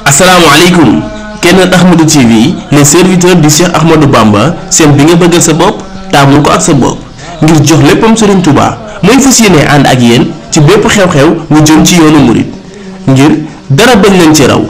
asalaamaaleykum Keneen Ahmadou TV les serviteurs du Cheikh Ahmadou Bamba seen bi nga bëggal sa bopp taamu ko ak sa bopp ngir jox léppam Serigne Touba mooy fas yéene ànd ak yéen ci bépp xew-xew mu jëm ci yoonu murit ngir dara bañ leen ci raw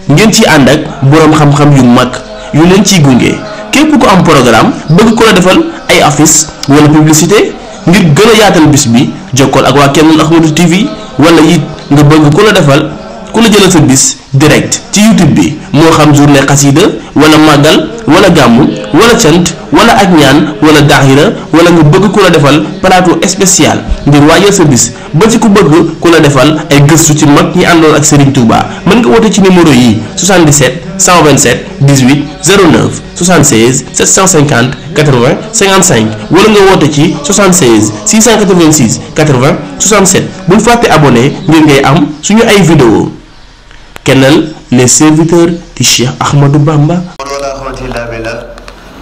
ngeen ci ànd ak boroom xam-xam yu mag yu leen ciy gunge képp ku am programme bëgg ko la defal ay affiche wala publicité ngir gën a yaatal bis bi jokkool ak waa Keneen Ahmadou TV wala it nga bëgg ku la defal ku la jëlal sa bis direct ci YouTube bi moo xam journée xasida wala màggal wala gàmmu wala cant wala ak ñaan wala daahira wala nga bëgg ku la defal plateau spécial ngir waajal sa bis ba ci ku bëgg ku la defal ay gëstu ci mag ñi àndoon ak Serigne Touba mën nga woote ci numéro yi 77 127 18 09 76 750 80 55 wala nga woote ci 76 686 80 67 bul fàtte abonné ngir ngay am suñu ay vidéo Keneen les serviteurs du Cheikh Ahmadou Bamba.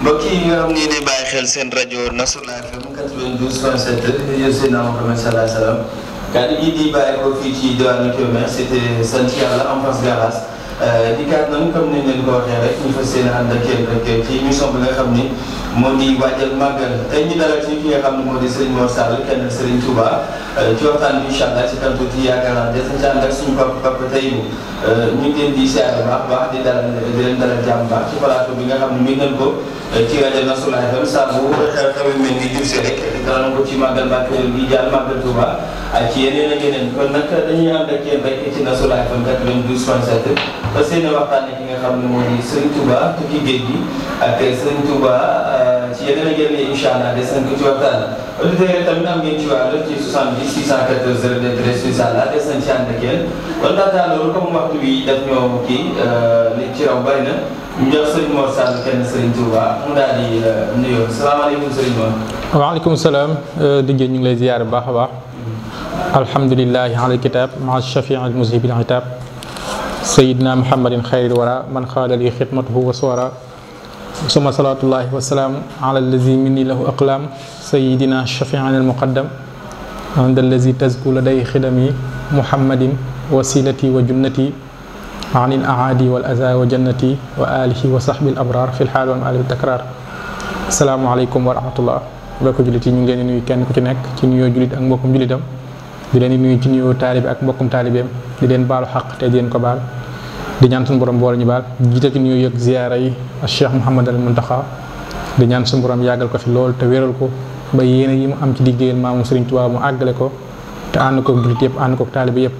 mbokk yi nga xam ni di bàyyi xel seen rajo Nasrul FM 92.7 rajo Seydina Muhammad sallallahu alayhi wa sallam kàddu gi di bàyyi ko fii ci diwaanu Kébémer c'était sant yàlla en face garage di kat nag comme ni leen ko waxee rek ñu fas yéene ànd ak yéen rek ci émission bi nga xam ni moo di waajal màggal tey ñu dalal ci ki nga xam ne moo di Serigne Mor Sall kenn Serigne Touba ci waxtaan bi incha allah ci kanam tuuti yaakaar naa des na ci ànd ak suñu papa tey ñu ngi leen di siyaare baax di leen dalal jàmm baax ci plateau bi nga xam ne mi ngeen ko ci rajo Nasrul FM saa bu xew mel ni jub si rek dalal ko ci màggal Mbàkke gi jàll màggal Touba ak ci yeneen ak yeneen kon nag dañuy ànd ak yéen rek ci Nasrul FM 92.7 parce que waxtaanee ki nga xam ne moo di Serigne Touba tukki géej gi ak Serigne Touba ci yeneen ak yeneen incha allah des nañ ko ci waxtaan auditeurs yi tamit am ngeen ci wàll ci 70 614 02 incha allah des nañ ci ànd ak yéen kon daal loolu comme waxtu bi daf ñoo kii li ci raw bari na ñu jox Serigne Mor Sall kenn Serigne Touba mu daal di nuyoo salaamaaleykum Serigne Mor. waaleykum salaam Dijé ñu ngi lay ziyaar bu baax a baax. alhamdulilahi ala alkitab maa shafii al muzhibil itab sayidina muhammadin xayril wara man xaala li xidmatuhu wa suwara suma salatullahi wasalaamu ala allazi minni lahu aqlam sayidina shafian al muqaddam anda allazi tazku laday xidami muhammadin wasilati wa junnati anil aadi wal aza wa jannati wa alihi wa sahbil abrar fil xaal wal maali takrar asalaamualeykum wa rahmatullah mbokku jullit yi ñu ngi leen di nuyu kenn ku ci nekk ci nuyoo jullit ak mbokkum jullitam di leen di nuyu ci nuyoo taalibe ak mbokkum taalibeem di leen baalu xaq te di leen ko baal di ñaan suñu borom boole ñu baal jiital ci nuyoo yëg ziyaara yi ak Cheikh Mouhamad al Muntaxa di ñaan suñu borom yàggal ko fi lool te wéral ko ba yéene yi mu am ci liggéeyal maamu Serigne Touba mu àggale ko te ànd ko jullit yëpp ànd ko taalibe yëpp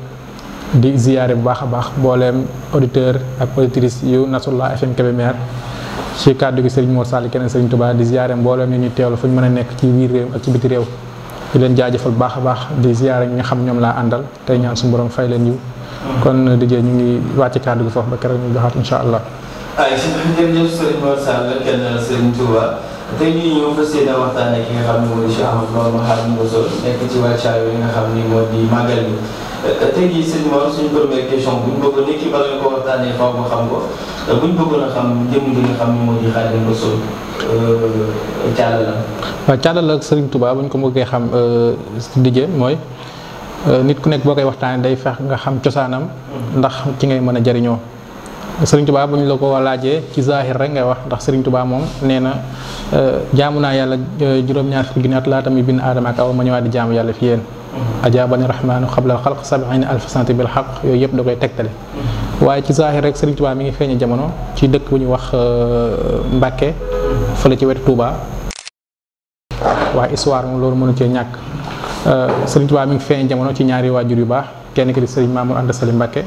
di ziyaare bu baax a baax booleem auditeur ak auditrice yu Nasrullah FM Kébémer ci kàddu gi Serigne Mor Sall keneen Serigne Touba di ziyaare mboolem ni ñu teewlu fu ñu mën a nekk ci biir réew ak ci biti réew di leen jaajëfal bu baax a baax di ziyaare ñi nga xam ñoom laa àndal tey ñaan suñu borom fay leen yiw kon Dijé ñu ngi wàcc kàddu gi foofu ba keroog ñu joxaat incha allah. ay si jërëjëf Serigne Mor Sall kenn Serigne Touba tey jii ñëw fas yéene waxtaanee ki nga xam ne moo di Cheikh Ahmadou Bamba Khadimu Rasuul nekk ci wàccaay yi nga xam ni moo di màggal bi tey jii Serigne Mor suñu première question bu ñu bëggoon nit ki bala nga ko waxtaanee faaw nga xam ko bu ñu bëggoon a xam jëm gi nga xam ni moo di Khadimu Rasuul càllala. waaw càllala ak Serigne Touba bu ñu ko bëggee xam Dijé mooy nit ku nekk boo koy waxtaanee day fex nga xam cosaanam ndax ci ngay mën a jariñoo Serigne Touba bu ñu la ko laajee ci zahir rek ngay wax ndax Serigne Touba moom nee na jaamu naa yàlla juróom-ñaar fukki junni at laata muy bind aadama ak awa ma ñëwaat di jaamu yàlla fi yéen ajaabani rahmaanu xablal xalq sabiina alfa sanati bil xaq yooyu yëpp da koy tegtale waaye ci zahir rek Serigne Touba mi ngi feeñe jamono ci dëkk bu ñu wax Mbàkke fële ci wetu Touba waaye histoire moom loolu mënu cee ñàkk Serigne Touba mi ngi feeñe jamono ci ñaari waajur yu baax kenn ki di Serigne Mamour Anta Sali Mbàkke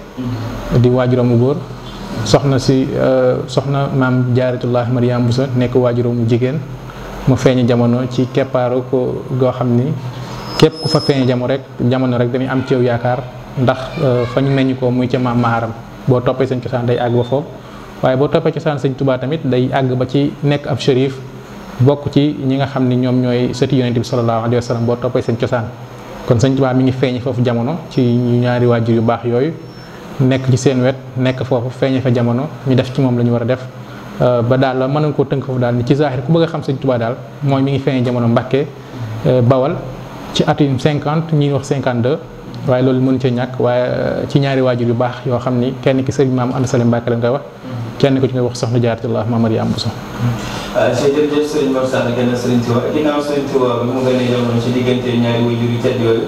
di waajuram mu góor soxna maam Jaaratullahi Mariam Bousso nekk waajuram mu jigéen mu feeñe jamono ci keppaaru ko goo xam ni képp ku fa feeñe jamono rek dañuy am ci yow yaakaar ndax fa ñu meññ ko muy ca maam Maharam boo toppee seen cosaan day àgg ba foofu waaye boo toppee cosaan Sëñ Touba tamit day àgg ba ci nekk ab shérif bokk ci ñi nga xam ni ñoom ñooy sëti yonent bi sallallahu alayhi wa sallam boo toppee seen cosaan kon Sëñ Touba mi ngi feeñe foofu jamono ci ñaari waajur yu baax yooyu nekk ci seen wet nekk foofu feeñe fa jamono ñu def ci moom la ñu war a def ba daal la mën nañ koo tënk foofu daal ni ci zahir ku bëgg a xam Sëñ Touba daal mooy mi ngi feeñe jamono Mbàkke Bawal ci atum 50 ñi wax 52 waaye loolu mënu cee ñàkk waaye ci ñaari waajur yu baax yoo xam ni kenn ki sëriñ Maam Anta Sali Mbàkke lañ koy wax kenn ko ci ngay wax soxna Jaaratullaah Maam Mariama Bousso. jërëjëf sëriñ Mor Sall gën a sëriñ Tuubaa ginnaaw sëriñ Tuubaa bi mu gënee jamono ci diggante ñaari waajur yu tedd yooyu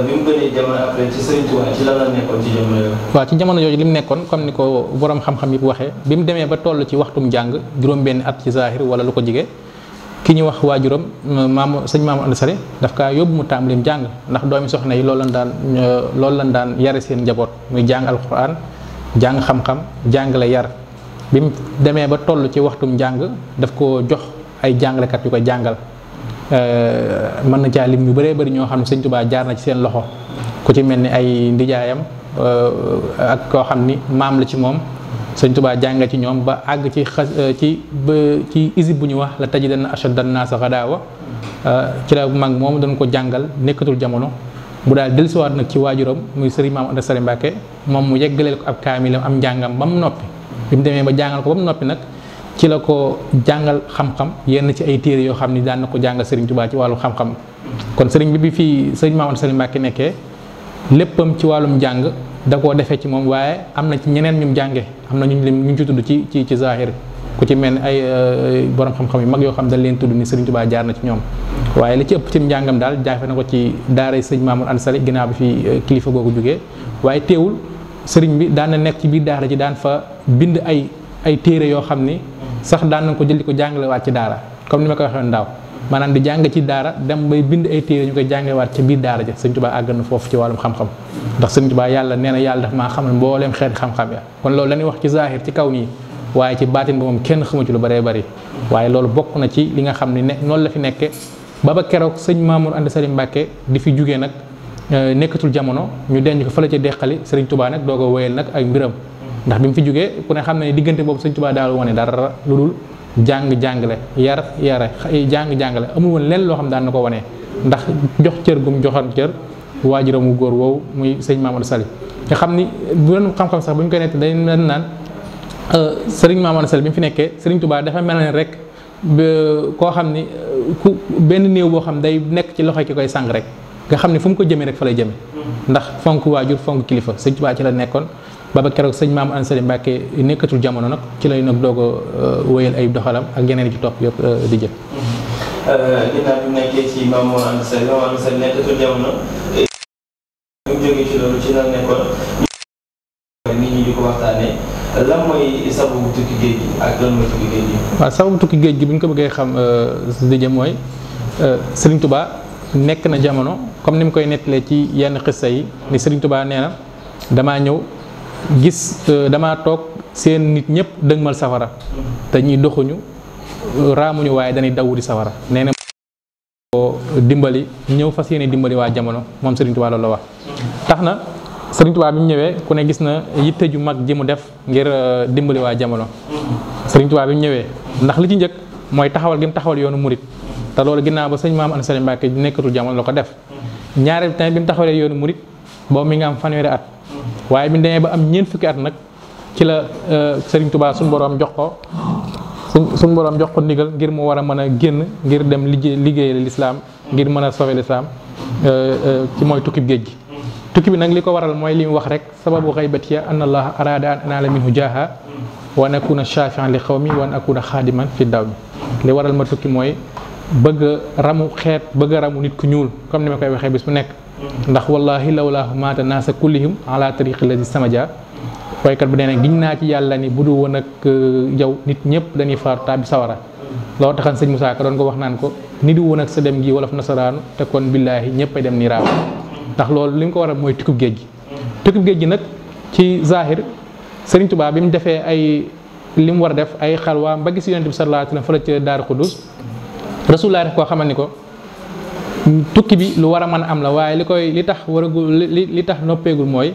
bi mu gënee jamono après ci sëriñ Tuubaa ci lan la nekkoon ci jamono yooyu. waaw ci jamono yooyu li mu nekkoon comme ni ko borom xam-xam yi waxee bi mu demee ba toll ci waxtum jàng juróom-benn at ci zahir wala lu ko jige ki ñu wax waajuram sëñ Maam Anta Sali daf kaa yóbbu mu tàmbalim jàng ndax doomi soxna yi loolu lañ daan yare seen njaboot muy jàng alquran jàng xam-xam jàngale yar bi mu demee ba toll ci waxtum jàng daf ko jox ay jàngalekat yu ko jàngal mën na caa lim ñu bëree bëri ñoo xam ne sëñ Tuubaa jaar na ci seen loxo ku ci mel ni ay ndijaayam ak koo xam ni maam la ci moom sëñ Tuubaa jànga ci ñoom ba àgg ci isib bu ñu wax la tajidanna ashadda an-naasi ghadaawa ci la mag moom dañ ko jàngal nekkatul jamono bu daal dellusiwaat nag ci waajuram muy sëriñ Maam Anta Sali Mbàkke moom mu yeggaleel ko ab kaamilam am njàngam ba mu noppi bi mu demee ba jàngal ko ba mu noppi nag ci la ko jàngal xam-xam yenn ci ay téere yoo xam ni daan na ko jàngal sëriñ Tuubaa ci wàllu xam-xam kon sëriñ bi fii sëriñ Maam Anta Sali Mbàkke nekkee léppam ci wàllum jàng da koo defee ci moom waaye am na ci ñeneen ñum jànge am na ñu ci tudd ci zahir ku ci mel ni ay borom xam-xam yu mag yoo xam dañ leen tudd ni sëriñ Tuubaa jaar na ci ñoom waaye li ci ëpp ci njàngam daal jaafe na ko ci daara sëñ Maam Anta Sali ginnaaw bi fi kilifa googu jógee waaye teewul sëriñ bi daan na nekk ci biir daara ji daan fa bind ay téere yoo xam ni sax daan nañ ko jël di ko jàngalewaat ci daara comme ni ma ko waxee woon daaw maanaam di jàng ci daara dem bay bind ay téere ñu koy jàngalewaat ci biir daara ja sëriñ Tuubaa àgg na foofu ci wàllum xam-xam ndax sëriñ Tuubaa yàlla nee na yàlla daf maa xamal mbooleem xeeti xam-xam ya kon loolu lañuy wax ci zahir ci kaw nii waaye ci baatin bi moom kenn xamu ci lu bëree bëri waaye loolu bokk na ci li nga xam ne noonu la fi nekke ba keroog sëñ Maam Anta Sali Mbàkke di fi jugee nag nekkatul jamono ñu denc ko fële ca deqali sëriñ Tuubaa nag doo ko wéyal nag ay mbiram ndax bi mu fi jugee ku ne xam ne diggante boobu sëñ Tuubaa daal wane dara lu dul jàngale yare jàngale amul woon lenn loo xam daan na ko wane ndax jox cër gum joxoon cër waajuram wu góor woowu muy sëñ Maam Anta Sali nga xam ni bu doon xam-xam sax bu ñu koy nett dañ naan sëriñ Maam Anta Sali bi mu fi nekkee sëriñ Tuubaa dafa mel ne rek koo xam ni ku benn néew boo xam day nekk ci loxo ki koy sang rek nga xam ne fu mu ko jëmee rek fa lay jëmee ndax fonk waajur fonk kilifa sëñ Tuubaa ci la nekkoon ba keroog sëñ Maam Anta Sali Mbàkke nekkatul jamono nag ci lay nag doog a wéyal ay doxalam ak yeneen ci topp yëpp di jëf. ginnaaw bi mu nekkee ci Maam Anta Sali nekkatul jamono mu jógee ci loolu ci lan nekkoon nit ñi di ko waxtaanee lan mooy sababu tukki géej gi ak lan mooy tukki géej gi. waaw sababu tukki géej gi bu ñu ko bëggee xam di jëm mooy Serigne Touba nekk na jamono comme ni mu koy nettalee ci yenn xissa yi ni Serigne Touba nee na damaa ñëw gis damaa toog seen nit ñëpp dëgmal safara te ñuy doxuñu raamuñu waaye dañuy daw di safara nee na ko dimbali ñëw fas yéene dimbali waa jamono moom Serigne Touba loolu la wax tax na Serigne Touba bi mu ñëwee ku ne gis na yitte ju mag ji mu def ngir dimbali waa jamono Serigne Touba bi mu ñëwee ndax li ci njëkk mooy taxawal gi mu taxawal yoonu murit te loolu ginnaaw ba sëñ Maam Anta Sali Mbàkke nekkatul jamono la ko def ñaareel tamit bi mu taxawalee yoonu murit boobu mi nga am fanweeri at waaye bi mu demee ba am ñeent fukki at nag ci la Serigne Touba suñu borom jox ko ndigal ngir mu war a mën a génn ngir dem liggéeyal lislaam ngir mën a sauver lislaam ci mooy tukkib géej gi. tukki bi nag li ko waral mooy li mu wax rek sababu xaybatiya an allah arada an anaala minhu jaaha wa an akuna shafian li xawmi wa an akuna xaadiman fi daw mi li waral ma tukki mooy bëgg a ramu xeet bëgg a ramu nit ku ñuul comme ni ma koy waxee bis bu nekk ndax wallahi lawlaahu maata naasa kullihim ala tariqi lazi samadia waykat bi nee na giñ naa ci yàlla ni bu du woon ak yow nit ñëpp dañuy faatu tàbbi sawara loolu taxan sëñ Moussa Ka doon ko wax naan ko ni di woon ak sa dem gi wolof nasaraanu te kon billaahi ñëpp ay dem ni raaw ndax loolu li nga ko waral mooy tukkib géej gi tukkib géej gi nag ci zahir Serigne Touba bi mu defee ay li mu war a def ay xalwaam ba gis Yonent bi sallallahu alayhi wa sallam fële ca Daaru Xudus Rasulullah def koo xamal ni ko tukki bi lu war a mën a am la waaye li tax noppeegul mooy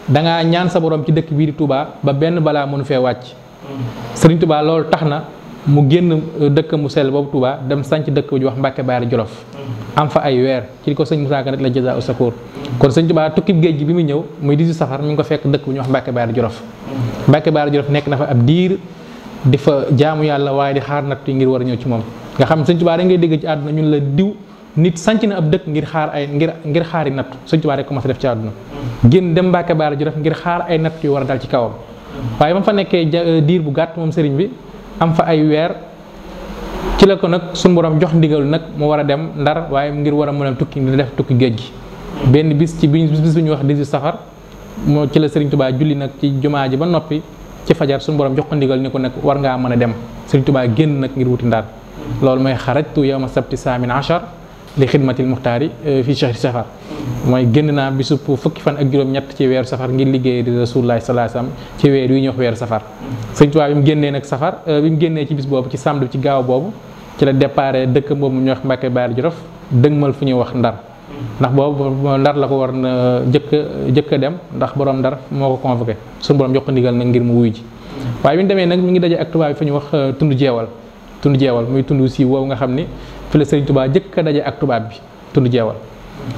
dangaa ñaan sa borom ci dëkk bii di Touba ba benn balaa mënu fee wàcc Serigne Touba loolu tax na mu génn dëkk mu sell boobu Touba dem sanc dëkk bu ñu wax Mbàkke Baari Jolof am fa ay weer ci ko sëñ Moussa Ka rek la jazaa sakoor kon sëñ Touba tukkib géej gi bi mu ñëw muy 18 safar mi ngi ko fekk dëkk bu ñuy wax Mbàkke Baari Jolof Mbàkke Baari Jolof nekk na fa ab diir di fa jaamu yàlla waaye di xaar natt yi ngir war a ñëw ci moom nga xam sëñ Touba da ngay dégg ci àdduna ñun la diw nit sanc na ab dëkk ngir xaar ay ngir xaari natt Sëñ Tuubaa rek commencé def ci àdduna génn dem Mbàkke Baari Jolof ngir xaar ay natt yu war a dal ci kawam waaye ba mu fa nekkee diir bu gàtt moom sëriñ bi am fa ay weer ci la ko nag suñu borom jox ndigal nag mu war a dem Ndar waaye ngir war a mën a tukki ngir def tukki géej gi benn bis bi ñu wax 18 safar moo ci la Sëriñ Tuubaa julli nag ci jumaa ji ba noppi ci fajar suñu borom jox ko ndigal ni ko nag war ngaa mën a dem Sëriñ Tuubaa génn nag ngir wuti Ndar loolu mooy xarajtu yawma sabti saamin achar li xidmatil muxtaari fii chahri safar mooy génn naa bisub fukki fan ak juróom-ñett ci weeru safar ngir liggéey di Rasulullah sallallahu alayhi wasallam ci weer yi ñuy wax weeru safar Sëriñ Tuubaa bi mu génnee nag safar bi mu génnee ci bis boobu ci samedi ci gaaw boobu ci la déparé dëkk boobu ñuy wax Mbàkke Baari Jolof dëgmal fu ñuy wax Ndar ndax boobu Ndar la ko war na jëkk a dem ndax borom Ndar moo ko convoqué suñu borom jox ko ndigal nag ngir mu wuy ji waaye bi ñu demee nag mi ngi daje ak tubaab bi fa ñuy wax tund jeewal muy tund si woowu nga xam ni fi la Sëriñ Tuubaa jëkk a daje ak tubaab bi tund jeewal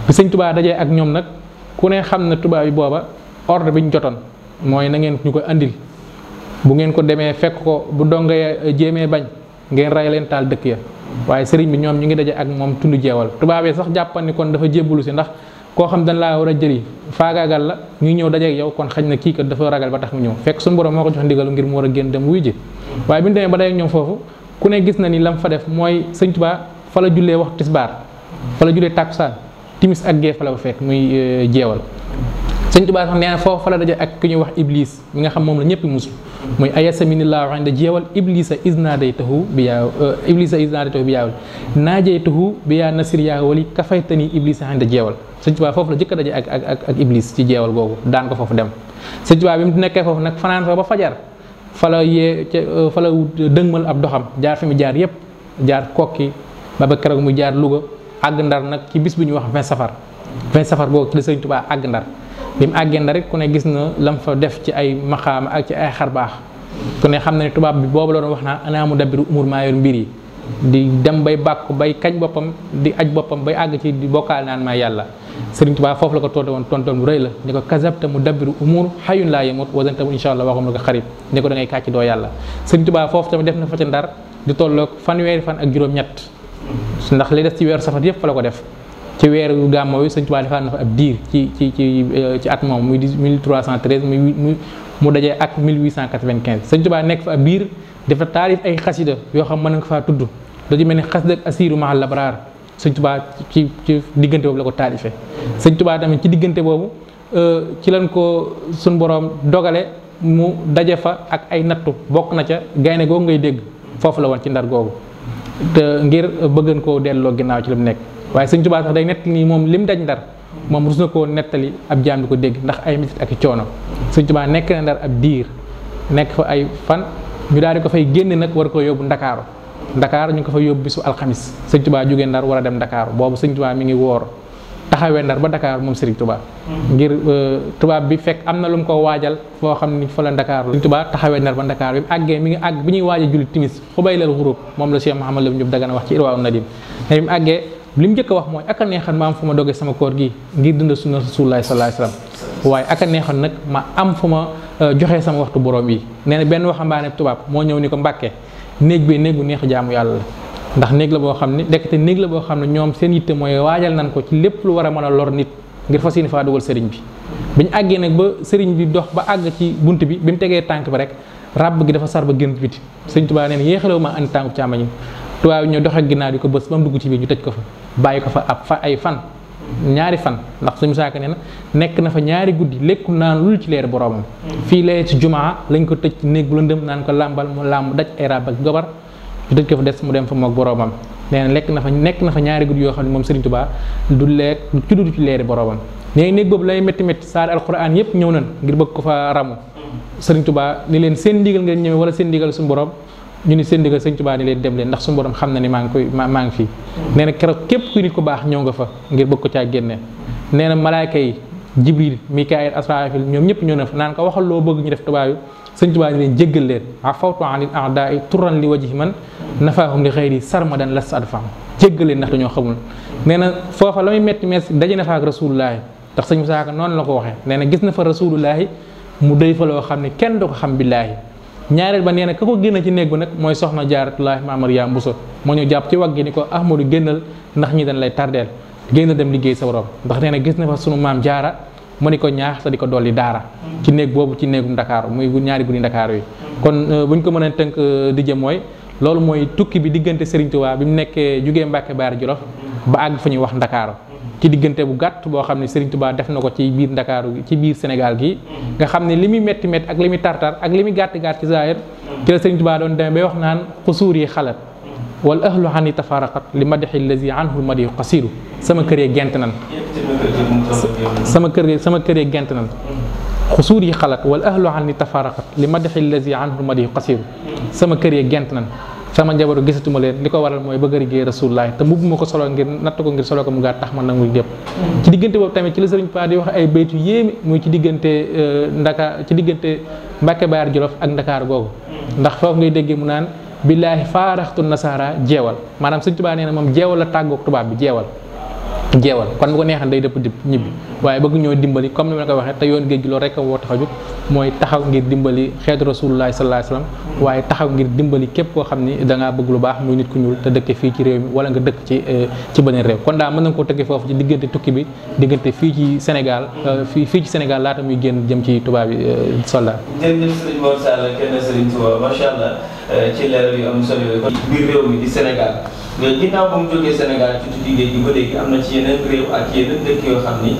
bi Sëriñ Tuubaa dajee ak ñoom nag ku ne xam na tubaab bi booba ordre bi ñu jotoon mooy na ngeen ñu ko andil bu ngeen ko demee fekk ko bu dongee jéemee bañ ngeen ray leen taal dëkk ya waaye sëriñ bi ñoom ñu ngi daje ak moom tund jeewal tubaab yi sax jàppan ni kon dafa jébbalu si ndax koo xam dañ laa war a jëli faagaagal la ñu ñëw daje ak yow kon xañ na kii kat dafa ragal ba tax mu ñëw fekk suñu borom moo ko jox ndigal ngir mu war a génn dem wuy ji waaye bi ñu demee ba daje ak ñoom foofu ku ne gis na ni lam fa def mooy Sëriñ Tuubaa fa la jullee waxtu tisbaar fa la jullee tàkkusaan timis ak gee fa la ba fekk muy jeewal Sëriñ Tuubaa sax nee na foofu fa la daje ak ku ñuy wax iblis mi nga xam moom la ñëpp musul muy ayasaminillahu inda jeewal iblisa isnadaytahu bi yaawal naajaytahu bi yaa nasir yaa wali kafaytani iblisa inda jeewal Sëriñ Tuubaa foofu la jëkk a daje ak iblis ci jeewal googu daan ko foofu dem Sëriñ Tuubaa bi mu nekkee foofu nag fanaan fa ba fajar fa la dëgmal ab doxam jaar fi mu jaar yépp jaar kokki ba keroog mu jaar Louga àgg Ndar nag ci bis bu ñuy wax 20 safar boobu ci la Sëriñ Tuubaa àgg Ndar bi mu àggee Ndar rek ku ne gis na lam fa def ci ay maxaama ak ci ay xarbaax ku ne xam na ne tubaab bi boobu la doon wax naa ana mudabbiru umur maa yor mbir yi di dem bay bàkku bay kañ boppam di aj boppam bay àgg ci di bokkaal naan maa yàlla Sëriñ Tuubaa foofu la ko tontoon bu rëy la ni ko kazabta mudabbiru umur xayun laa yamut wasanta insha allah waxum la ko xarit ni ko da ngay kàcc doo yàlla Sëriñ Tuubaa foofu tamit def na fa ca Ndar di tolloog fanweeri fan ak juróom-ñett ndax li des ci weeru safar yëpp fa la ko def ci weeru gàmmo wi Sëriñ Tuubaa defaat na fa ab diir ci at moom muy 1313 mu dajee ak 1895 Sëriñ Tuubaa nekk fa ab biir dafa taalif ay xasida yoo xam mën nga ko faa tudd da ci mel ni xasida ak asiru mahal labraar Sëriñ Tuubaa ci diggante boobu la ko taalifee Sëriñ Tuubaa tamit ci diggante boobu ci lañ ko suñ borom dogale mu daje fa ak ay nattu bokk na ca gaynde googu ngay dégg foofu la woon ci Ndar googu te ngir bëggan koo delloo ginnaaw ci li mu nekk waaye Sëriñ Tuubaa sax day nett nii moom lim daj Ndar moom rus na koo nettali ab jaam di ko dégg ndax ay métit ak i coono Sëriñ Tuubaa nekk na Ndar ab diir nekk fa ay fan ñu daal di ko fay génne nag war ko yóbbu Ndakaaru Ndakaar ñu ngi ko fa yóbbu bisu alxamis Sëriñ Tuubaa jógee Ndar war a dem Ndakaaru boobu Sëriñ Tuubaa mi ngi woor taxawee Ndar ba Dakar moom Sëriñ Tuubaa ngir tubaab bi fekk am na lu mu ko waajal foo xam ni fa la Dakar Sëriñ Tuubaa taxawee Ndar ba Dakar bi mu àggee mi ngi àgg bi ñuy waaj a julli timis xubaylal xurub moom la Cheikh Mouhamadou Lamine Diop Dagana wax ci Irwaa Nadim bi mu àggee li mu njëkk a wax mooy aka neexoon ma am fu ma dogee sama koor gi ngir dund sunna Rasulullah sallallahu alayhi wasallam waaye aka neexoon nag ma am fu ma joxee sama waxtu borom yi nee na benn waxambaane tubaab moo ñëw ni ko Mbàkke néeg bi néegu neex jaamu yàlla la ndax néeg la boo xam ne ndekete néeg la boo xam ne ñoom seen yitte mooy waajal nañ ko ci lépp lu war a mën a lor nit ngir fas yéene faa dugal sëriñ bi bi ñu àggee nag ba sëriñ bi dox ba àgg ci bunt bi mu tegee tànk ba rek ràbb gi dafa sar ba génn biti Sëriñ Tuubaa nee na yéexalewu ma andi tànku càmmañi tubaab yi ñoo doxee ginnaaw di ko bës ba mu dugg ci biir ñu tëj ko fa bàyyi ko fa ay fan ñaari fan ndax suñu saaka nee na nekk na fa ñaari guddi lekkul naan lul ci leer boroomam fii lee ci jumaa lañ ko tëj néeg bu lëndëm naan ko làmbal mu làmb daj ay ràbb ak gobar ñu tëj ko fa des mu dem fa moog boroomam nee na nekk na fa ñaari guddi yoo xam ne moom Sëriñ Tuubaa du lekk du ci leeri boroomam nee néeg boobu lay métti saari alxuraan yépp ñëw nañ ngir bëgg ko fa ramu Sëriñ Tuubaa ni leen seen ndigal ngeen ñëwee wala seen ndigal suñu borom ñu ni seen ndigal Sëriñ Tuubaa ni leen dem leen ndax suñu borom xam na ni maa ngi fii nee na keroog képp ku nit ku baax ñëw nga fa ngir bëgg ko caa génne nee na malaayka yi Jibril Mikaayil Asraafil ñoom ñëpp ñëw na fa naan ko waxal loo bëgg ñu def tubaayu Sëriñ Tuubaa ni leen jéggal leen afawtu anil a'daa'i turan li wajhi man nafaahum li xayri sarmadan las adfam jéggal leen ndax dañoo xamul nee na foofa la muy metti daje na fa ak rasulullaahi ndax sëñ Musaa Ka noonu la ko waxee nee na gis na fa rasulullaahi mu doy fa loo xam ne kenn du ko xam billaahi ñaareel ba nee na ka ko génn ci néeg ba nag mooy soxna Jaaratullaahi Maam Mariama Bousso moo ñu jàpp ci wagg gi ni ko Ahmadou génnal ndax ñi dañ lay tardeel génn dem liggéey sa borom ndax nee na gis na fa sunu maam jaara mu ni ko ñaax te di ko dolli daara ci néeg boobu ci néegum Ndakaaru muy ñaari guddi Ndakaaru yi kon buñ ko mën a tënk di jëm mooy loolu mooy tukki bi diggante Serigne Touba bi mu nekkee jugee Mbàkke Baari Jolof ba àgg fa ñuy wax Ndakaaru ci diggante bu gàtt boo xam ne Serigne Touba def na ko ci biir Ndakaaru ci biir Sénégal gi nga xam ne li muy métti métti ak li muy tartar ak li muy gàtt gàtt ci zaahir ci la Serigne Touba doon demee bay wax naan xusuur yi xalat wal ahlu xani tafaraqat li madaxi lazi anhu madiyu qasiru sama kër yee gent nan sama kër yee gent nan xusuur yi xalat wal ahlu xani tafaraqat li madaxi lazi anhu madiyu qasiru sama kër yee gent nan sama njabootu gisatuma leen li ko waral mooy bëgg a liggéey Rasulullaah te mbubb ma ko solo ngir natt ko ngir solo ko mu gàtt tax man nangul lépp ci diggante boobu tamit ci la Sëriñ Tuubaa di wax ay baytu yéemi muy ci diggante Mbàkke Baari Jolof ak Ndakaar googu ndax foofu ngay déggee mu naan billaahi faaraxtu nasaara jeewal maanaam Sëriñ Tuubaa nee na moom jeewal la tàggoog tubaab bi jeewal kon bu ko neexan day dëpp dip ñibbi waaye bëgg ñoo dimbali comme ni ma la ko waxee te yoon géej gi loolu rek a woo tax a jóg mooy taxaw ngir dimbali xeetu Rasulullaahi sallallaahu alayhi wa sallam waaye taxaw ngir dimbali képp koo xam ni dangaa bëgg lu baax muy nit ku ñuul te dëkke fii ci réew mi wala nga dëkk ci beneen réew kon daal mën nañ koo tëggee foofu ci diggante tukki bi diggante fii ci Sénégal fii ci Sénégal laata muy génn jëm ci tubaab bi soldat. jërëjëf Serigne Mor Sall kenn Serigne Touba macha allah ci leeral yu am solo yooyu biir réew mi di Sénégal ginnaaw ba mu jógee Sénégal ci tukki géej gi ba léegi am na ci yeneen réew ak yeneen dëkk yoo xam ni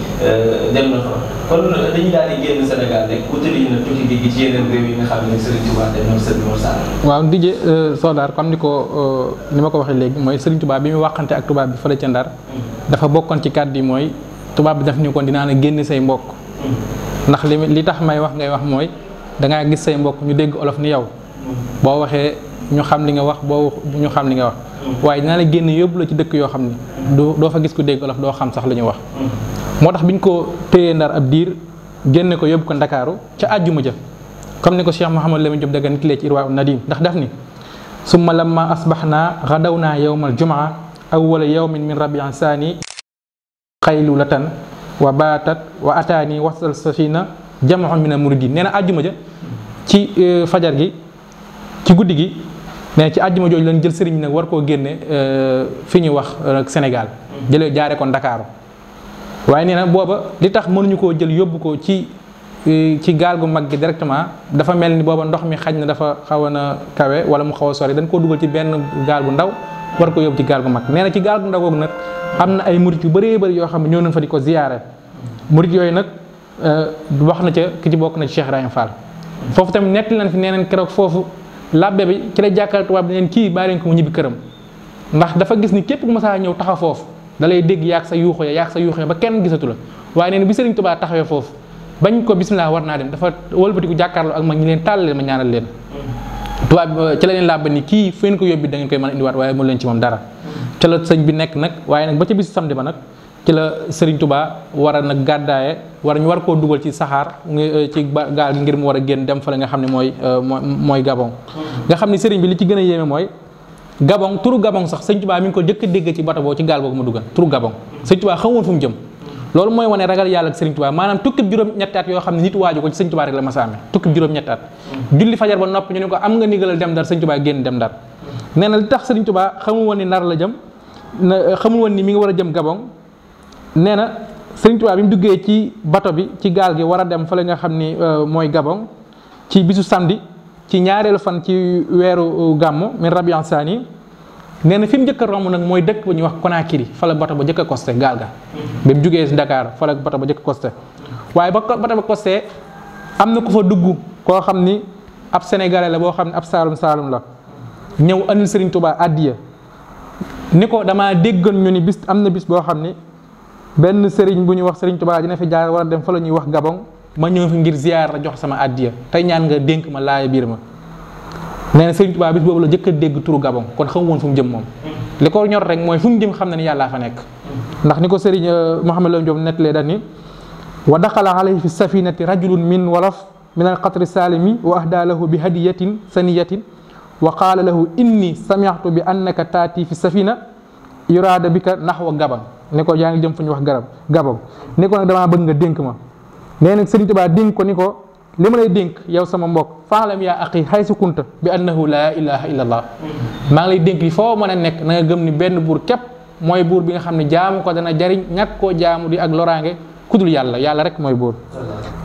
dem na fa kon dañuy daal di génn Sénégal rek utali na tukki géej gi ci yeneen réew yi nga xam ne Serigne Touba dem na Serigne Mor Sall. waaw Dijé Sodaar comme ni ma ko waxee léegi mooy Serigne Touba bi mu waxante ak tubaab bi fële ca Ndar dafa bokkoon ci kàddu yi mooy tubaab bi daf ñu kon dinaa la génn say mbokk ndax li tax may wax ngay wax mooy dangaa gis say mbokk ñu dégg olof ni yow boo waxee ñu xam li nga wax boo ñu xam li nga wax waaye dinaa la génn yóbbu la ci dëkk yoo xam ne doo fa gis ku dégg olof doo xam sax lu ñu wax moo tax biñ ko téyee Ndar ab diir génne ko yóbbu ko Ndakaaru ca àjjuma ja comme ni ko Cheikh Mouhamadou Lamine Diop Dagana nitlee ci Irwaa Nadim ndax daf ni summa lamma asbaxnaa xadawnaa yawmal jumaa awwala yawmin min rabian saani xaylulatan wa baatat wa ataani wasal safina jamaun min al muridin nee na àjjuma ja ci fajar gi ci guddi gi mais ci àjjuma jooju lañ jël sëriñ bi nag war koo génne fi ñuy wax Sénégal jëlee jaare ko Ndakaaru waaye nee na booba li tax mënuñu koo jël yóbbu ko ci gaal gu mag gi directement dafa mel ni booba ndox mi xaj na dafa xaw a kawe wala mu xaw a sori dañ koo dugal ci benn gaal gu ndaw war ko yóbbu ci gaal gu mag nee na ci gaal gu ndaw googu nag am na ay murit yu bëree bëri yoo xam ne ñëw nañ fa di ko ziyaare murit yooyu nag wax na ca ki ci bokk na ci Cheikh Ibrahima Fall foofu tamit nettali nañ fi nee nañ keroog foofu labbe bi ci la jàkkal tubaab bi neen kii bàyyi leen ko mu ñibbi këram ndax dafa gis ni képp ku masaa ñëw taxaw foofu da lay dégg yaag sa yuuxu ya ba kenn gisatu la waaye nee na bi Sëriñ Tuubaa taxawee foofu bañ ko bismillah war naa dem dafa wëlbatiku jàkkaarloo ak mag ñi leen tàll leen ma ñaanal leen tubaab ci la leen labbe ni kii fu ngeen ko yóbbi da ngeen koy mën a indiwaat waaye mu leen ci moom dara ca la sëñ bi nekk nag waaye nag ba ca bis samedi ba nag ci la Sëriñ Tuubaa war a nag gàddaaye ñu war koo dugal ci saxaar ci gaal gi ngir mu war a génn dem fa la nga xam ne mooy Gabon nga xam ne sëriñ bi li ci gën a yéeme mooy Gabon turu Gabon sax Sëriñ Tuubaa mi ngi ko jëkk a dégg ci bato boobu ci gaal boobu mu dugal turu Gabon Sëriñ Tuubaa xamoon fu mu jëm loolu mooy wane ragal yàlla ak Sëriñ Tuubaa maanaam tukkib juróom-ñetti at yoo xam ne nit waaju ko ci Sëriñ Tuubaa rek la ma saame tukkib juróom-ñetti at julli fajar ba noppi ñu ne ko am nga ndigalal dem Ndar Sëriñ Tuubaa génn dem Ndar nee na li tax Sëriñ Tuubaa xamul woon ni Ndar la jëm xamul woon ni mi ngi war a jëm Gabon nee na Sëriñ Tuubaa bi mu duggee ci bato bi ci gaal gi war a dem fa la nga xam ni mooy Gabon ci bisu samedi ci ñaareelu fan ci weeru gàmmu min rabian saani nee na fi mu njëkk a romb nag mooy dëkk ba ñuy wax Conakry fa la bato ba njëkk a costé gaal ga ba mu jugee Dakar fa la bato ba njëkk a costé waaye ba bato ba costé am na ku fa dugg koo xam ni ab sénégalais la boo xam ne ab saalum la ñëw andil Sëriñ Tuubaa addiya ni ko damaa déggoon ñu ni bis am na bis boo xam ni benn sëriñ bu ñuy wax Sëriñ Tuubaa dina fi jaar war a dem fa la ñuy wax Gabon ma ñëw fi ngir ziyaar la jox sama addiya tey ñaan nga dénk ma laaya biir ma nee na Sëriñ Tuubaa bis boobu la jëkk a dégg turu Gabon kon xamu woon fu mu jëm moom li ko ñor rek mooy fu mu jëm xam na ni yàllaa fa nekk ndax ni ko sëriñ Mouhamed Lamine Diop nettalee dañ ni wa daxala alayhi fi safinati rajulun min walaf min al qatri salimi wa ahda lahu bi hadiyatin saniyatin wa qaala lahu inni sami'tu bi annaka taati fi safina yuraada bika naxwa Gabon ne ko yaa ngi jëm fu ñu wax Gabon ne ko nag damaa bëgg nga dénk ma nee na Sëriñ Tuubaa dénk ko ni ko li ma lay dénk yow sama mbokk faalam yaa aqi haysu kunta bi annahu laa ilaha illa allah maa ngi lay dénk yi foo mën a nekk na nga gëm ni benn buur képp mooy buur bi nga xam ne jaamu ko dana jariñ ñàkk koo jaamu di ak loraange kudul yàlla yàlla rek mooy buur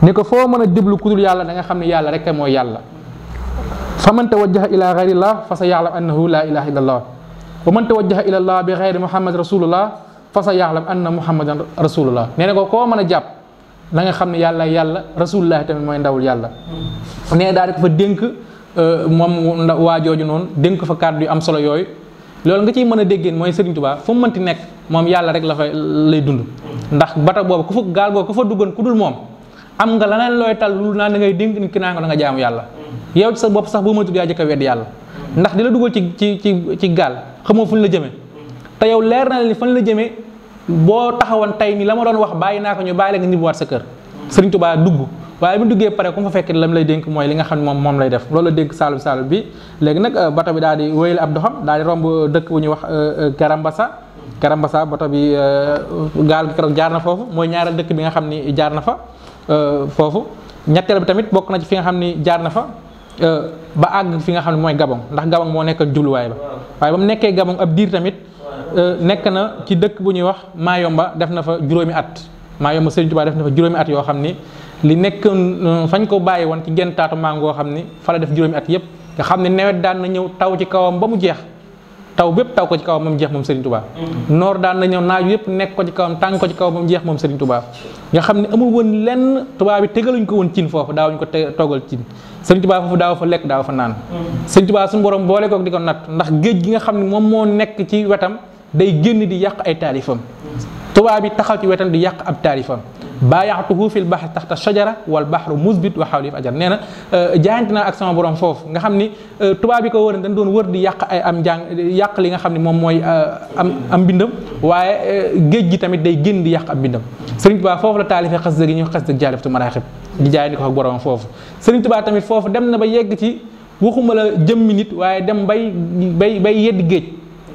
ni ko foo mën a jublu kudul yàlla da nga xam ne yàlla rek mooy yàlla fa man tawajjaha ila gayrillah fa sa ya'lam annahu laa ilaha illa allah wa man tawajjaha ila allah bi gayri muhammad rasulullah fa sa ya'lam anna muhammadan rasulullah nee na ko koo mën a jàpp na nga xam ne yàlla yàlla rasulullah tamit mooy ndawul yàlla nee daal di ko fa dénk moom waa jooju noonu dénk fa kàddu yu am solo yooyu loolu nga ciy mën a déggeen mooy Serigne Touba fu mu mënti nekk moom yàlla rek la fa lay dund ndax bata boobu ku fa gaal boobu ku fa duggoon ku dul moom am nga leneen looy tal lu naan da ngay dénk nit ki naa nga da nga jaamu yàlla yow ci sa bopp sax boo ma tudd yaa jëkk a wedd yàlla ndax di la dugal ci gaal xamoo fu ñu la jëmee te yow leer na la ni fan la jëmee boo taxawoon tey ni la ma doon wax bàyyi naa ko ñu bàyyi la nga ñibbiwaat sa kër Serigne Touba dugg waaye bu duggee pare ku ma fa fekk lam lay dénk mooy li nga xam ne moom lay def loolu la dénk saalum bi léegi nag bato bi daal di wéyal ab doxam daal di romb dëkk bu ñuy wax Karambasa bato bi gaal gi keroog jaar na foofu mooy ñaareel dëkk bi nga xam ni jaar na fa foofu ñetteel bi tamit bokk na ci fi nga xam ni jaar na fa ba àgg fi nga xam ne mooy Gabon ndax Gabon moo nekk jubluwaay ba waaye ba mu nekkee Gabon ab diir tamit nekk na ci dëkk bu ñuy wax Mayomba def na fa juróomi at Mayomba Serigne Touba def na fa juróomi at yoo xam ni li nekk fañ ko bàyyi woon ci genn taatu mangoo xam ni fa la def juróomi at yëpp nga xam ne nawet daan na ñëw taw ci kawam ba mu jeex taw bépp taw ko ci kawam ba mu jeex moom Serigne Touba noor daan na ñëw naaju yëpp nekk ko ci kawam tàng ko ci kawam ba mu jeex moom Serigne Touba nga xam ne amul woon lenn tubaab bi tegaluñ ko woon cin foofu daawuñ ko toggal cin Serigne Touba foofu daaw fa lekk daaw fa naan Serigne Touba suñu borom boole kook di ko natt ndax géej gi nga xam ne moom moo nekk ci wetam day génn di yàq ay taalifam tubaab bi taxaw ci wetam di yàq ab taalifam baayaxtuhu fil bahr taxta shajara wal bahru musbit wa xawli ajar nee na jaayante naa ak sama borom foofu nga xam ni tubaab bi ko wër dañ doon wër di yàq ay am njàng yàq li nga xam ne moom mooy am mbindam waaye géej gi tamit day génn di yàq am mbindam Serigne Touba foofu la taalifee xasida gi ñu xasida jaalibatu maraaxib di jaayante ko ak borom foofu Serigne Touba tamit foofu dem na ba yegg ci waxuma la jëmmi nit waaye dem bay yeddi géej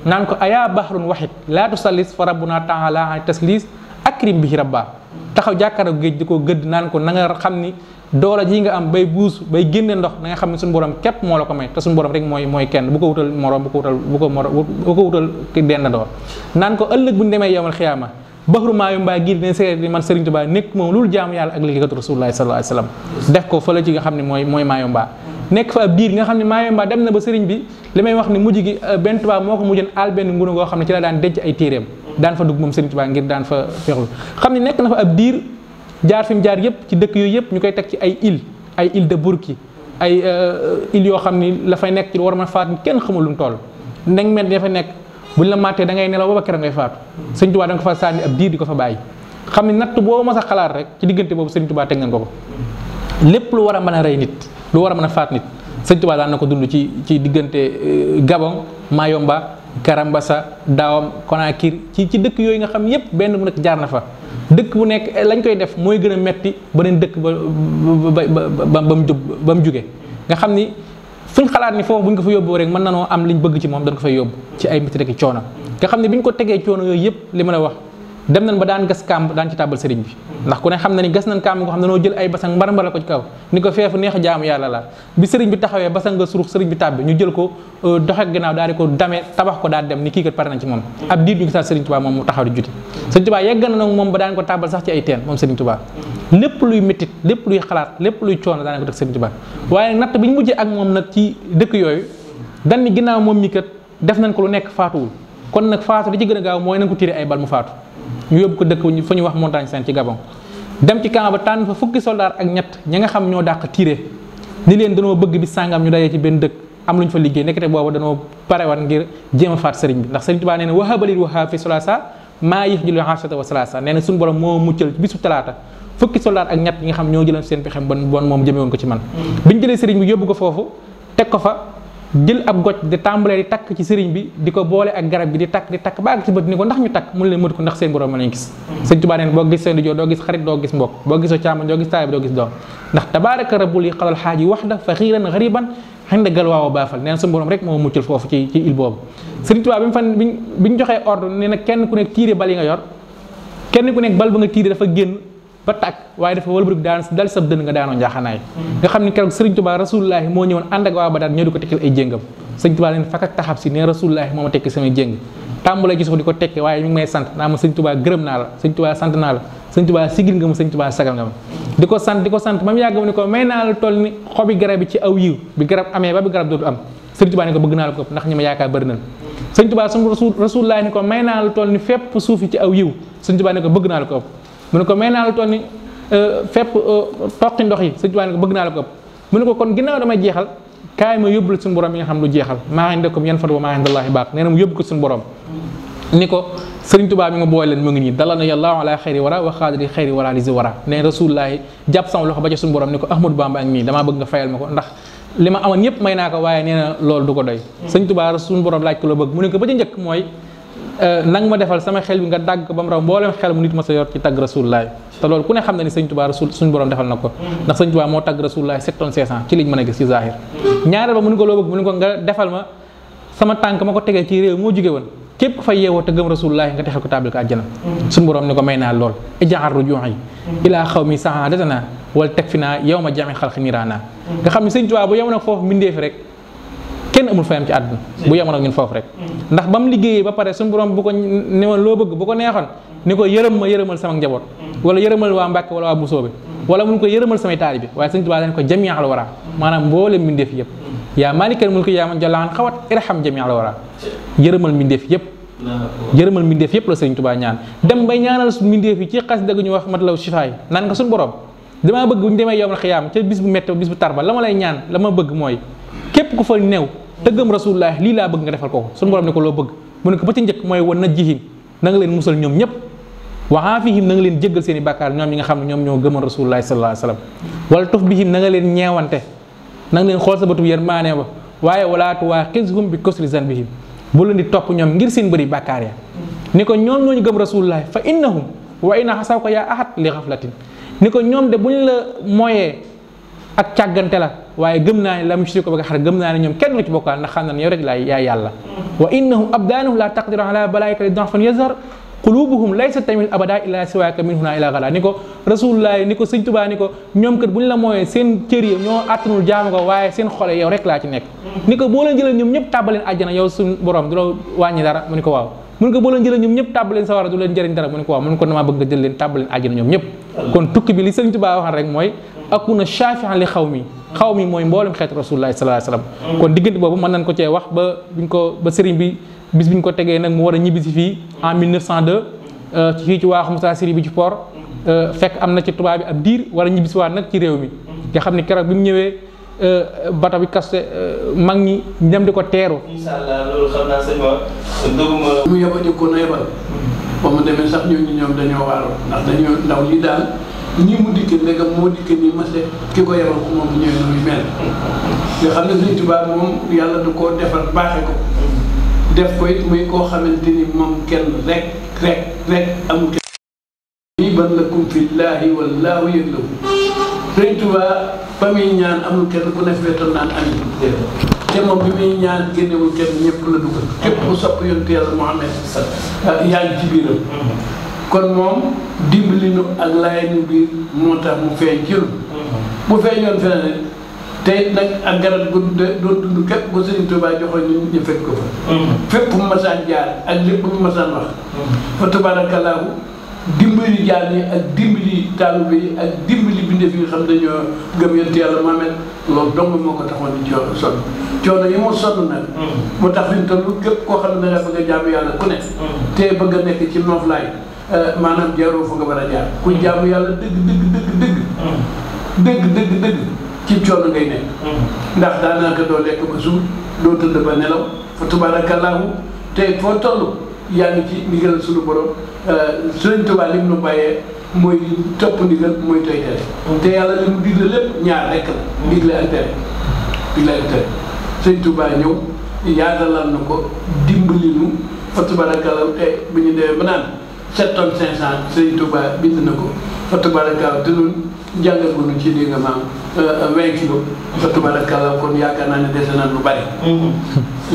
naan ko aya bahrun wahid laa tusallis fa rabbuna taala an taslis akrim bihi rabba taxaw jàkkaarloo géej di ko gëdd naan ko na nga xam ni doole ji nga am bay buus bay génne ndox na nga xam ne suñu borom képp moo la ko may te suñu borom rek mooy kenn bu ko wutal morom bu ko wutal ki dendandoor naan ko ëllëg bu ñu demee yowmal xiyaama baxru Mayomba gii dina seet ni man Serigne Touba nekk moom loolu jaamu yàlla ak liggéeykatu Rasulullah sallallahu alayhi wasallam def ko fële ci nga xam ne mooy Mayomba nekk fa ab diir nga xam ne Mayomba dem na ba Serigne bi li may wax ni mujj gi benn tubaab moo ko mujjoon aal benn ngunu goo xam ne ci la daan denc ay téeréem daan fa dugg moom Serigne Touba ngir daan fa fexlu xam ne nekk na fa ab diir jaar fi mu jaar yëpp ci dëkk yooyu yëpp ñu koy teg ci ay île de Burki ay île yoo xam ni la fay nekk ci war ma faat kenn xamul lu mu toll ndeng mel dafa nekk buñ la màttee da ngay nelaw ba keroog ngay faatu Serigne Touba da nga ko fa sànni ab diir di ko fa bàyyi xam ne natt boo mas a xalaat rek ci diggante boobu Serigne Touba teg nañ ko lépp lu war a mën a rey nit lu war a mën a faat nit Serigne Touba daan na ko dund ci diggante Gabon Mayomba Karambasa Daawam Konakiri ci dëkk yooyu nga xam yépp benn bu nekk jaar na fa dëkk bu nekk lañ koy def mooy gën a metti beneen dëkk ba mu jóge nga xam ni fuñ xalaat ni foofu buñ ko fa yóbbu rek mën nanoo am liñ bëgg ci moom dañ ko fay yóbbu ci ay métti rek coono nga xam ne biñ ko tegee coono yooyu yëpp li ma la wax dem nañ ba daan gas kàmb daan ci tàbbal sëriñ bi ndax ku ne xam na ni gas nañ kàmb nga xam ne noo jël ay basang mbar ko ci kaw ni ko feefu neex a jaamu yàlla la bi sëriñ bi taxawee basang nga surux sëriñ bi tàbbi ñu jël ko doxe ginnaaw daal di ko damee tabax ko daal dem ni kii kat pare nañ ci moom ab diir ñu gisaat sëriñ Touba moom mu taxaw di juti sëriñ Touba yegg na nag moom ba daan ko tàbbal sax ci ay teen moom sëriñ Touba lépp luy méttit lépp luy xalaat lépp luy coono daana ko def sëriñ Touba waaye natt bi ñu mujjee ak moom nag ci dëkk yooyu dan ni ginnaaw moom mi kat def nañ ko lu nekk faatuwul kon nag faatu li ci gën a gaaw mooy nañ ko tiré ay bal mu faatu ñu yóbbu ko dëkk fa ñu wax montagne Sainte ci Gabon dem ci camp ba tànn fa fukki soldat ak ñett ñi nga xam ñoo dàq tiré ni leen danoo bëgg bi sàngam ñu dajee ci benn dëkk am lu ñu fa liggéey nekkate boobu danoo parewaat ngir jéem a faat sëriñ bi ndax sëriñ Tuubaa nee na wahabalil wahab fi solasa maa yëf jël xaasata wa salasa nee na suñu borom moo muccal bisu talaata fukki soldat ak ñett ñi nga xam ñoo jëloon seen pexem bon moom jëme woon ko ci man biñu jëlee sëriñ bi yóbbu ko foofu teg ko fa jël ab goj di tàmbalee di takk ci sëriñ bi di ko boole ak garab gi di takk ba àgg ci bët ni ko ndax ñu takk mu ne leen mëtu ko ndax seen borom ma lañ gis sëriñ Tuubaa neen boo gis seen dijoor doo gis xarit doo gis mbokk boo gisoo càmmoñ doo gis taay bi doo gis doom ndax tabaaraka rabbul yi xalal xaaj yi wax da faxiiran gariban xëy gal waaw baafal nee na suñu borom rek moo muccal foofu ci île boobu sëriñ Tuubaa biñu joxee ordre nee na kenn ku nekk tiire bal yi nga yor kenn ku nekk bal ba nga tiire dafa génn ba tàkk waaye dafa wëlbatiku dal sab dënn nga daanoo njaaxanaay nga xam ni keroog Sëriñ Tuubaa rasulullaahi moo ñëwoon ànd ak waa Badar ñëw di ko tekkil ay jéngam Sëriñ Tuubaa leen fakk ak taxab si ne rasulullaahi moo ma tekki samay jéng tàmbale gis ko di ko tekke waaye mi ngi may sant naa ma Sëriñ Tuubaa gërëm naa la Sëriñ Tuubaa sant naa la Sëriñ Tuubaa sigil nga ma Sëriñ Tuubaa sagal nga ma di ko sant ba mu yàgg mu ni ko may naa la toll ni xobi garab yi ci aw yiw bi garab amee ba bi garab dootu am Sëriñ Tuubaa ni ko bëgg naa la ko ndax ñi ma yaakaar bëri nañ Sëriñ Tuubaa su rasulullaahi ni ko may naa la toll ni fépp suuf yi ci aw yiw Sëriñ Tuubaa ni ko bëgg naa la ko ëpp mu ne ko may naa la toll ni fépp toqi ndox yi Sëriñ Tuubaa ni ko bëgg naa la ko ëpp mu ne ko kon ginnaaw damay jeexal kaay ma yóbbu la suñu borom yi nga xam lu jeexal maa indakum yanfadu wa maa indallaahi baaq nee na mu yóbbu ko suñu borom ni ko Sëriñ Tuubaa mi nga boole leen mu ngi nii dala na yàllaahu ala xayri wara wa xaadiri xayri wara li si wara ne rasulullaahi jàpp sama loxo ba ca suñu borom ni ko Ahmadou Bamba ak nii damaa bëgg nga fayal ma ko ndax li ma amoon yëpp may naa ko waaye nee na loolu du ko doy Sëriñ Tuubaa suñu borom laaj ko la bëgg mu ne ko ba ca njëkk mooy nang ma defal sama xel bi nga dagg ko ba mu raw mboolem xel mu nit ma sa yor ci tagg rasulullaahi te loolu ku ne xam na ni Sëriñ Tuubaa suñu borom defal na ko ndax Sëriñ Tuubaa moo tagg rasulullaahi 7 tonnes 500 ci liñ mën a gis ci zahir ñaareel ba mu ne ko loo bëgg mu ne ko nga defal ma sama tànk ma ko tegee ci réew moo jóge woon képp ku fa yeewoo te gëm rasulullaahi nga texal ko taabil ko àjjana suñu borom ni ko may naa lool ijaar rujuu'i ilaa xawmi saadatana wal teg fi naa yow ma jami xalqi niraana nga xam ne Sëriñ Tuubaa bu yemoon ak foofu mbindee fi rek kenn amul fayam ci àdduna bu yemoon ak ñun foofu rek ndax ba mu liggéeyee ba pare suñu borom bu ko newoon loo bëgg bu ko neexoon ni ko yërëmal sama njaboot wala yërëmal waa Mbàkke wala waa Busoobe wala mun ko yërëmal samay taalibe waaye Sëriñ Tuubaa dañ ko jamii al wara maanaam mboolem mbindeef yëpp yaa maalikal mulki yaa man jalla an xawat irham jamii al wara yërëmal mbindeef yëpp la Sëriñ Tuubaa ñaan dem bay ñaanal mbindeef yi ci xas dëgg ñu wax matlaw shifaay naan nga suñu borom damaa bëgg bu ñu demee yowmal xiyaam ca bis bu métti bis bu tarba la ma lay ñaan la ma bëgg mooy képp ku fa new te gëm rasulullah lii laa bëgg nga defal ko suñu borom ne ko loo bëgg mu ne ko ba ci njëkk mooy wan najjihim na nga leen musal ñoom ñëpp wa aafihim na nga leen jéggal seen i bàkkaar ñoom ñi nga xam ne ñoom ñoo gëmoon rasulullah sallallahu alayhi wa sallam wala tuf bihim na nga leen ñeewante na nga leen xool sa bëtu yërmaane ba waaye wala tuwaaxizhum bi kasri zanbihim bu leen di topp ñoom ngir seen bëri bàkkaar ya ni ko ñoom ñooñu gëm rasulullah fa innahum wa inna xasaw ko yaa ahad li xaflatin ni ko ñoom de buñ la mooyee ak càggante la waaye gëm naa ne la mushriku ko ba nga xam ne gëm naa ne ñoom kenn lu ci bokkaal ndax xam na ne yow rek laa yaa yàlla wa innahum abdaanahum la taqdiru ala balaika li dafan yazhar qulubuhum laysa tamil abada ila siwaaka min huna ila gala ni ko rasulullah ni ko Sëriñ Tuubaa ni ko ñoom kat bu ñu la mooyee seen cër yi ñoo àttanul jaamu ko waaye seen xole yow rek laa ci nekk ni ko boo leen jëlee ñoom ñëpp tàbbaleen àjjana yow suñu borom du la wàññi dara mu ni ko waaw mu ne ko boo leen jëlee ñoom ñëpp tàbbaleen sawara du leen jëriñ dara mu ne ko waaw mu ne ko damaa bëgg nga jël leen tàbbaleen àjjana ñoom ñëpp kon tukki bi li Sëriñ Tuubaa waxan rek mooy akuna shafi'an li xaw mi mooy mboolem xeetu rasulullah sallallahu alayhi wasallam kon diggante boobu mën nañ ko cee wax ba sëriñ bi bis bi ñu ko tegee nag mu war a ñibbisi fii en 1902 fii ci waaxu Moussa Siri bi ci port fekk am na ci tubaab bi ab diir war a ñibbisiwaat nag ci réew mi nga xam ne keroog bi mu ñëwee bato bi kaste mag ñi dem di ko teeru. incha allah loolu xam naa sëñ ma doguma. mu yebal ko na yebal ba mu demee sax ñoom dañoo waaroo ndax dañoo ndaw lii daal nii mu dikkee ndegam moo dikkee nii mas de ki ko yebal ko moom bu ñëwee nu muy mel nga xam ne Sëriñ Tuubaa moom yàlla du koo defar baaxe ko def ko it muy koo xamante ni moom kenn rek amul kenn nii ban lakum fillaahi wallaahu ya'lamu Sëriñ Tuubaa ba muy ñaan amul kenn ku ne feetoon naan amiin te moom bi muy ñaan génnewul kenn ñëpp la dugal képp ku sopp yonent Yàlla Muhammad yaa ngi ci biiram kon moom dimbali nu ak laayanu biir moo tax mu feeñ ci bu feeñoon feneen te nag ak garab gu doon dund képp ko Sëriñ Tuubaa joxoon ñu fekk ko fa fépp mu masaan jaar ak lépp mu masaan wax fa tabaarakallaahu dimbali jaar yi ak dimbali taalibe yi ak dimbali bindeef yi nga xam dañoo gëm yonent Yàlla Muhammad loolu dong moo ko taxoon di coono yi mu sonn nag moo tax fi mu toll képp koo xam ne da nga bëgg a jaamu yàlla ku ne te bëgg a nekk ci nooflaay maanaam jaaroo fa nga war a jaar ku jaamu yàlla dëgg ci coono ngay nekk ndax daanaka doo lekk ba suur doo tëdd ba nelaw fa tabaarakallaahu te foo toll yaa ngi ci ndigal suñu borom Sëriñ Tuubaa li mu nu bàyyee mooy topp ndigal mooy toy tere te yàlla li mu digle lépp ñaar rekk la digle ak tere Sëriñ Tuubaa ñëw yaatalal na ko dimbali nu fa tabaarakallaahu te bu ñu demee ba naan 7 tonnes 500 Sëriñ Tuubaa bind na ko fa tabaarakallaahu te ñun jàngal ko nu ci dégg nga maam 20 kilos fa tabaarakallaahu kon yaakaar naa ne dese na lu bari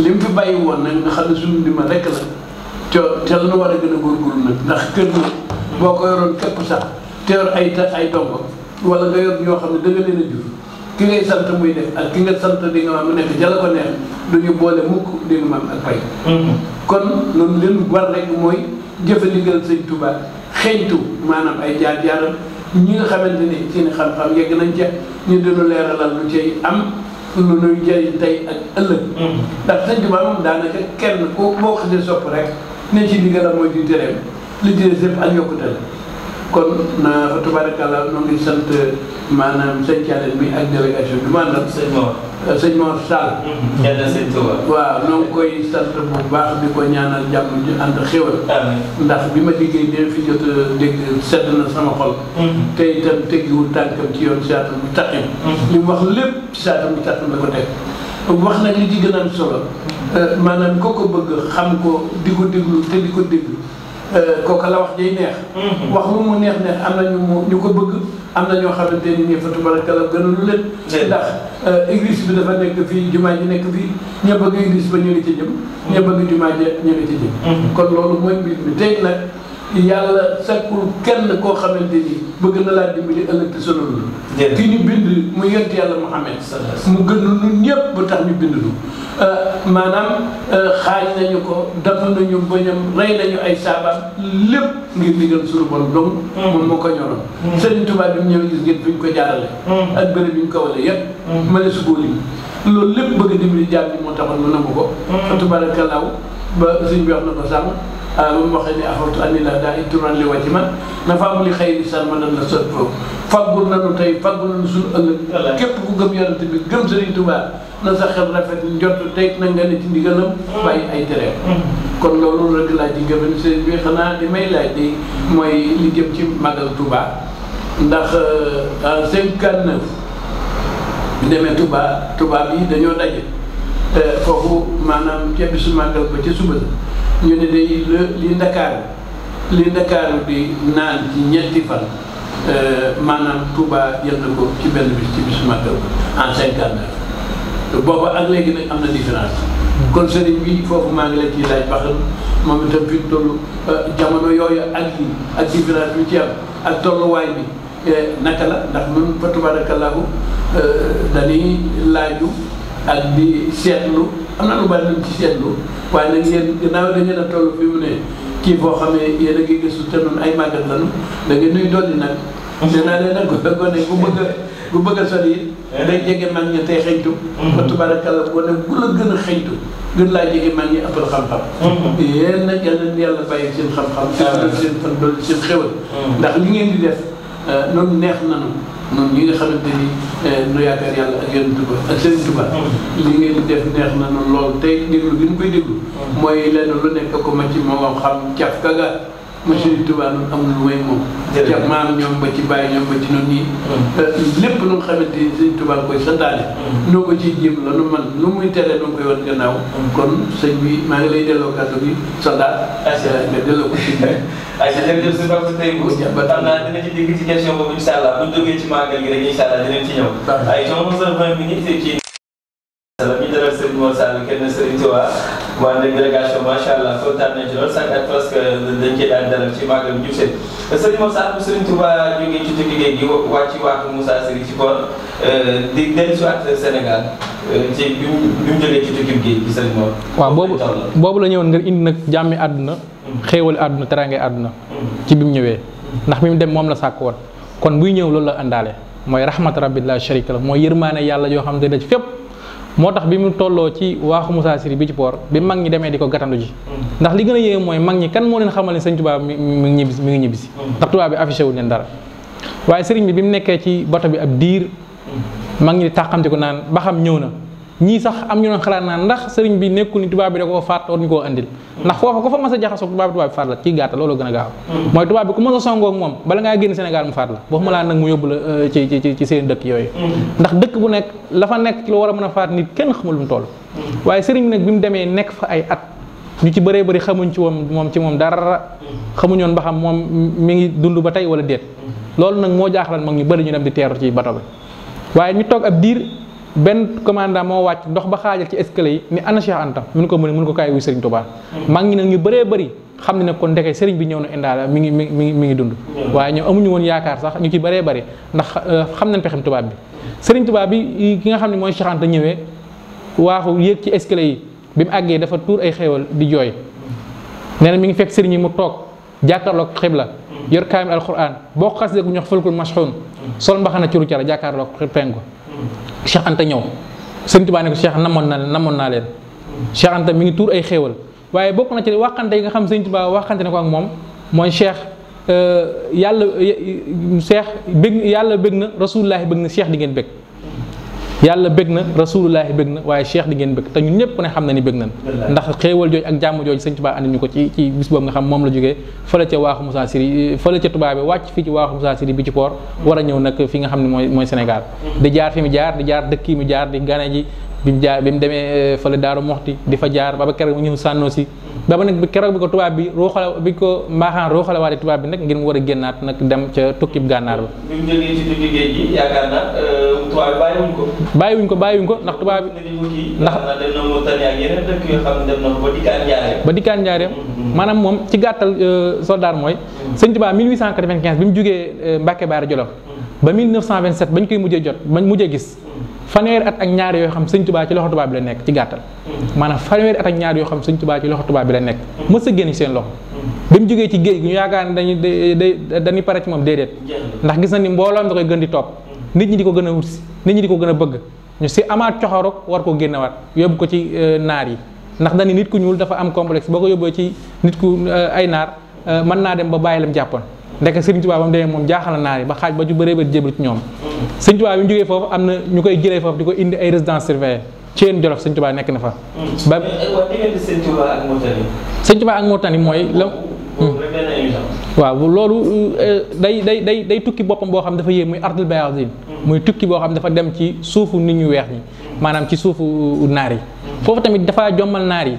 li mu fi bàyyi woon nag nga xam ne suñu ndimbal rekk la te la nu war a gën a góorgóorlu nag ndax kër gi boo ko yoroon képp sax te yor ay dongo wala nga yor ñoo xam ne da nga leen a jur ki ngay sant muy def ak ki nga sant di nga maam mu nekk jala ko neex duñu boole mukk di nga maam ak pay kon loolu leen war rek mooy jëfandigal sëñ Tuubaa xeeñtu maanaam ay jaar-jaaram ñi nga xamante ni seen xam-xam yegg nañ ca ñu dinu leeralal lu cay am lu nuy jëriñ tey ak ëllëg ndax sëñ Tuubaa moom daanaka kenn ko boo xasee sopp rek ne ci ndigalam mooy di tereem li jëlee lépp ak yokkute la kon na fa tabarakallah noo ngi sant maanaam sëñ Thialène bi ak délégation bi maanaam sëñ Mor Sall sëñ Tuubaa waaw noo ngi koy sant bu baax di ko ñaanal jàmm ju ànd xéwal ndax bi ma liggéey dina fi jot a dégg sedd na sama xol te itam teggiwul tànkam ci yoon siraatal mustaqiim li mu wax lépp ci siraatal mustaqiim la ko teg wax nag li ci gën a am solo maanaam ko bëgg xam ko di ko déglu te di ko déglu kooka la wax day neex wax lu mu neex am na ñu ko bëgg am na ñoo xamante ni nii fa tabarakallah gënalu leen ndax église bi dafa nekk fii jumaa ji nekk fii ña bëgg église ba ñu ngi ci jëm ña bëgg jumaa ji ñu ngi ci jëm kon loolu mooy mbir mi tey nag yàlla sakkul kenn koo xamante ni bëgg na laa dimbali ëllëg te sonalul ki ñu bind mu yent yàlla Muhammad mu gën ñun ñëpp ba tax ñu bind lu maanaam xaaj nañu ko dafa nañu bañam rey nañu ay saabaam lépp ngir digal suñu borom donc moom moo ko ñoroon Sëriñ Tuubaa bi mu ñëwee gis ngeen fi ñu ko jaarale ak bërëb bi ñu ko wale yëpp ma ne su góoli loolu lépp bëgg a dimbali jaam bi moo taxoon mu nangu ko fa tabaarakallaahu ba sëñ bi wax na ko sànq moom waxee ni axawtu ani la daa itturan li wàcci man na fa am li xëy di san ma dan la sot foofu faggul nanu tey faggul nanu suñu ëllëg képp ku gëm yonent bi gëm Sëriñ Tuubaa na sa xel rafet njort tey na nga ne ci ndigalam bàyyi ay tereem kon loolu rek laa ci gëmën sëriñ bi xanaa di may laaj di mooy li jëm ci màggal Touba ndax en 59 bi demee Touba bi dañoo daje foofu maanaam ca bisu màggal ba ca suba ñu ne day li Ndakaaru di naan ci ñetti fan maanaam Touba jël na ko ci benn bis ci bisu màggal en 59 booba ak léegi nag am na différence kon sëriñ bi foofu maa ngi la ciy laaj baxal moom itam fi mu toll jamono yooyu ak différence bi ci am ak tolluwaay bi naka la ndax ñun fa tabarakallahu dañuy laaju ak di seetlu am na lu bari nañ ci seetlu waaye nag yéen gannaaw da ngeen a toll fi mu ne kii foo xamee yéen a ngi gëstu te noonu ay màggat lanu da ngeen nuy dolli nag danaa leen nag gone bu bëgg a sori it day jege mag ñi tey xëytu fa tabarakallah boo ne bu la gën a xëytu gën laa jege mag ñi ëppal xam-xam yéen nag yàlla bàyyi seen xam-xam te seen fan dool seen xéwal ndax li ngeen di def noonu neex nanu noonu ñi nga xamante ni nu yaakaar yàlla ak Yonent ba ak Sëriñ Tuubaa li ngeen di def neex na noonu loolu tey déglu gi ñu koy déglu mooy lenn lu nekk ko ma ci moo xam caf kaga ma Sëriñ Tuubaa noonu amul lu may moom caf maam ñoom ba ci bàyyi ñoom ba ci noonu nii lépp lu nga xamante ni Sëriñ Tuubaa koy santaane noo ko ciy jéem la nu man lu muy tere nu koy wan gannaaw kon sëñ bi maa ngi lay delloo kàddu gi soldat nga delloo ko ci ay sa jërëjëf si Pape Seye Mbow xam naa dina ci dégg ci question boobu incha allah bu ñu jógee ci màggal gi rek incha allah dinañ ci ñëw ay jox 11h20 minutes ci ñu dalal Serigne Mor Sall kenn Serigne Touba bu ànd ak délégation macha allah kontaan nañ ci lool sànq at parce que dañ cee daan dalal ci màggal bi jub seen Serigne Mor Sall bu Serigne Touba jógee ci tukki géej gi wàcc waaxu Moussa Seri ci port di dellu si waat Sénégal ci bi mu jógee ci tukki géej gi Serigne Mor waaw boobu la ñëwoon nga indi nag jàmmi àdduna xéewali àdduna teraangay àdduna ci bi mu ñëwee ndax bi mu dem moom la sàkk woon kon buy ñëw loolu la àndaale mooy rahmat rabbi la sharika la mooy yërmaane yàlla yoo xam ne da ci fépp moo tax bi mu tolloo ci waaxu Moussa Siri bi ci port bi mag ñi demee di ko gàttandu ji ndax li gën a yéeme mooy mag ñi kan moo leen xamal ne sëñ Tuubaa mi ngi ñibbisi ndax tubaab bi affiché wu leen dara waaye sëriñ bi mu nekkee ci bato bi ab diir mag ñi di tàqamte ko naan ba xam ñëw na ñii sax am ñu doon xalaat naan ndax sëriñ bi nekkul ni tubaab bi da koo faat war ñu koo andil ndax foofa ko fa mas a jaxasoo tubaab bi faat la ci gàttal loolu gën a gaaw mooy tubaab bi ku mas a songoo ak moom bala ngaa génn Sénégal mu faat la waxuma laa nag mu yóbbu la ci seen dëkk yooyu ndax dëkk bu nekk la fa nekk ci lu war a mën a faat nit kenn xamul lu mu toll waaye sëriñ bi nag bi mu demee nekk fa ay at ñu ci bëree bëri xamuñ ci moom dara xamuñoon ba xam moom mi ngi dund ba tey wala déet loolu nag moo jaaxlan mag ñu bëri ñu dem di teeru ci bato bi waaye ñu toog ab diir benn commandant moo wàcc dox ba xaajal ci escalier yi ni ana Cheikh Anta mun ko kaay wuy Serigne Touba. mag ñi nag ñu bëree bëri xam ne nag kon ndeke Serigne bi ñëw na indaala mi ngi dund. waaye ñoom amuñu woon yaakaar sax ñu ci bëree bëri ndax xam nañ pexem tubaab bi. Serigne Touba bi ki nga xam ne mooy Cheikh Anta ñëwee waaxu yéeg ci escalier yi bi mu àggee dafa tuur ay xéewal di jooy nee na mi ngi fekk Serigne yi mu toog jàkkaarloog xibla yor kaamil alquran boo ko xasee ku ñox fulkul mashxuun sol mbaxana ci ru cara jàkkaarloog penku Cheikh Anta ñëw Serigne Touba ne ko Cheikh namoon naa leen Cheikh Anta mi ngi tuur ay xéewal waaye bokk na ci waxante yi nga xam Serigne Touba waxante ne ko ak moom mooy Cheikh yàlla bëgg na rasulullaahi bëgg na Cheikh di ngeen bëgg yàlla bëgg na rasulullaahi bëgg na waaye Cheikh di ngeen bëgg te ñun ñëpp ne xam na ni bëgg nañ ndax xéewal jooju ak jàmm jooju Serigne Touba andi ñu ko ci bis boobu nga xam moom la jógee fële ca waaxu Moussa Siri fële ca Touba bi wàcc fii ci waaxu Moussa Siri bi ci port war a ñëw nag fi nga xam ne mooy Sénégal di jaar fi mu jaar di jaar dëkk yi mu jaar di gane ji bi mu demee fële Daaru Moxti di fa jaar ba keroog mu ñëw sànnoo si ba nag keroog bi ko tubaab bi bi ko mbaaxaan rooxale waate tubaab bi nag ngir mu war a génnaat nag dem ca tukkib gànnaar ba. bi mu jógee ci tukki géej gi yaakaar naa tubaab bi bàyyiwuñ ko ndax tubaab bi ndax dem na Mauritanie ak yeneen dëkk yoo xam ne dem na ba dikkaan njaareem maanaam moom ci gàttal soldat mooy Sëñ Tuubaa 1895 bi mu jógee Mbàkke Baari Jolof ba 1927 bañ koy mujjee gis fanweeri at ak ñaar yoo xam Sëñ Tuubaa ci loxo tubaab bi la nekk ci gàttal maanaam fanweeri at ak ñaar yoo xam Sëñ Tuubaa ci loxo tubaab bi la nekk mës a génn ci seen loxo bi mu jógee ci géej gi ñu yaakaar ne dañuy pare ci moom déedéet ndax gis na ni mbooloom da koy gën di topp nit ñi di ko gën a wut si nit ñi di ko gën a bëgg ñu si amaat coxorok war koo génnewaat yóbbu ko ci naar yi ndax dañu nit ku ñuul dafa am complexe boo ko yóbboo ci nit ku ay naar mën naa dem ba bàyyi lam jàppoon ndeke Sëriñ Tuubaa ba mu demee moom jaaxal na naar yi ba xaaj ba ju bëree bëri jébal ci ñoom Sëriñ Tuubaa bi mu jógee foofu am na ñu koy jëlee foofu di ko indi ay résidence surveillée ci yéen Jolof Sëriñ Tuubaa nekk na fa ba Sëriñ Tuubaa ak Mauritanie Sëriñ Tuubaa ak Mauritanie mooy la waaw loolu day tukki boppam boo xam dafa yéeg muy ardul bayadin muy tukki boo xam dafa dem ci suufu nit ñu weex ñi maanaam ci suufu naar yi foofu tamit dafa jommal naar yi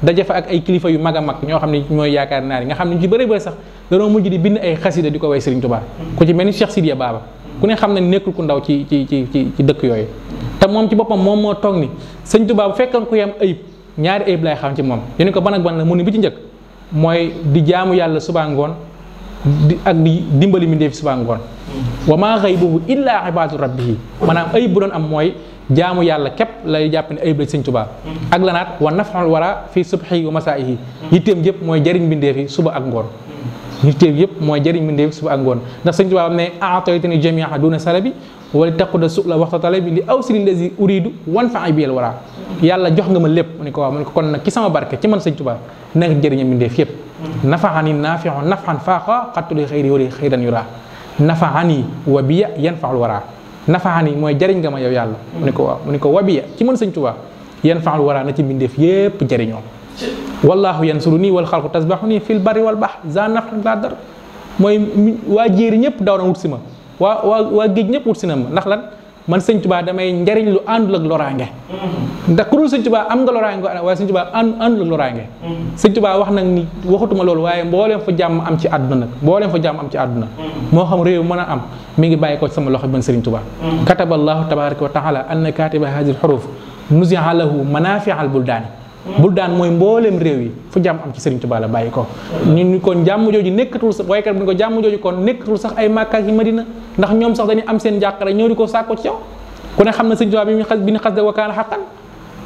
daje fa ak ay kilifa yu mag a mag ñoo xam ne ñooy yaakaar naar yi nga xam ne ñu ci bëri bëri sax danoo mujj di bind ay xasida di ko way Sëriñ Tuubaa ku ci mel ni Cheikh Sidiya Baba ku ne xam ne nekkul ku ndaw ci dëkk yooyu te moom ci boppam moom moo toog ni Sëriñ Tuubaa bu fekkoon ku yam ayib ñaari ayib lay xam ci moom ñu ne ko ban ak ban la mu ne bi ci njëkk mooy di jaamu yàlla suba ngoon ak di dimbali mbindéef suba ngoon wa maa ghaybuhu illaa ibaadu rabbihi maanaam ayib bu doon am mooy jaamu yàlla képp lay jàpp ne ayib la Sëriñ Tuubaa ak lanaat wa naf'ul wara fi subhi wa masaa'ihi yitteem yëpp mooy jëriñ mbindéef yi suba ak ngoon yitteem yëpp mooy jëriñ mbindéef suba ak ngoon ndax Sëriñ Tuubaa am ne a'taytani jamii'a duna salabi wala taquda su'la waxta talabi li awsili lazi uridu wanfa'i bil wara yàlla jox nga ma lépp mu ne ko waaw mu ne ko kon nag ci sama barke ci man Sëriñ Tuubaa nekk jëriñam mbindéef yëpp nafaani naafi'u naf'an faaqa qattuli xayri wali xayran yura nafaani wa biya yanfa'ul wara nafaani mooy jëriñ nga ma yow yàlla mu ne ko waaw mu ne ko wa biya ci man Sëriñ Tuubaa yanfa'ul wara na ci mbindéef yëpp jëriñoo wallahu yansuruni wal xalqu tasbahuni fil barri wal bahr za naf'an la dar mooy waa jéeri ñëpp daw na wut si ma waa géej ñëpp wut si na ma ndax lan man Sëriñ Tuubaa damay njariñ lu àndul ak loraange ndax ku dul Sëriñ Tuubaa am nga loraange waaye Sëriñ Tuubaa àndul ak loraange Sëriñ Tuubaa wax nag ni waxutuma loolu waaye mbooleem fa jàmm am ci àdduna nag mbooleem fa jàmm am ci àdduna moo xam réew mën a am mi ngi bàyyi ko ci sama loxo bi man Sëriñ Tuubaa kataballahu tabaraka wa taala anna katiba hadhihi al-huruf nuzi'a lahu manafi'a al-buldaani buldaan mooy mbooleem réew yi fu jàmm am ci Sëriñ Tuubaa la bàyyi ko ñun kon jàmm jooju nekkatul sax waykat bi ni ko jàmm jooju kon nekkatul sax ay Makka ak Madina ndax ñoom sax dañuy am seen jàqare ñëw di ko sàkko ci yow ku ne xam na Sëriñ Tuubaa bi ñu xas de wakaana xaqan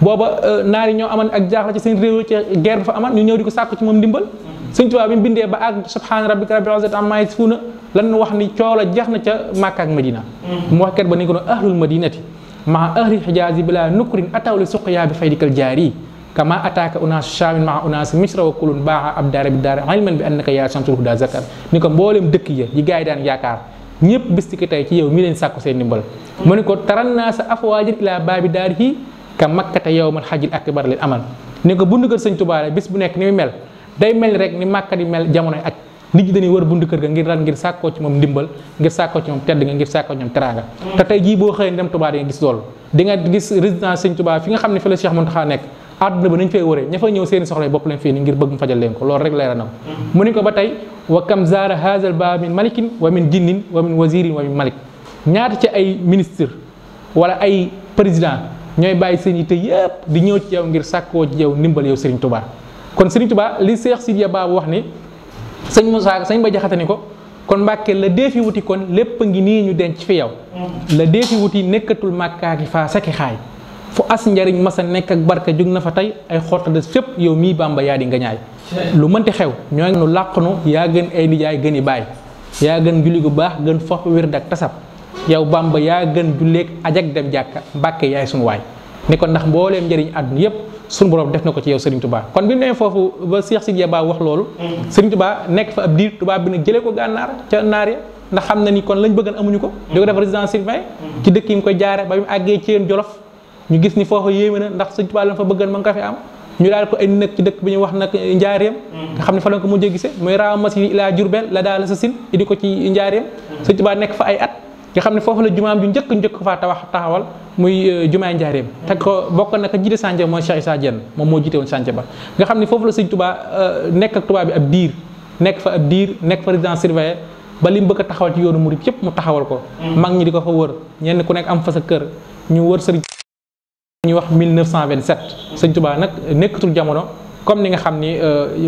booba naar yi ñoo amoon ak jaaxle ci seen réew ci guerre bi fa amoon ñu ñëw di ko sàkko ci moom ndimbal Sëriñ Tuubaa bi mu bindee ba ak subhaana rabbika rabbil izzati ammaa yasifuuna lan wax ni coow la jeex na ca Makka ak Madina mu wax kat ba ni ko doon ahlul madinati maa ahli xijaazi bila nukrin ataw li suqyaa bi faydikal jaari kama ataaka unaas shaamin maa unaas misra wa kulun baaxa ab daara bi daara ilman bi annaka yaa shamsul hudaa zakar ni ko mboolem dëkk ya yi gars yi daan yaakaar ñëpp bis ki tey ci yow mi leen sàkku seen ndimbal mu ne ko taran naa sa afwaajin ilaa baabi daarihi ka makkata yawmal hajjil akbar lil amal ni ko bundu kër Sëriñ Tuubaa bis bu nekk ni mu mel day mel rek ni Makka di mel jamonoy aj nit ñi dañuy wër bundu kër ga ngir lan ngir sàkkoo ci moom ndimbal ngir sàkkoo ci moom tedd nga ngir sàkkoo ci moom teraanga te tey jii boo xëyee dem Tuubaa di nga gis loolu di nga gis résidence Sëriñ Tuubaa fi nga xam ne fi la Cheikh Mountakha nekk àdduna ba nañ fay wëree ña fa ñëw seeni soxla bopp leen fii ni ngir bëgg mu fajal leen ko loolu rek leera na ko mu ni ko ba tey wa kam zaara haazal baab min malikin wa min jinnin wa min wazirin wa min malik ñaata ci ay ministre wala ay président ñooy bàyyi seen yitte yépp di ñëw ci yow ngir sàkkoo ci yow ndimbal yow Serigne Touba. kon Serigne Touba li Cheikh Sidiya Ba wax ni sëñ Moussa sëñ Ba Jaxate ni ko kon Mbàkke la deefi wuti kon lépp ngi nii ñu denc fi yow la deefi wuti nekkatul màkkaaki faa saki xaay fu as njariñ masa nekk ak barka jug na fa tey ay xorta des fépp yow mii Bamba yaa di nga ñaay lu mënti xew ñoo ngi nu làqnu yaa gën ay nijaay gën i baay yaa gën julli gu baax gën fox wér dak tasab yow Bamba yaa gën julleeg ajak dem jàkka Mbàkke yaay sunu waay ni ko ndax mbooleem njëriñ àdduna yépp sunu borom def na ko ci yow Serigne Touba kon bi mu nee foofu ba Cheikh Sidiya Ba wax loolu Serigne Touba nekk fa ab diir Touba bi nag jëlee ko gànnaar ca naar ya ndax xam na ni kon lañ bëggan amuñu ko di ko def résidence surveillée ci dëkk yi mu koy jaare ba mu àggee ci yéen Jolof ñu gis ni foofu yéeme na ndax Serigne Touba la fa bëggan ma nga ko fi am ñu daal ko indi nag ci dëkk bi ñu wax nag njaareem nga xam ne fa la ko mujjee gisee muy raaw masi ilaa Jurbel la daal sa sin indi ko ci njaareem Serigne Touba nekk fa ay at nga xam ne foofu la jumaam ju njëkk faa taxawal muy jumaay njaareem te ko bokk na ko jiite sànce mooy Cheikh Issa Diène moom moo jiite woon sànce ba nga xam ne foofu la Serigne Touba nekk ak Touba bi ab diir nekk fa ab diir nekk fa résidence surveillée ba li mu bëgg a taxawal ci yoonu murid yëpp mu taxawal ko mag ñi di ko fa wër ñenn ku nekk am fa sa kër ñu wër Serigne ñuy wax 1927 Serigne Touba nag nekkatul jamono comme ni nga xam ni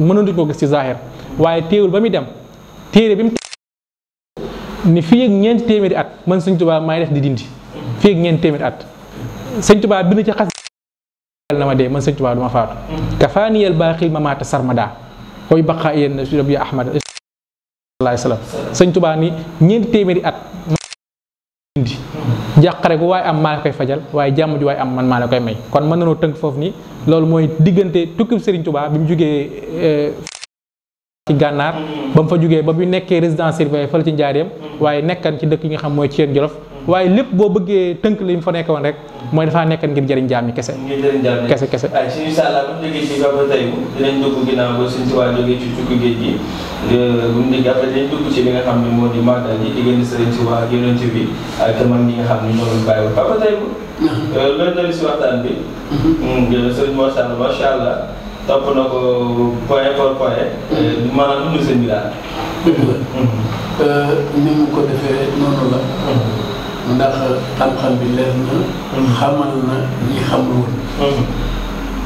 mënoon ko gis ci zahir waaye téewul ba muy dem téere bi mu ni fii ak ñeenti téeméeri at man Serigne Touba maay def di dindi fii ak ñeenti téeméeri at Serigne Touba bind ci xas na ma dee man Serigne Touba du ma faatu kafaaniyal baaxil ma maata sarmada koy baqaa yéen rabbi ahmad sallallahu alayhi wasallam Serigne Touba ni ñeenti téeméeri at dindi jàqare gu waaye am maa la koy fajal waaye jàmm ju waaye am man maa la koy may kon mën nanoo tënk foofu ni loolu mooy diggante tukkib Serigne Touba bi mu jógee ci gànnaar ba mu fa jógee ba bu nekkee résidence surveillée fële ci njaareem waaye nekkan ci dëkk yi nga xam mooy ci yéen Jolof waaye lépp boo bëggee tënk li mu fa nekkoon rek mooy dafaa nekkan ngir jëriñ jaam ñi kese. ngir jëriñ jaam ñi kese. waaye si incha allah bu ñu jógee ci Baba Taïbu dinañ dugg ginnaaw ba suñu Tuubaa jógee ci tukki géej gi bu ñu jógee après dinañ dugg ci li nga xam ne moo di màggal yi diggante Sëriñ Tuubaa ak Yonent bi ak mag ñi nga xam ne ñoo doon bàyyi Baba Taïbu. loolu dali si waxtaan bi. Sëriñ Mor Sall macha allah topp na ko point par point. maanaam dund sëñ bi daal. ni mu ko defee noonu la. ndax xam-xam bi leer na. xamal na ñi xamul woon.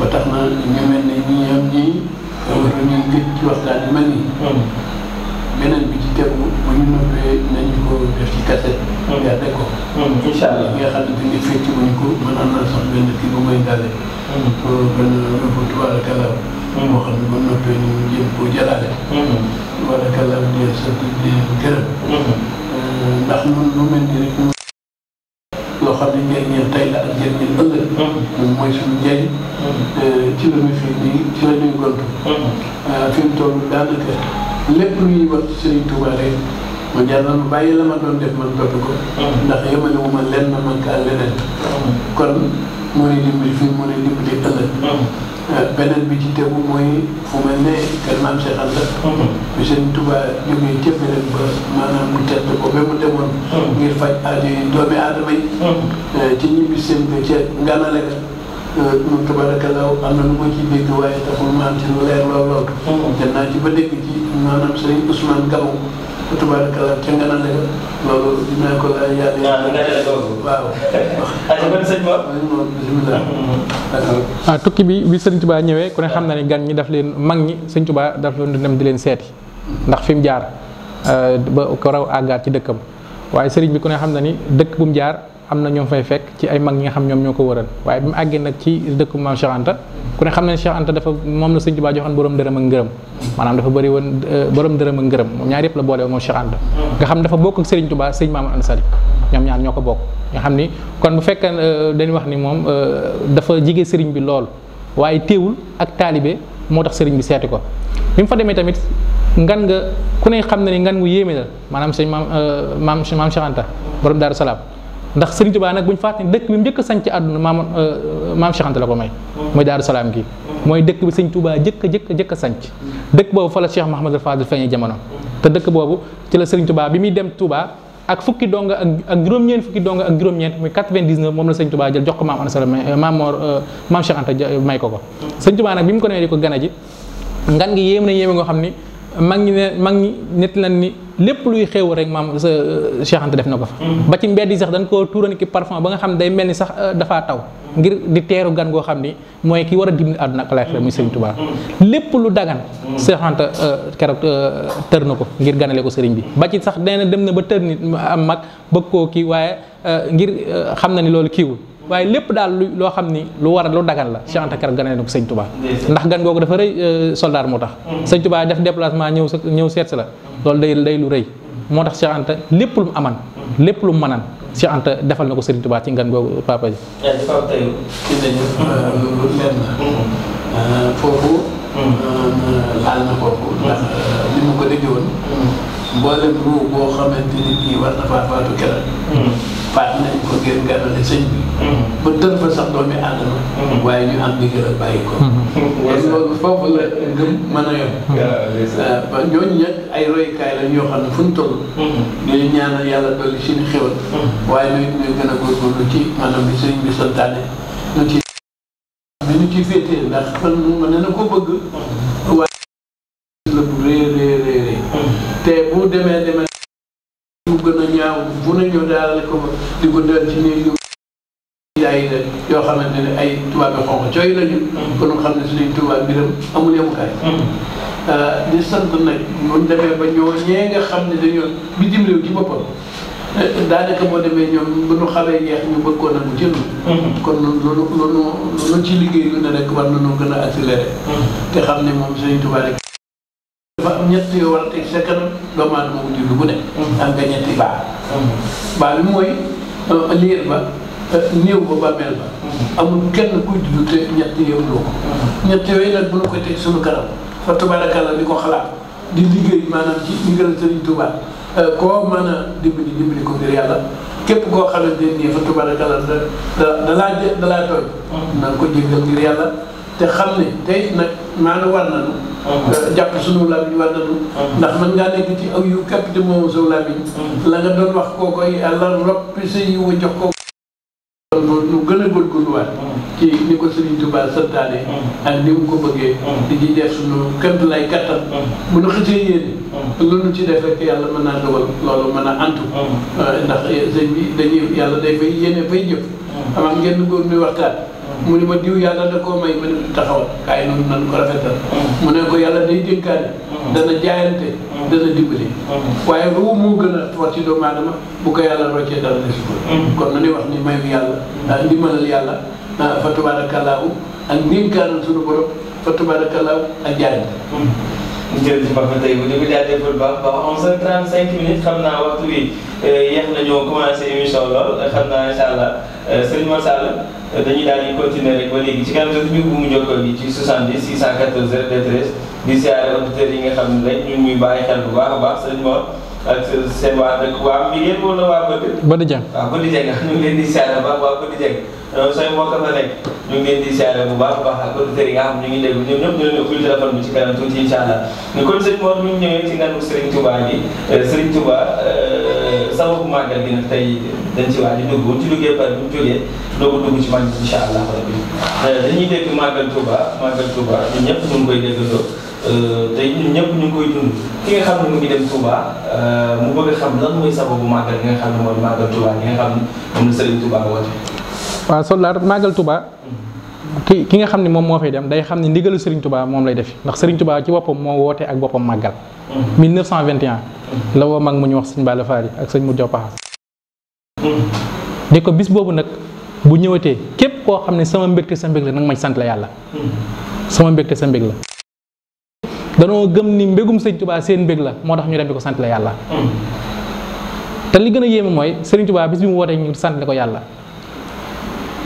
ba tax na ñu mel ne ñi am ñii war nañu gëj ci waxtaan yu mel nii. beneen bi ci tegu bu ñu noppee nañu ko def ci cassette. garde ko. incha allah nga xam ne dañuy fecc bu ñu ko mën a naan sax benn kii bu may gàlle. benn rëbb wala kàllaam. moo xam ne ba noppee ñu jéem koo jëlaale. wala kàllaam di leen sant di leen gërëm. ndax ñun lu mel ni rek loo xam ne njëriñal tey la ak njëriñal ëllëg. moom mooy suñu njëriñ. ci la ñuy xëy nii ci la ñuy gontu. fi mu toll daanaka lépp lu ñuy wax ci Serigne Touba rek ma jàllal ma bàyyi la ma doon def man topp ko. ndax yemale wu ma lenn man kaa leneen. kon moo ne dimbali fii moo ne dimbali ëllëg. beneen bi ci tegu mooy fu mel ne kër Maam Cheikh Anta. bi Serigne Touba jógee ca beneen ba maanaam mu tedd ko ba mu demoon. ngir faj aajo yi doomi aadama yi. ci ñibbi seen ba ca nganale ga. moom tabarakallah am na lu ma ciy dégg waaye taxul ma am ci lu leer lool. dem naa ci ba dégg ci maanaam Serigne Ousmane Gabou. tabarakallah ca nganale ga loolu dinaa ko laaj yàlla. waaw. tukki bi Serigne Touba ñëwee ku ne xam na ni gan ñi daf leen mag ñi Serigne Touba daf leen dem di leen seeti ndax fi mu jaar ba ko raw àggaat ci dëkkam waaye Serigne bi ku ne xam na ni dëkk bu mu jaar am na ñoom fay fekk ci ay mag ñi nga xam ñoom ñoo ko wëral waaye bi mu àggee nag ci dëkku Maam Cheikh Anta ku ne xam na ni Cheikh Anta dafa moom la Serigne Touba joxoon borom dërëm ak ngërëm maanaam dafa bëri woon borom dërëm ak ngërëm moom ñaar yëpp la boole moom Cheikh Anta nga xam dafa bokk ak Serigne Touba Serigne Mamadou Anta Sali ñoom ñaar ñoo ko bokk nga xam ni kon bu fekkee dañuy wax ni moom dafa jige Serigne bi lool waaye teewul ak taalibe moo tax Serigne bi seeti ko bi mu fa demee tamit ngan nga ku ne xam na ni ngan mu yéeme la maanaam sëñ maam Cheikh Anta borom Daaru Salaam ndax Serigne Touba nag bu ñu fàtte dëkk bi mu njëkk a sanc ci àdduna maam Cheikh Anta la ko may mooy Daaru Salaam gi mooy dëkk bi sëñ Touba jëkk a sanc dëkk boobu fa la Cheikh Mahamadul Fadil feeñee jamono te dëkk boobu ci la Serigne Touba bi muy dem Touba ak fukki donga ak juróom-ñeent fukki donga ak juróom-ñeent muy 99 moom la Serigne Touba jël jox ko maam Anta Sall maam Cheikh Anta may ko Serigne Touba nag bi mu ko nee di ko gana ji ngan gi yéem na yéeme ngoo xam ni mag ñi nett lan ni lépp luy xéewal rek maam sa Cheikh Anta def na ko fa. ba ci mbedd yi sax dañ koo tuuran ki parfum ba nga xam day mel ni sax dafaa taw ngir di teeru gan goo xam ni mooy ki war a dimbali àdduna ak laaxira muy Serigne Touba. lépp lu dagan Cheikh Anta keroog tër na ko ngir ganale ko Serigne bi ba ci sax nee na dem na ba tër nit am mag bëgg koo kii waaye ngir xam na ni loolu kiiwul. waaye lépp daal loo xam ni lu war a lu dagan la Cheikh Anta keroog ganale na ko Sëñ Touba ndax gan googu dafa rëy soldat moo tax Sëñ Touba def déplacement ñëw seet si la loolu day lu rëy moo tax Cheikh Anta lépp lu mu aman lépp lu mu mënaan Cheikh Anta defal na ko Sëriñ Touba ci ngan googu papa ji. foofu laal na foofu ndax li mu ko déggee woon mboolem ruu boo xamante ni bii war na faa faatu keroog faat nañ ko ngir gànnale sëñ bi ba tër fa sax doomi aadama waaye ñu am ndigal a bàyyi ko kon loolu foofu la ngëm mën a yom ñooñu nag ay royukaay la ñoo xam ne fu ñu toll ñuy ñaanal yàlla dolli suñu xéwal waaye ñuy gën a góorgóorlu ci maanaam bi sëñ bi santaane ñu ci féetee ndax man mën na ko bëgg waaye la bu rëy te bu demee mu gën a ñaaw bu na ñëw daal ko di ko dal ci néeg yu yaay la yoo xamante ne ay tubaab yi xonq cooy lañu kon xam ne suñuy tubaab mbiram amul yemukaay di sant nag buñ demee ba ñoo ñee nga xam ne dañoo bitim réew ci boppam daanaka boo demee ñoom bu ñu xawee yeex ñu bëgg koo nangu ci ñun kon loolu ci liggéey lu ne rek war nañoo gën a accéléré te xam ne moom suñuy tubaab rek dafa am ñett yoo war a teg sa kanam doomu aadama mu jullu bu ne am nga ñetti baa bi mooy liir ba néew ba bàmmeel ba amul kenn kuy juddu te ñett yow loo ko ñett yooyu nag bu ñu koy teg suñu kanam fa tabaarakalla di ko xalaat di liggéey maanaam ci ndigal Sëriñ Tuubaa koo mën a dimbali ko ngir yàlla képp koo xamante nii fa tabaarakalla dalaa tooñ na nga ko jéggal ngir yàlla te xam ne tey nag maanaam war nañu jàpp sunu làmmiñ war nañu ndax mën ngaa nekk ci aw yu képp te moomu saw làmmiñ la nga doon wax koo koy yàlla roppi sa yiw a jox ko ñu gën a góorgóorluwaat ci ni ko Sëriñ Tuubaa santaane ak ni mu ko bëggee di ci def sunu kémt lay kattan bu nu xësee yéene loolu ci def rek yàlla mën naa dogal loolu mën a antu ndax sëñ bi dañuy yàlla day fay yéene fay jëf amaam ngeen góor nuy waxtaan mu ne ma diw yàlla da koo may ma ne taxawal kaay noonu nan ko rafetal mu ne ko yàlla day dénkaane dana jaayante dana dimbali waaye boobu moo gën a fort ci doomu aadama bu ko yàlla roccee dara desu ko kon na ni wax ni mayu yàlla ndimbalal yàlla fa tabaarakallaahu ak dénkaanal suñu borom fa tabaarakallaahu ak jaayante jërëjëf Papa Taïb di ko jaajëfal baax 11h35 xam naa waxtu bi yéex nañoo commencé émission lool xam naa incha allah Serigne Mor Sall dañuy daal di continuer rek ba léegi ci kanam tuuti bu mu jokkoo gi ci 70 614 02 13 di siyaare auditeurs yi nga xam ne rek ñun ñuy bàyyi xel bu baax a baax Serigne Mor ak seen waa dëkk waa Mbiguène wala waa Bodi Dieng waaw Bodi Dieng ñu ngi leen di siyaare bu baax waa Bodi Dieng sooy mbokk fa nekk ñu ngi leen di siyaare bu baax a baax ak auditeurs yi nga xam ñu ngi déglu ñoom ñëpp ñu leen ubbil téléphone bi ci kanam tuuti incha allah ñu kon sëñ Mor ñu ñëwee ci nganu Serigne Touba gi Serigne Touba sababu màggal gi nag tey dañ ci waaj a dugg bu ñu ci duggee pare bu ñu jógee doo ko dugg ci mag incha allah rabbi dañuy dégg màggal Touba ñun ñëpp ñu ngi koy déggandoo te ñun ñëpp ñu ngi koy dund ki nga xam ne mu ngi dem Touba mu bëgg a xam lan mooy sababu màggal gi nga xam ne mooy màggal Touba gi nga xam ne moom la Serigne Touba woote. waaw soldaar màggal Touba ki nga xam ne moom moo fay dem day xam ne ndigalu Serigne Touba moom lay def ndax Serigne Touba ci boppam moo woote ak boppam màggal 1921 la woo mag mu ñu wax sëñ Balla Fari ak sëñ Modou Diaw Paxas di ko bis boobu nag bu ñëwatee képp koo xam ne sama mbégte sa mbég la nag ma sant la yàlla sama mbégte sa mbég la danoo gëm ni mbégum sëñ Touba seen mbég la moo tax ñu dem di ko sant la yàlla te li gën a yéeme mooy Serigne Touba bis bi mu wootee ñu sant ko yàlla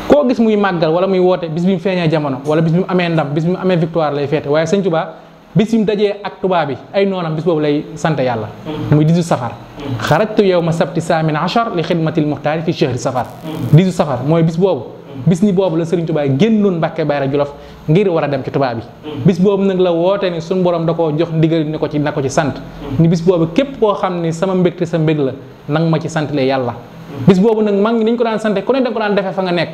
koo gis muy màggal wala muy woote bis bi mu feeñee jamono wala bis bi mu amee ndam bis bi mu amee victoire lay feete waaye sëñ Touba bis bi mu dajee ak tubaab bi ay noonam bis boobu lay sant yàlla muy 18 safar xarajtu yawma sabti saamin achar li xidmatil muxtaari fi chahri safar 18 safar mooy bis boobu bis ni boobu la Serigne Touba génnoon Mbàkke Bayra Jolof ngir war a dem ci tubaab bi bis boobu nag la woote ni suñu borom da koo jox ndigal ni ko ci na ko ci sant ni bis boobu képp koo xam ni sama mbégte sa mbég la nang ma ci sant le yàlla bis boobu nag mag ñi ni ñu ko daan sante ku ne da ko daan defee fa nga nekk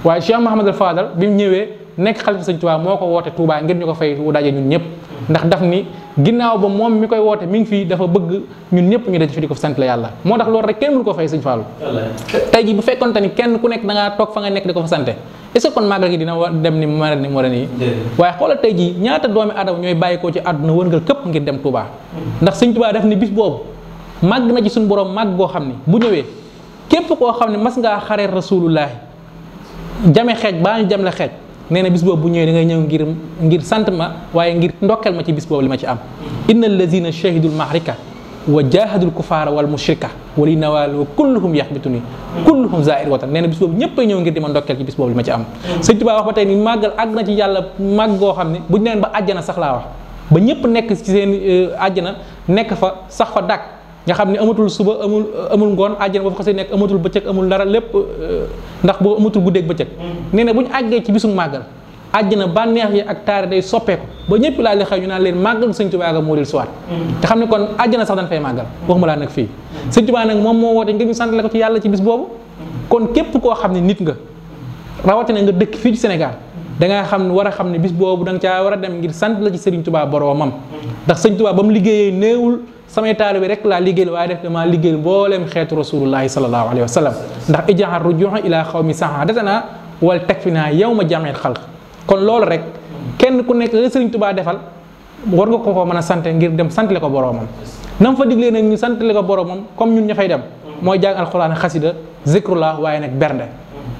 waaye Cheikh Mouhamadul Fadal bi mu ñëwee nekk xalifa Sëñ Touba moo ko woote Touba ngir ñu ko fay wu daje ñun ñëpp ndax daf ni ginnaaw ba moom mi koy woote mi ngi fii dafa bëgg ñun ñëpp ñu daj fi di ko sant la yàlla moo tax loolu rek kenn mënu ko fay sëñ Fallou tey ji bu fekkoon te ni kenn ku nekk da ngaa toog fa nga nekk di ko fa sante est-ce que kon màggal gi dina dem ni mu war a nii waaye xoolal tey ji ñaata doomi aadama ñooy bàyyikoo ci àdduna wërngal këpp ngir dem Touba ndax sëñ Touba daf ni bis boobu màgg na ci suñu borom màgg goo xam ni bu ñëwee képp koo xam ne mas ngaa xaree rasulullahi jame xeej baa ñu jam la xeej nee na bis boobu bu ñëwee da ngay ñëw ngir sant ma waaye ngir ndokkeel ma ci bis boobu li ma ci am inna allazina shahidul mahrika wa jahadul kufaara wal mushrika wali nawaal wa kulluhum yaxbituni kulluhum zair watan nee na bis boobu ñëpp ay ñëw ngir di ma ndokkeel ci bis boobu li ma ci am sëñ Tuubaa wax ba tey ni màggal àgg na ci yàlla màgg goo xam ne bu ñu neen ba àjjana sax laa wax ba ñëpp nekk ci seen àjjana nekk fa sax fa dàkk nga xam ne amatul suba amul ngoon àjjana boo fa xasee nekk amatul bëccëg amul dara lépp ndax boo amatul guddeeg bëccëg nee na bu ñu àggee ci bisum màggal àjjana bànneex yi ak taare day soppeeku ba ñëpp laa li xew ñu naan leen màggal sëñ Tuubaa ga moo del siwaat te xam ne kon àjjana sax dañ fay màggal waxuma laa nag fii sëñ Tuubaa nag moom moo woote ngir ñu santale ko ci yàlla ci bis boobu kon képp koo xam ne nit nga rawatina nga dëkk fii ci Sénégal da nga xam ne war a xam ne bis boobu da nga caa war a dem ngir sant la ci Sëriñ Tuubaa boroomam ndax sëñ Tuubaa ba mu liggéeyee néewul samay taalibe rek laa liggéeyal waaye def damaa liggéeyal mbooleem xeetu rasulullahi sallallahu alayhi wa sallam ndax ijaar rujuha ila xawmi sahadatana wal takfina yawma jamiil xalq kon loolu rek kenn ku nekk la Sëriñ Tuubaa defal war nga ko mën a sant ngir dem santale ko boroomam nam fa diglee nag ñu santale ko boroomam comme ñun ña fay dem mooy jàng alxuraan xasida zikrullah waaye nag bernde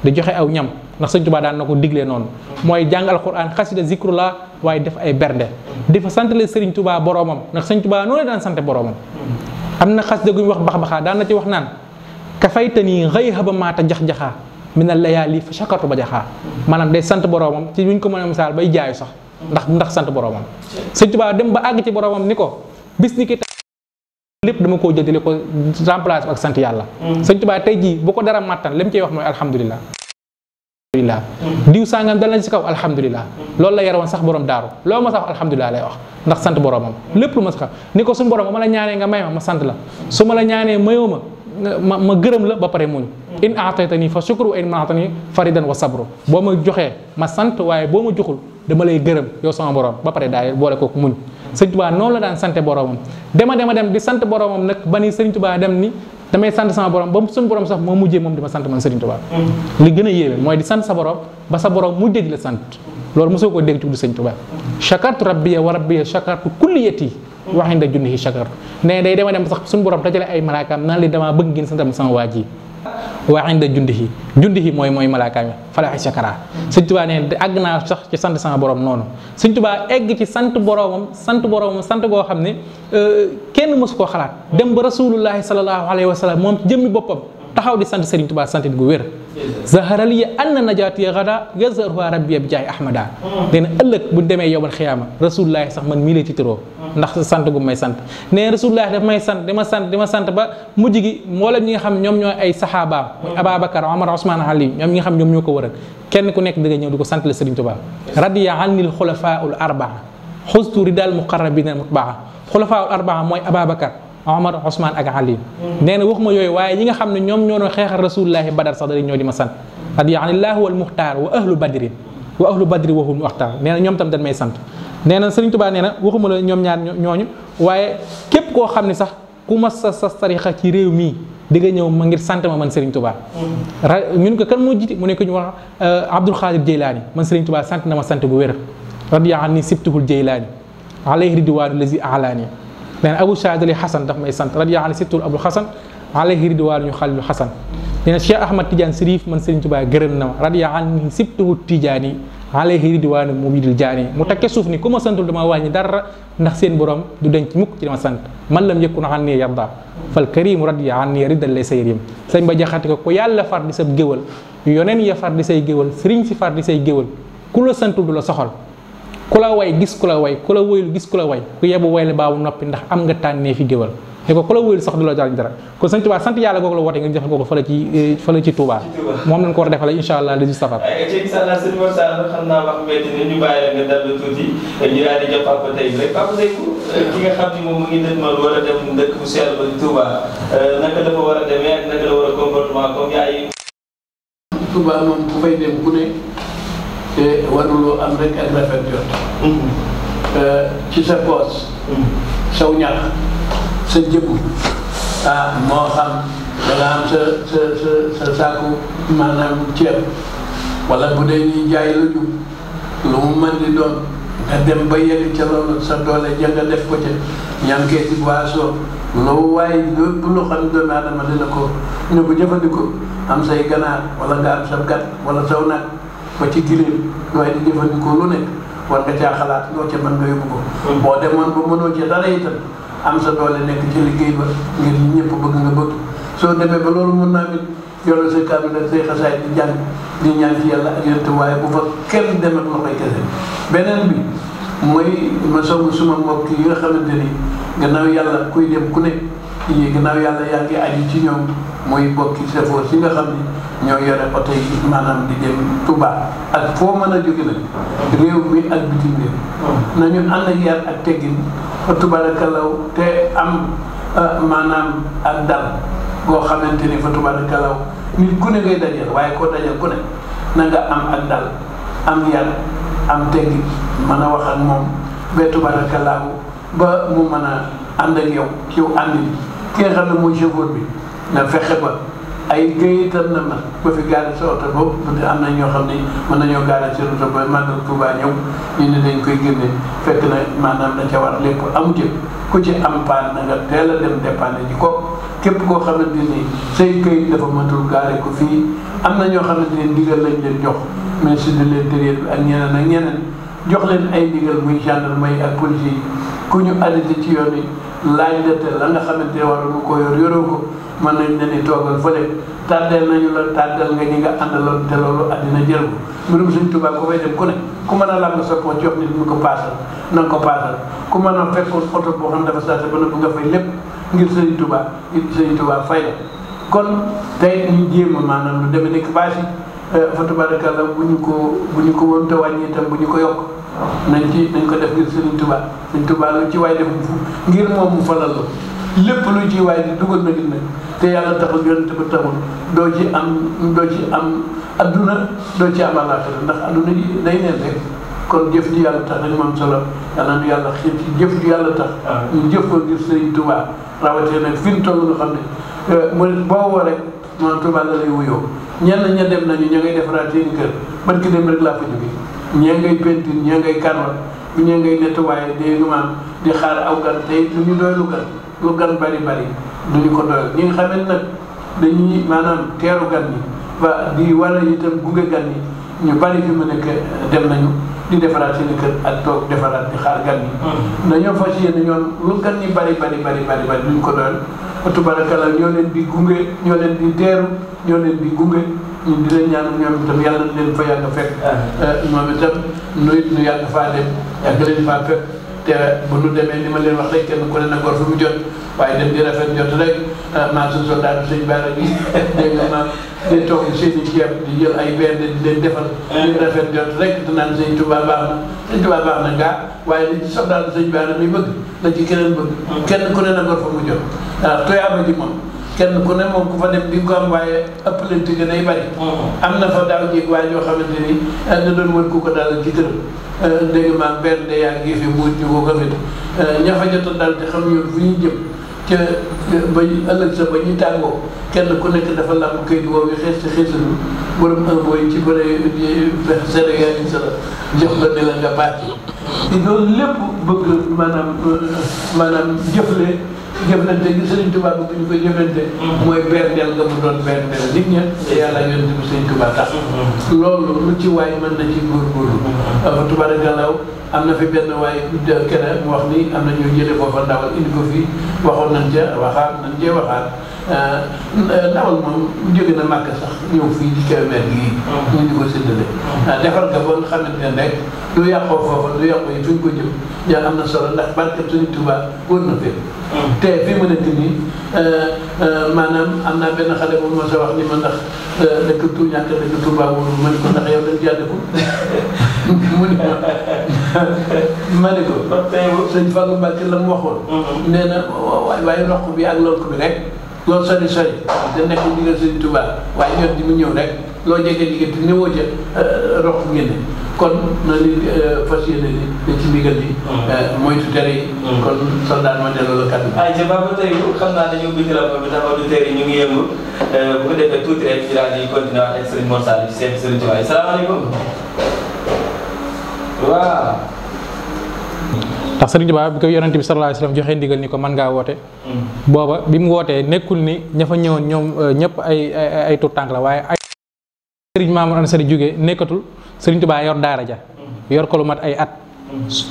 di joxe aw ñam ndax Sëriñ Tuubaa daan na ko diglee noonu mooy jàng alxuraan xasida zikrullah waaye def ay bernde di fa santale Sëriñ Tuubaa boroomam ndax Sëriñ Tuubaa noonu la daan sante boroomam am na xasida gu ñu wax bax-baxaa daan na ci wax naan ka faytanii xëy haba maata jax-jaxaa minal layaali fa shakartu ba jaxaa maanaam day sant boroomam ci buñ ko mën a misaal bay jaayu sax ndax sant boroomam Sëriñ Tuubaa dem ba àgg ci boroomam ni ko bis ni ki lépp dama koo jël di ko remplacer ak sant yàlla Sëriñ Tuubaa tey jii bu ko dara màttan li mu ciy wax mooy alhamdulilah diw sàngam dal nañ si kaw alhamdulilah loolu la yaroon sax borom daaru loolu ma sax alhamdulilah lay wax ndax sant boromam lépp lu ma sax ni ko suñu borom ba ma la ñaanee nga may ma sant la su ma la ñaanee mayoo ma gërëm la ba pare muñ in aataytani fa shukru wa in manatani faridan wa sabru boo ma joxee ma sant waaye boo ma joxul dama lay gërëm yow sama borom ba pare daay boole kooku muñ Sëriñ Tuubaa noonu la daan sante boromam dema dem di sant boromam nag ba ni Sëriñ Tuubaa dem ni damay sant sama borom ba suñu borom sax moo mujjee moom di ma sant man Sëriñ Tuubaa li gën a yéeme mooy di sant sa borom ba sa borom mujjee di la sant loolu mosoo ko dégg ci du Sëriñ Tuubaa shakartu rabbiya wa rabbiya shakartu kulliyati wa inda jundihi shakartu ne day dema dem sax suñu borom dajale ay malaakaam naan li damaa bëgg ngeen santam sama waa ji wa inda jundihi mooy malaakaam yi falaxi shakara Sëriñ Tuubaa ne àgg naa sax ci sant sama borom noonu Sëriñ Tuubaa egg ci sant boromam sant goo xam ne kenn mësu koo xalaat dem ba rasulullahi sallallahu alayhi wa sallam moom jëmmi boppam taxaw di sant Sëriñ Tuubaa sant gu wér zaharaliya anna najaatiya gada yazharuha rabbiya bi jaay ahmada nee na ëllëg bu demee yowmal xiyaama rasulullahi sax man mii lay tiitaroo ndax sant gu may sant nee rasulullahi daf may sant di ma sant ba mujj gi mboolem ñi nga xam ñoom ñooy ay saxaabaam muy Ababacar Omar Ousmane Ali ñoom ñi nga xam ñoom ñoo ko wëral kenn ku nekk dëgg ñëw di ko sant la Sëriñ Tuubaa radiya anil xulafaul arbaa xustu ridal muqarrabina mutbaa xulafaul arbaa mooy Ababacar Omar Ousmane ak Ali nee na waxuma yooyu waaye ñi nga xam ne ñoom ñoo doon xeexal rasulullahi badar sax dañuy ñëw di ma sant radiya anillahu wal muxtaar wa ahlu badri wahum muxtaar nee na ñoom tam dañ may sant nee na Sëriñ Tuubaa nee na waxuma la ñoom ñaar ñooñu waaye képp koo xam ne sax ku ma sa tarixa ci réew mii di nga ñëw ma ngir sant ma man Sëriñ Tuubaa ñun ko kan moo jiite mu ne ko ñu wax Abdul Xaadir Jeylaani man Sëriñ Tuubaa sant na ma sant bu wér radiya anni sibtuhul Jeylaani alayhi ridwaanu lazi alaani nee na Abu Saadali Xasan daf may sant radiya anni sibtuhul Abdul Xasan alayhi ridwaanu ñu Xalilu Xasan nee na Cheikh Ahmad Tidiane Sirif man Sëriñ Tuubaa gërëm na ma radiya anni sibtuhul Tijaani alayhi ridwaanu mubidil jaani mu takke suuf ni ku ma santul dama wàññi dara ndax seen borom du denc mukk ci dama sant man lam yakun anni yarda fal karimu radiya anni riddal lay say rim sëñ ba jaxati ko yàlla far di sa géwal yoneen ya far di say géwal sëriñ si far di say géwal ku la santul du la soxal ku la way gis ku la way ku la woyul gis ku la way ku yebu way la baawu noppi ndax am nga tànnee fi géwal ne ko ku la woyul sax du la jariñ dara kon Sëriñ Tuubaa sant yàlla googu la woote nga joxe ko fële ci Touba moom lañ ko war a defale incha allah le 10 safar incha allah sëñ Mor Sall xam naa wax metti ne ñu bàyyi la nga dallu tuuti ñu daal di jox Papa Tey rek Papa Tey ki nga xam ni moom mu ngi dëgmal war a dem dëkk bu sell ba Touba naka dafa war a demee ak naka la war a comportement comme yaay Touba moom bu fay dem ku ne waruloo am rek ak rafet jot ci sa poos saw ñax sa jëmm moo xam da nga am sa saaku maanaam ceeb wala bu dee ñuy jaay la jub lu mu mën di doon nga dem ba yegg ca loolu sa doole ja nga def ko ca ñankee ci boisson loolu waaye lépp lu xam doomu aadama dina ko ñu ko jëfandikoo am say ganaar wala nga am sa gat wala saw nag ba ci giléem waaye di jëfandikoo lu nekk war nga caa xalaat loo ca mën nga yóbbu ko boo demoon ba mënoo ca dara itam am sa doole nekk ci liggéey ba ngir ñëpp bëgg nga bëgg soo demee ba loolu mën naa mit yore sa kaamil ak say xasaay di jàng di ñaan ci yàlla ak yonent waaye bu fa kenn dem ak loxoy kese beneen bi mooy ma soog suma mbokk yi nga xamante ni gannaaw yàlla kuy dem ku nekk gannaaw yàlla yaa ngi aju ci ñoom mooy bokki safoor si nga xam ni ñoo yore oto yi maanaam di dem Touba ak foo mën a jóge nag réew mi ak bitim réew nañu ànd ak yar ak teggin fa tubaarakallaw te am maanaam ak dal boo xamante ni fa tubaarakallaw nit ku ne ngay dajal waaye koo dajal ku ne na nga am ak dal am yar am teggin mën a wax ak moom ba tubaarakallaw ba mu mën a ànd ak yow ci àndin ki nga xam ne mooy chauffeur bi nga fexe ba ay gayitam na ma ba fi gaare sa oto boobu am na ñoo xam ne mën nañoo gaare seen oto ba màggal Tuubaa ñëw ñu ne dañ koy génne fekk na maanaam da ca war lépp amu ci ku ci am paan na nga teel a dem dépanner ji ko képp koo xamante ni say këyit dafa matul gaare ko fii am na ñoo xamante ni ndigal lañ leen jox ministre de l'intérieur bi ak ñeneen ak ñeneen jox leen ay ndigal muy gendarmerie ak police yi ku ñu arrêté ci yoon yi laaj la te la nga xamante ne waroon ko yor yoroo ko mën nañ ne ni toogal fële tàddeel nañu la tàddeel nga ñi nga àndaloon te loolu àddina jël ko mbirum Sëñ Tuubaa ko fay dem ku ne ku mën a làmb sa poche jox nit mu ko paasal na nga ko paasal ku mën a fekkoon oto boo xam ne dafa saate ba nga fay lépp ngir Sëñ Tuubaa fay la kon tey ñu jéem a maanaam lu demee nekk bâche yi fa tabarakallah bu ñu ko woon te wàññi itam bu ñu ko yokk nañ ko def ngir Sëñ Tuubaa lu ci waay def ngir moom mu falal la lépp lu ci waay di dugal na nit nag te yàlla taxul yonent ba taxul doo ci am adduna doo ci am àllaaxira ndax adduna ji day neen rek kon jëf ji yàlla tax dañu am solo yàlla nu yàlla xiir ci jëf ji yàlla tax ñu jëf ko ngir Sëriñ Tuubaa rawatee nag fi mu toll nga xam ne mu boo woo rek moom Tuubaa la lay wuyoo ñenn ña dem nañu ña ngay defaraat seen kër man ki dem rek laa fa jóge ñee ngay peinture ñee ngay karwa ñee ngay nettoyé dégg nga maam di xaar aw gan tey lu ñu doy lu gan bari duñu ko doyal ñi nga xam ne nag dañuy maanaam teeru gan ñi ba di wala itam gunge gan ñi ñu bari fi mu nekk dem nañu di defaraat seen kër ak toog defaraat di xaar gan ñi dañoo fas yéene ñoom lu gan ñi bari duñu ko doyal tubarakalla ñoo leen di gunge ñoo leen di teeru ñoo leen di gunge ñun di leen ñaanal ñoom itam yàlla na leen fa yàgg fekk moom itam nu yàgg faa dem yàgg leen faa fekk te bu nu demee ni ma leen wax rek kenn ku ne na gor fu mu jot waaye dem di rafet jot rek maa suñ soldat Sëñ Bara gi dégg nga maam day toog seen i ceeb di jël ay benn di leen defal di rafet jot rek te naan Sëñ Tuubaa baax na Sëñ Tuubaa baax na ngaa waaye li ci soldat Sëñ Bara mi bëgg la ci keneen bëgg kenn ku ne na gor fu mu jot waaw toyaaba ji moom kenn ku ne moom ku fa dem di ko am waaye ëppalante ga day bari am na fa daaw jéeg waaye ñoo xamante ni da doon wër ku ko dalal ci këram dégg maa benn de yaa ngi fi mbuuj ñu ko gafit ña fa jot a dal te xam ñoon fu ñuy jëm ca ba ëllëg sa ba ñuy tàngoo kenn ku nekk dafa làmb këyit woowu xees ci xeesalu borom mooy ci bëre Sénégal yi sa la jox la ne la nga bàcc loolu lépp bëgg maanaam jëflante gi Sëriñ Tuubaa bu ñu koy jëflante mooy berndeel nga mu doon berndeel nit ña te yàlla yonent bi Sëriñ Tuubaa tax loolu lu ci waay mën na ci góorgóorlu fa tubaarkallaa am na fi benn waay kene mu wax ni am na ñu jële foofa ndawal indi ko fii waxoon nañ ca waxaat ndawal moom jóge na màkk sax ñëw fii di Kébémer gii ñu di ko séddale defar nga ba nga xamante ne rek du yàqoo foofa du yàqoo yi fi ñu ko jëm yaa am na solo ndax barkeb Sëriñ Tuubaa wër na fépp te fi mu nekk nii maanaam am naa benn xale bu ma sa wax ni ma ndax dëkk Tuubaa wóorul ma ne ko ndax yow dañ jàdd ko mu ne ma ne ko sëñ Fallou Mbacke la mu waxoon nee na waaye roq bi ak lonk bi rek loolu sori te nekk ndigal Sëriñ Tuubaa waaye ñot di mu ñëw rek loo jege diggante néewoo ca rox génne kon na li fas yéene ni dañ ci ndigal yi moytu tere yi kon soldat ma delloo la kàddu ay ca Baba tey xam naa dañu ubbi téléphone bi ndax auditeurs yi ñu ngi yëngu bu ko defee tuuti rek ci daal di continuer ak Serigne Mor Sall ci seen Serigne Touba salaamaaleykum waaw ndax Serigne Touba bi ko yonent bi sallallahu alayhi wasallam joxe ndigal ni ko mën ngaa woote booba bi mu wootee nekkul ni ña fa ñëwoon ñoom ñëpp ay tuut tànk la waaye ay Serigne Mamour Anta Sali jógee nekkatul Serigne Touba yor daara ja yor ko lu mat ay at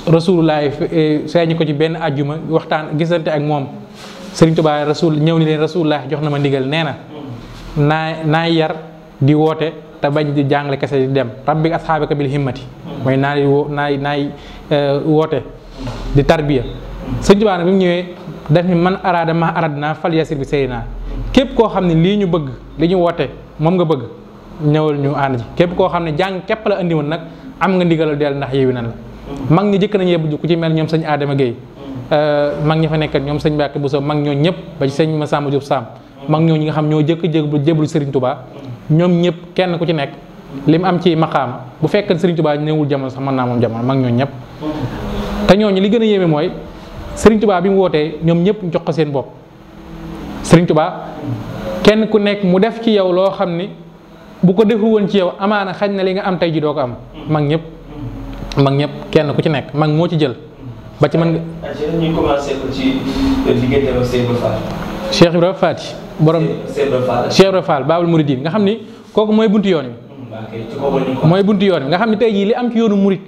Rasulullah feeñu ko ci benn àjjuma waxtaan gisante ak moom Serigne Touba Rasul ñëw ni leen Rasulullah jox na ma ndigal nee na naay yar di woote te bañ di jàngale kese di dem rabbi asxaabaka bil himmati mooy naay woote di tarbiya Serigne Touba nag bi mu ñëwee daf ni man araada ma aradna fal yasir bi seyna képp koo xam ne lii ñu bëgg li ñu woote moom nga bëgg ñëwal ñu ànd ci képp koo xam ne jàng képp la andi woon nag am nga ndigalal dell ndax yeewi nan la mag ñi jëkk nañu yebbu ku ci mel ñoom sëñ Adama Gueye mag ñi fa nekk ñoom sëñ Mbacke Bousso mag ñoo ñëpp ba ci sëñ Massamba Diop Sam mag ñoo ñi nga xam ñoo jëkk jébbalu Serigne Touba ñoom ñëpp kenn ku ci nekk li mu am ci maqaama bu fekkee Serigne Touba newul jamono sax mën naa moom jamono mag ñoo ñëpp te ñooñu li gën a yéeme mooy Serigne Touba bi mu wootee ñoom ñëpp jox ko seen bopp Serigne Touba kenn ku nekk mu def ci yow loo xam ni bu ko defu woon ci yow amaana xañ na li nga am tey ji doo ko am mag ñëpp kenn ku ci nekk mag moo ci jël ba ci mën nga. ñu commencé ko ci diggante ak Cheikh Ibrahima Fati borom Cheikh Ibrahima Fall Babul Mouridine nga xam ni kooku mooy buntu yoon wi. mooy buntu yoon wi nga xam ni tey jii li am ci yoonu Murid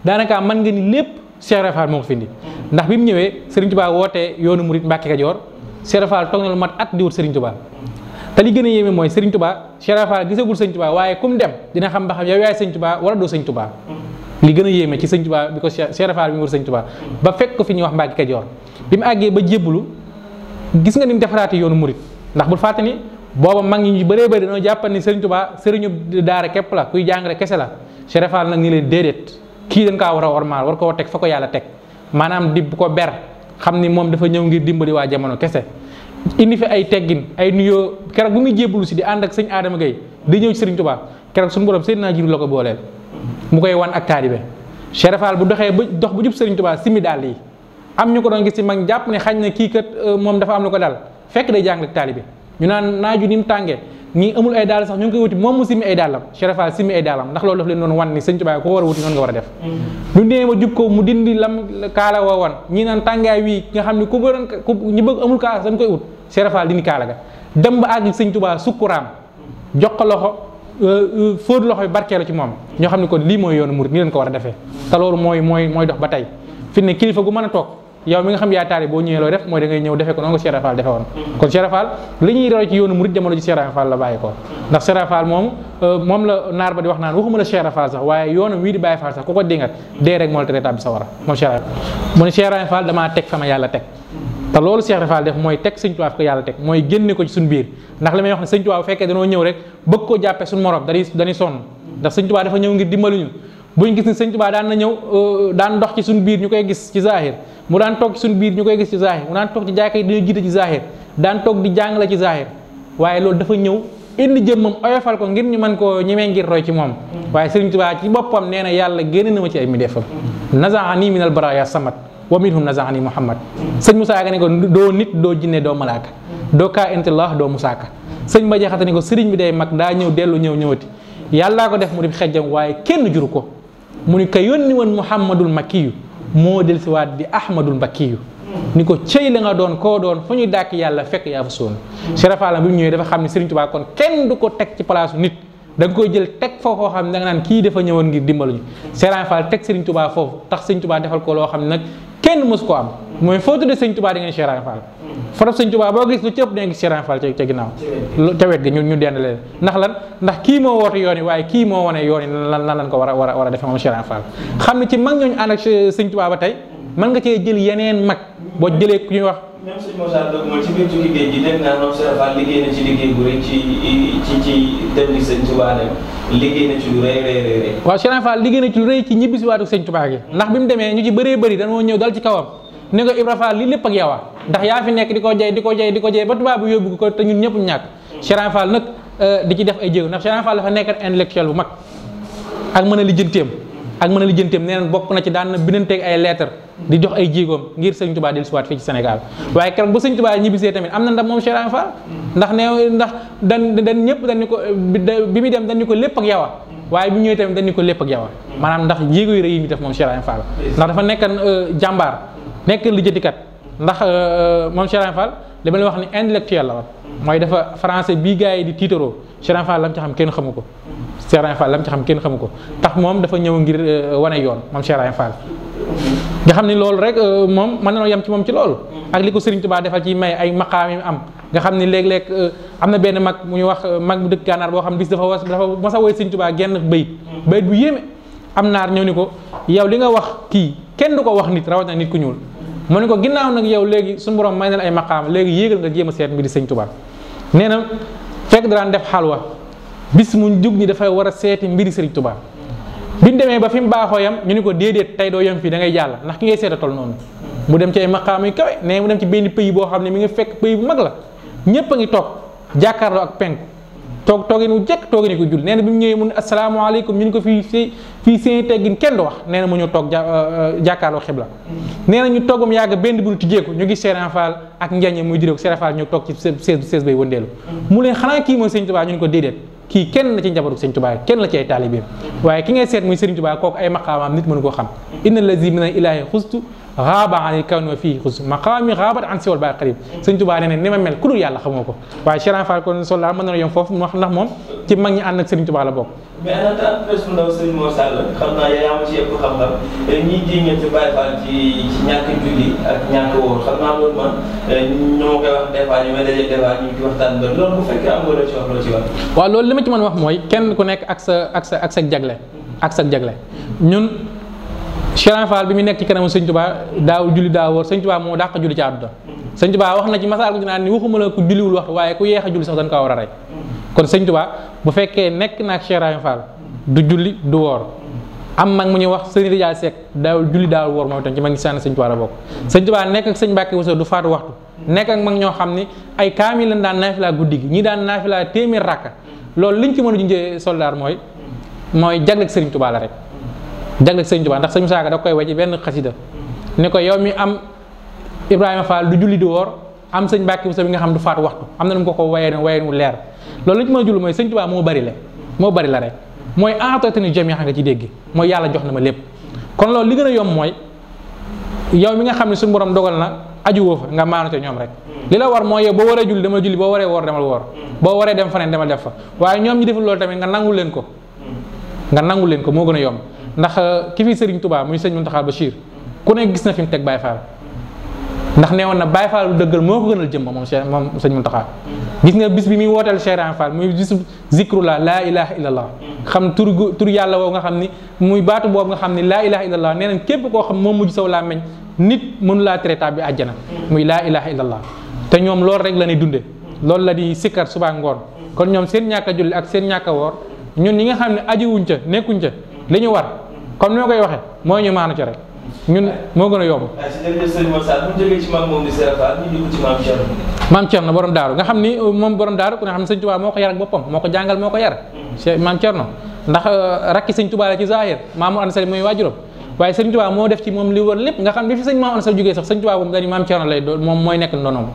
daanaka mën nga ni lépp Cheikh Ibrahima Fall moo ko fi indi ndax bi mu ñëwee Serigne Touba wootee yoonu Murid Mbàkke Kajoor Cheikh Ibrahima Fall toog na lu mat at di wut Serigne Touba. te li gën a yéeme mooy Serigne Touba Cheikh Ibrahima Fall gisagul Serigne Touba waaye kum dem dina xam ba xam yow yaay Serigne Touba wala doo Serigne Touba li gën a yéeme ci Serigne Touba bi ko Cheikh Ibrahima Fall bi mu wër Serigne Touba ba fekk ko fi ñuy wax Mbacke Kajoor bi mu àggee ba jébbalu gis nga ni mu defaraati yoonu murit ndax bul fàtte ni booba mag ñi ñu bëree bëri dañoo jàppal ni Serigne Touba sëriñu daara képp la kuy jàngale kese la Cheikh Ibrahima Fall nag ni leen déedéet kii dañ kaa war a ormaal war koo teg fa ko yàlla teg maanaam di ko ber xam ni moom dafa ñëw ngir dimbali waa jamono kese indi fi ay teggin ay nuyoo keroog bu muy jébbalu si di ànd ak sëñ Adama Gueye di ñëw ci Serigne Touba keroog suñu borom Seydina Jibril la ko booleel mu koy wan ak taalibe Cheikh Fall bu doxee ba dox bu jub Serigne Touba simi daal yi am ñu ko doon gis ci mag jàpp ne xañ na kii kat moom dafa am lu ko dal fekk day jàng ak taalibe ñu naan naaju ni mu tàngee ñi amul ay daal sax ñu ngi koy wuti moom mu simi ay daalam Cheikh Fall simi ay daalam ndax loolu daf leen doon wan ni Serigne Touba ko war a wuti noonu nga war a def ñu nee ba jub ko mu dindi lam kaala woo wan ñi naan tàngaay wii nga xam ne ku gënoon ku ñi bëgg amul kaala dañ koy ut Cheikh Fall dindi kaala ga dem ba àgg Serigne Touba sukkuraam jox ko loxo fóot loxo bi barkeelu ci moom ñoo xam ne kon lii mooy yoonu murid ni leen ko war a defee te loolu mooy dox ba tey fi ne kilifa gu mën a toog yow mi nga xam yaa taali boo ñëwee looy def mooy da ngay ñëw defee ko noonu ko Cheikh Fall defe woon kon Cheikh Fall li ñuy roy ci yoonu murid jamono ji Cheikh Fall la bàyyi ko ndax Cheikh Fall moom la naar ba di wax naan waxuma la Cheikh Fall sax waaye yoonu wii di bàyyi Fall sax ku ko dingat dee rek moo la tere tàbbi sa war a moom Cheikh Fall mu ne Cheikh Fall damaa teg fa ma yàlla teg te loolu Cheikh Fall def mooy teg Sëñ Tuubaa fi ko yàlla teg mooy génne ko ci suñu biir ndax li may wax ne Sëñ Tuubaa bu fekkee danoo ñëw rek bëgg koo jàppee suñu morom dañuy sonn ndax Sëñ Tuubaa dafa ñëw ngir dimbali ñu buñ gis ni Sëñ Tuubaa daan na ñëw daan dox ci suñu biir ñu koy gis ci zahir mu daan toog ci suñu biir ñu koy gis ci zahir mu daan toog ci jaaykat yi dañuy jiite ci zahir daan toog di jàngale ci zahir waaye loolu dafa ñëw indi jëmmam oyofal ko ngir ñu mën koo ñemee ngir roy ci moom waaye Sëñ Tuubaa ci boppam nee na yàlla génn na ma ci ay midéefam nazaani minal baraaya samat wa minhum nazaani Muhammad sëñ Moussa Ka ne ko doo nit doo jinne doo malaaka doo kaa intillah doo musaaka sëñ Ba Jaxate ne ko sëriñ bi day mag daa ñëw dellu ñëwati yàllaa ko def mu di xejjam waaye kenn juru ko mu ni ko yónni woon Muhammadul Makkiyu moo del si waat di Ahmadul Mbakkiyu ni ko cëy la nga doon koo doon fu ñuy dàkk yàlla fekk yaa fa soon Cheikh Fall bi mu ñëwee dafa xam ne Sëriñ Tuubaa kon kenn du ko teg ci place nit da nga koy jël teg foofu xam ne da nga naan kii dafa ñëwoon ngir dimbaluñu Cheikh Fall teg Sëriñ Tuubaa foofu tax Sëriñ Tuubaa defal ko loo xam ne nag kenn mësu ko am mooy foo tuddee Sëriñ Tuubaa di ngeen Cheikh Fall fotof Sëriñ Tuubaa boo gis lu ci ëpp da nga gis Cheikh Fall ca ginnaaw ca wet ga ñu dend leen ndax lan ndax kii moo woote yoon yi waaye kii moo wane yoon yi lan ko war a defe moom Cheikh Fall xam ne ci mag ñooñu ànd ak Sëriñ Tuubaa ba tey mën nga cee jël yeneen mag boo jëlee ku ñuy wax même sëñ Moussa Dog moom ci biir tukki géej gi dégg naa moom Cheikh Fall liggéey na ci liggéey bu rëy ci dem di Sëñ Tuubaa dem liggéey na ci lu rëy waaw Cheikh Fall liggéey na ci lu rëy ci ñibbisi waatu Sëñ Tuubaa gi ndax bi mu demee ñu ci bëree bëri dañoo ñëw dal ci kawam ne ko Ibra Fall lii lépp ak yow ndax yaa fi nekk di ko jay ba tubaab bi yóbbu ko te ñun ñëpp ñàkk Cheikh Fall nag di ci def ay jéego ndax Cheikh Ibra Fall dafa nekk intellectuel bu mag ak mën a lijjanteem nee na bokk na ci daan na bindanteeg ay lettre di jox ay jéegoom ngir Sëñ Tuubaa dellu siwaat fii ci Sénégal waaye keroog ba Sëñ Tuubaa ñibbisee tamit am na ndam moom Cheikh Ibra Fall ndax dan ñëpp dañ ni ko bi muy dem dañ ni ko lépp ak yow waaye bi ñëwee tamit dañ ni ko lépp ak yow maanaam ndax jéego yu rëy yi ñu def moom Cheikh Ibra Fall ndax dafa nekkan jàmbaar nekk lijjantikat ndax moom Cheikh Ibra Fall li ma la wax ni intellectuel la woon mooy dafa français bii gars yi di tiitaroo Cheikh Ibra Fall lam ci xam kenn xamu ko Cheikh Ibra Fall lam ci xam kenn xamu ko tax moom dafa ñëw ngir wane yoon moom Cheikh Ibra Fall nga xam ni loolu rek moom mën nañoo yem ci moom ci loolu ak li ko Serigne Touba defal ci may ay maqaam yi am nga xam ni léeg-léeg am na benn mag mu ñu wax mag bu dëkk gànnaar boo xam bis dafa mas a woy Serigne Touba genn bayit bu yéeme am naar ñëw ni ko yow li nga wax kii kenn du ko wax nit rawatina nit ku ñuul mu ne ko ginnaaw nag yow léegi suñu borom may na la ay maqaam léegi yéegal nga jéem a seet mbiri Sëñ Touba nee na fekk daan def xalwa bis mu jug ni dafay war a seeti mbiri Sëriñ Touba bi ñu demee ba fi mu baaxoo yam ñu ni ko déedéet tey doo yem fii da ngay jàll ndax ki ngay seeta tol noonu mu dem ci ay maqaam yu kawe nee mu dem ci benn pays boo xam ne mi nga fekk pays bu mag la ñëpp a ngi toog jàkkaarloo ak penku toogee nu jekk toogee ni ko jul nee na bi mu ñëwee mu ne asalaamaaleykum ñu ni ko fii seen teggin kenn du wax nee na mu ñëw toog jàkkaarloo xibla nee na ñu toogam yàgg benn bu tijjeeku ñu gis Cheikh Ibra Fall ak njañe muy diréo Cheikh Ibra Fall ñu toog ci sees bay wëndeelu mu leen xanaa kii mooy Sëñ Touba ñu ni ko déedéet kii kenn la ci njabootu Sëñ Touba kenn la ci ay taalibeem waaye ki ngay seet muy Sëriñ Touba kooku ay maqaamaam nit mënu koo xam inna lazi min al ilahi xustu xaaba an kaw wa fii xus maqaami xaabat an siwal ba qarib Sëñ Touba nee na ni ma mel ku dul yàlla xamoo ko waaye Cheikh Ibra Fall kon sol mën na yom foofu ndax moom ci mag ñi ànd ak Sëriñ Touba la bokk mais en tant que personne ndaw Serigne Mor Sall xam naa yaa ma ci yëpp xam-xam ñii di ngeen ci Baye Fall ci ñàkk julli ak ñàkk wóor xam naa loolu man ñoo koy wax des fois ñu may daje des fois ñu ci waxtaan ba loolu bu fekkee am nga loo ci wax loo ci wax. waaw loolu li ma ci mën wax mooy kenn ku nekk ak sa jagle ñun Cheikh Ibra Fall bi mu nekk ci kanamu Sëñ Touba daawul julli daa wóor Sëñ Touba moo dàq julli ci àdduna Sëñ Touba wax na ci masaal ko dinaan ni waxuma la ku julliwul waxtu waaye ku yeex a julli sax dañ ko war a rey kon Sëñ Touba bu fekkee nekk naag Cheikh Ibra Fall du julli du woor am mag mu ñuy wax Sëñ Rijaal Seck daawul julli daawul woor moom itam ci mag ñi sànni Sëñ Touba la bokk Sëñ Touba nekk ak Sëñ Mbàkke Buso du faatu waxtu nekk ak mag ñoo xam ni ay kaamil lañ daan naafila guddi gi ñii daan naafila téeméer rakka loolu liñ ci mën a junjee soldaar mooy jagleeg Sëriñ Touba la rek jagleeg Sëriñ Touba ndax Sëñ Musaa Ka da koy way ci benn xasida ni ko yow mi am Ibrahima Fall du julli du woor am Sëñ Mbàkke Buso bi nga xam du faatu waxtu am na nu mu ko wayee mu leer loolu li ñu mën a jullu mooy Sëñ Touba moo bari la rek mooy aatotani jami xam nga ci dégg mooy yàlla jox na ma lépp kon loolu li gën a yomb mooy yow mi nga xam ne suñu borom dogal na aju woo fa nga maanute ñoom rek li la war mooy yow boo waree julli demal julli boo waree woor demal woor boo waree dem faneen demal def fa waaye ñoom ñi deful loolu tamit nga nangul leen ko moo gën a yomb ndax ki fi Sëriñ Touba muy Sëñ Muntaxa Bachir ku ne gis na fi mu teg Baye Fall ndax nee woon na Baye Fall lu dëggal moo ko gënal jëm moom Sëñ Muntaxa gis nga bis bi muy wooteel Cheikh Ibra Fall muy bisu zikrullah laa ilaha illallah xam tur yàlla woowu nga xam ni muy baatu boobu nga xam ni laa ilaha illallah nee nañ képp koo xam moom mujj saw laa meñ nit mënu laa traité bi àjjana muy laa ilaha illallah te ñoom loolu rek la ñuy dunde loolu la di sikkar suba ngoon kon ñoom seen ñàkk a julli ak seen ñàkk a woor ñun ñi nga xam ne ajiwuñ ca nekkuñ ca li ñu war comme ni ma koy waxee mooy ñu maanu ca rek ñun moo gën a yomb. maam Thierno borom daaru nga xam ni moom borom daaru ku ne xam ne Sëñ Touba moo ko yar ak boppam moo ko jàngal moo ko yar maam Thierno ndax rakki Sëñ Touba la ci zahir Maam Mor Anta Sali mooy waajuram waaye Sëñ Touba moo def ci moom li war lépp nga xam ne fi sëñ Maam Anta Sali jógee sax Sëñ Touba moom dañu maam Thierno lay doon moom mooy nekk ndonoom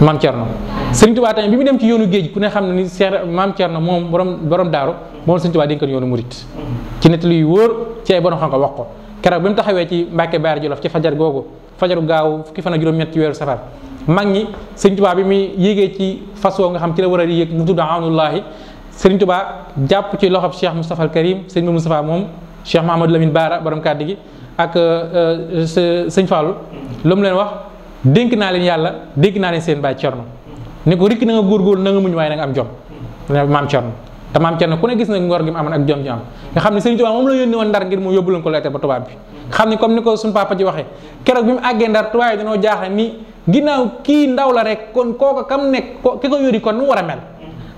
maam Thierno Sëñ Touba tamit bi mu dem ci yoonu géej ku ne xam ne ni Cheikh maam Thierno moom borom daaru moom Sëñ Touba dénkoon yoonu murit ci nett luy wóor ci ay borom xam ko wax ko keroog bi mu taxawee ci Mbàkke Baar Jolof ci fajar googu fajaru gaaw fukki fan ak juróom-ñett ci weeru safar mag ñi Sëñ Touba bi muy yéegee ci fas woo nga xam ci la war a yéeg mu tudd awnullahi Sëñ Touba jàpp ci loxob Cheikh Moustapha al Karim sëñ Moustapha moom Cheikh Mahamadou Lamine Baara borom kàddu gi ak sëñ Fallou lu mu leen wax dénk naa leen yàlla dénk naa leen seen baay Thierno ni ko rikk na nga góorgóorlu na nga muñ waaye na nga am jom maam Thierno te maam Thierno ku ne gis na ngor gi mu amoon ak jom ji am nga xam ne Sëñ Touba moom la yónni woon Ndar ngir mu yóbbu leen ko lettre ba tubaab bi xam ni comme ni ko suñu papa ji waxee keroog bi mu àggee Ndar tubaab yi dañoo jaaxle ni ginnaaw kii ndaw la rek kon kooka kam nekk ki ko yóri kon nu mu war a mel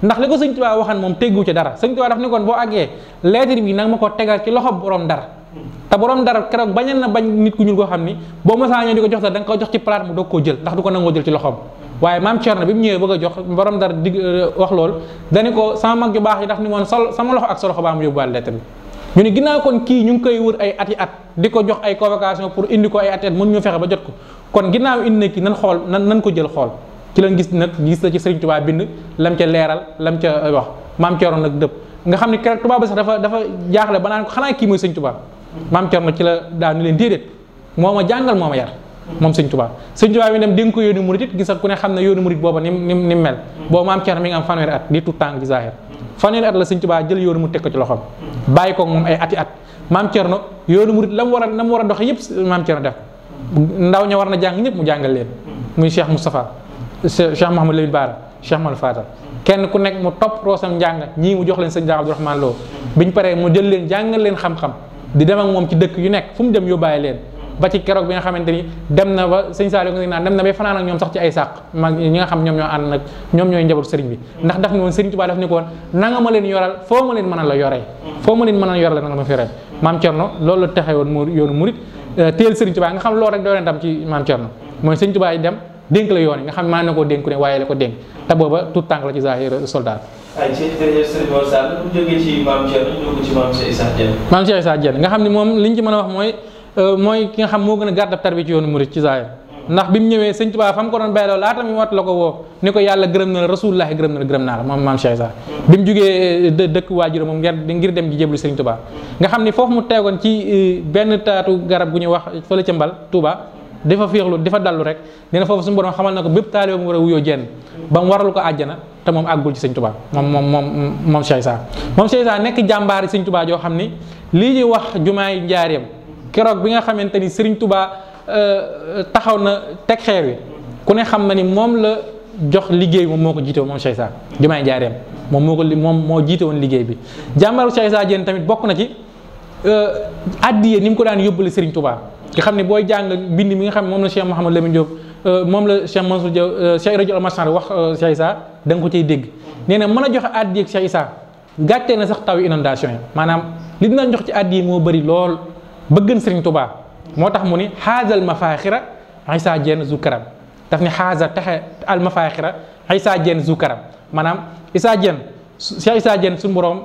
ndax li ko Sëñ Touba waxan moom teggu ci dara Sëñ Touba daf ni kon boo àggee lettre bi nag ma ko tegal ci loxo borom Ndar te borom Ndar keroog bañal na bañ nit ku ñuul koo xam ni boo masaa ñëw di ko jox sax da nga ko jox ci palaat mu doog koo jël ndax du ko nangoo jël ci loxoom waaye maam Cerno bi mu ñëwee bëgg a jox borom Ndar dig wax loolu dañu ko sama mag ju baax yi ndax ni moon sama loxo ak sa loxo baa mu yóbbuwaale lettre bi ñu ne ginnaaw kon kii ñu ngi koy wër ay ati at di ko jox ay convocation pour indi ko ay ati at mën ñu fexe ba jot ko kon ginnaaw indi na kii nan xool nan ko jël xool ci lañ gis nag gis la ci Sëriñ Tuubaa bind lam ca leeral lam ca wax maam Cerno nag dëpp nga xam ne keroog tubaab bi sax dafa jaaxle ba naan ko xanaa kii mooy Sëriñ Tuubaa maam Cerno ci la daal ñu leen déedéet moo ma jàngal moo ma yar moom Sëriñ Tuubaa bi dem dénk ko yoonu murit it gis ku ne xam ne yoonu murit booba ni mel boobu maam Cerno mi ngi am fanweeri at di tout tànk ci zahir fanweeri at la Sëriñ Tuubaa jël yoonu mu teg ko ci loxoom bàyyi ko moom ay ati at maam Cerno yoonu murit la mu war a doxe yëpp maam Cerno def ndaw ña war na jàng ñëpp mu jàngal leen muy Cheikh Moustapha Cheikh Mouhamadou Lamine Bara Cheikh Mal Fatal kenn ku nekk mu topp roosam njàng ñii mu jox leen sëñ Abdourahmane Lo biñ paree mu jël leen jàngal leen xam-xam di dem ak moom ci dëkk yu nekk fu mu dem yóbbaale leen ba ci keroog bi nga xamante ni dem na ba sëñ Saliou nga naan dem na bay fanaan ak ñoom sax ci ay sàq mag ñi nga xam ñoom ñoo ànd nag ñoom ñooy njabootu sëriñ bi ndax daf ni woon Sëriñ Tuubaa daf ni ko woon nanga ma leen yoral foo ma leen mën a la yoree foo ma leen mën a yorale nanga ma fi yoree maam Cerno loolu la taxee woon mu yoonu murit teel Sëriñ Tuubaa nga xam loolu rek doo leen tam ci maam Cerno mooy Sëriñ Tuubaa yi dem dénk la yoon yi nga xam maa na koo dénku ne waaye la ko dénk te booba tout tànk la ci zahir soldat ay ci jërëjëf Sëriñ Mor Sall bu jógee ci maam Cerno ñëw ko ci maam Cheikh Issa Diène maam Cheikh Issa Diène nga xam ne moom liñ ci mën a wax mooy ki nga xam moo gën a gàttab tarbi ci yoonu murit ci zahir ndax bi mu ñëwee Sëriñ Tuubaa fa mu ko doon bayloo laata mi wat la ko woo ni ko yàlla gërëm na la rasulullahi gërëm na la gërëm naa la moom maam Cheikh Issa bi mu jógee dëkk waajur moom ngir dem ji jéblu Sëriñ Tuubaa nga xam ni foofu mu teegoon ci benn taatu garab gu ñuy wax fële ca Mbal Touba dafa féexlu dafa dallu rek nee na foofu suñu borom xamal na ko bépp taalibe mu war a wuyoo jenn ba mu waral ko àjjana te moom àggul ci Sëriñ Tuubaa moom Cheikh Issa moom Cheikh Issa nekk jàmbaari Sëriñ Tuubaa joo xam ni lii ñuy wax jumaay njaareem keroog bi nga xamante ni Sëriñ Tuubaa taxaw na teg xeer wi ku ne xam na ni moom la jox liggéey moom moo ko jiite woon moom Cheikh Issa jumaay njaareem moom moo jiite woon liggéey bi jàmbaaru Cheikh Issa Diène tamit bokk na ci addiye ni mu ko daan yóbbale Sëriñ Tuubaa nga xam ne booy jàng bind mi nga xam ne moom la Cheikh Mouhamadou Lamine Diop moom la Cheikh Mansour Diop Cheikh Rajo Almasar wax Cheikh Issa da nga ko cay dégg nee na mën a joxe addiye ak Cheikh Issa gàccee na sax taw inondation yi maanaam li dina jox ci addiye moo bëri lool bëggan Sëriñ Tuubaa moo tax mu ni xaazal mafaaxira Issa Diène zu karam daf ni xaaza taxe al mafaaxira Issa Diène zu karam maanaam Issa Diène Cheikh Issa Diène suñu borom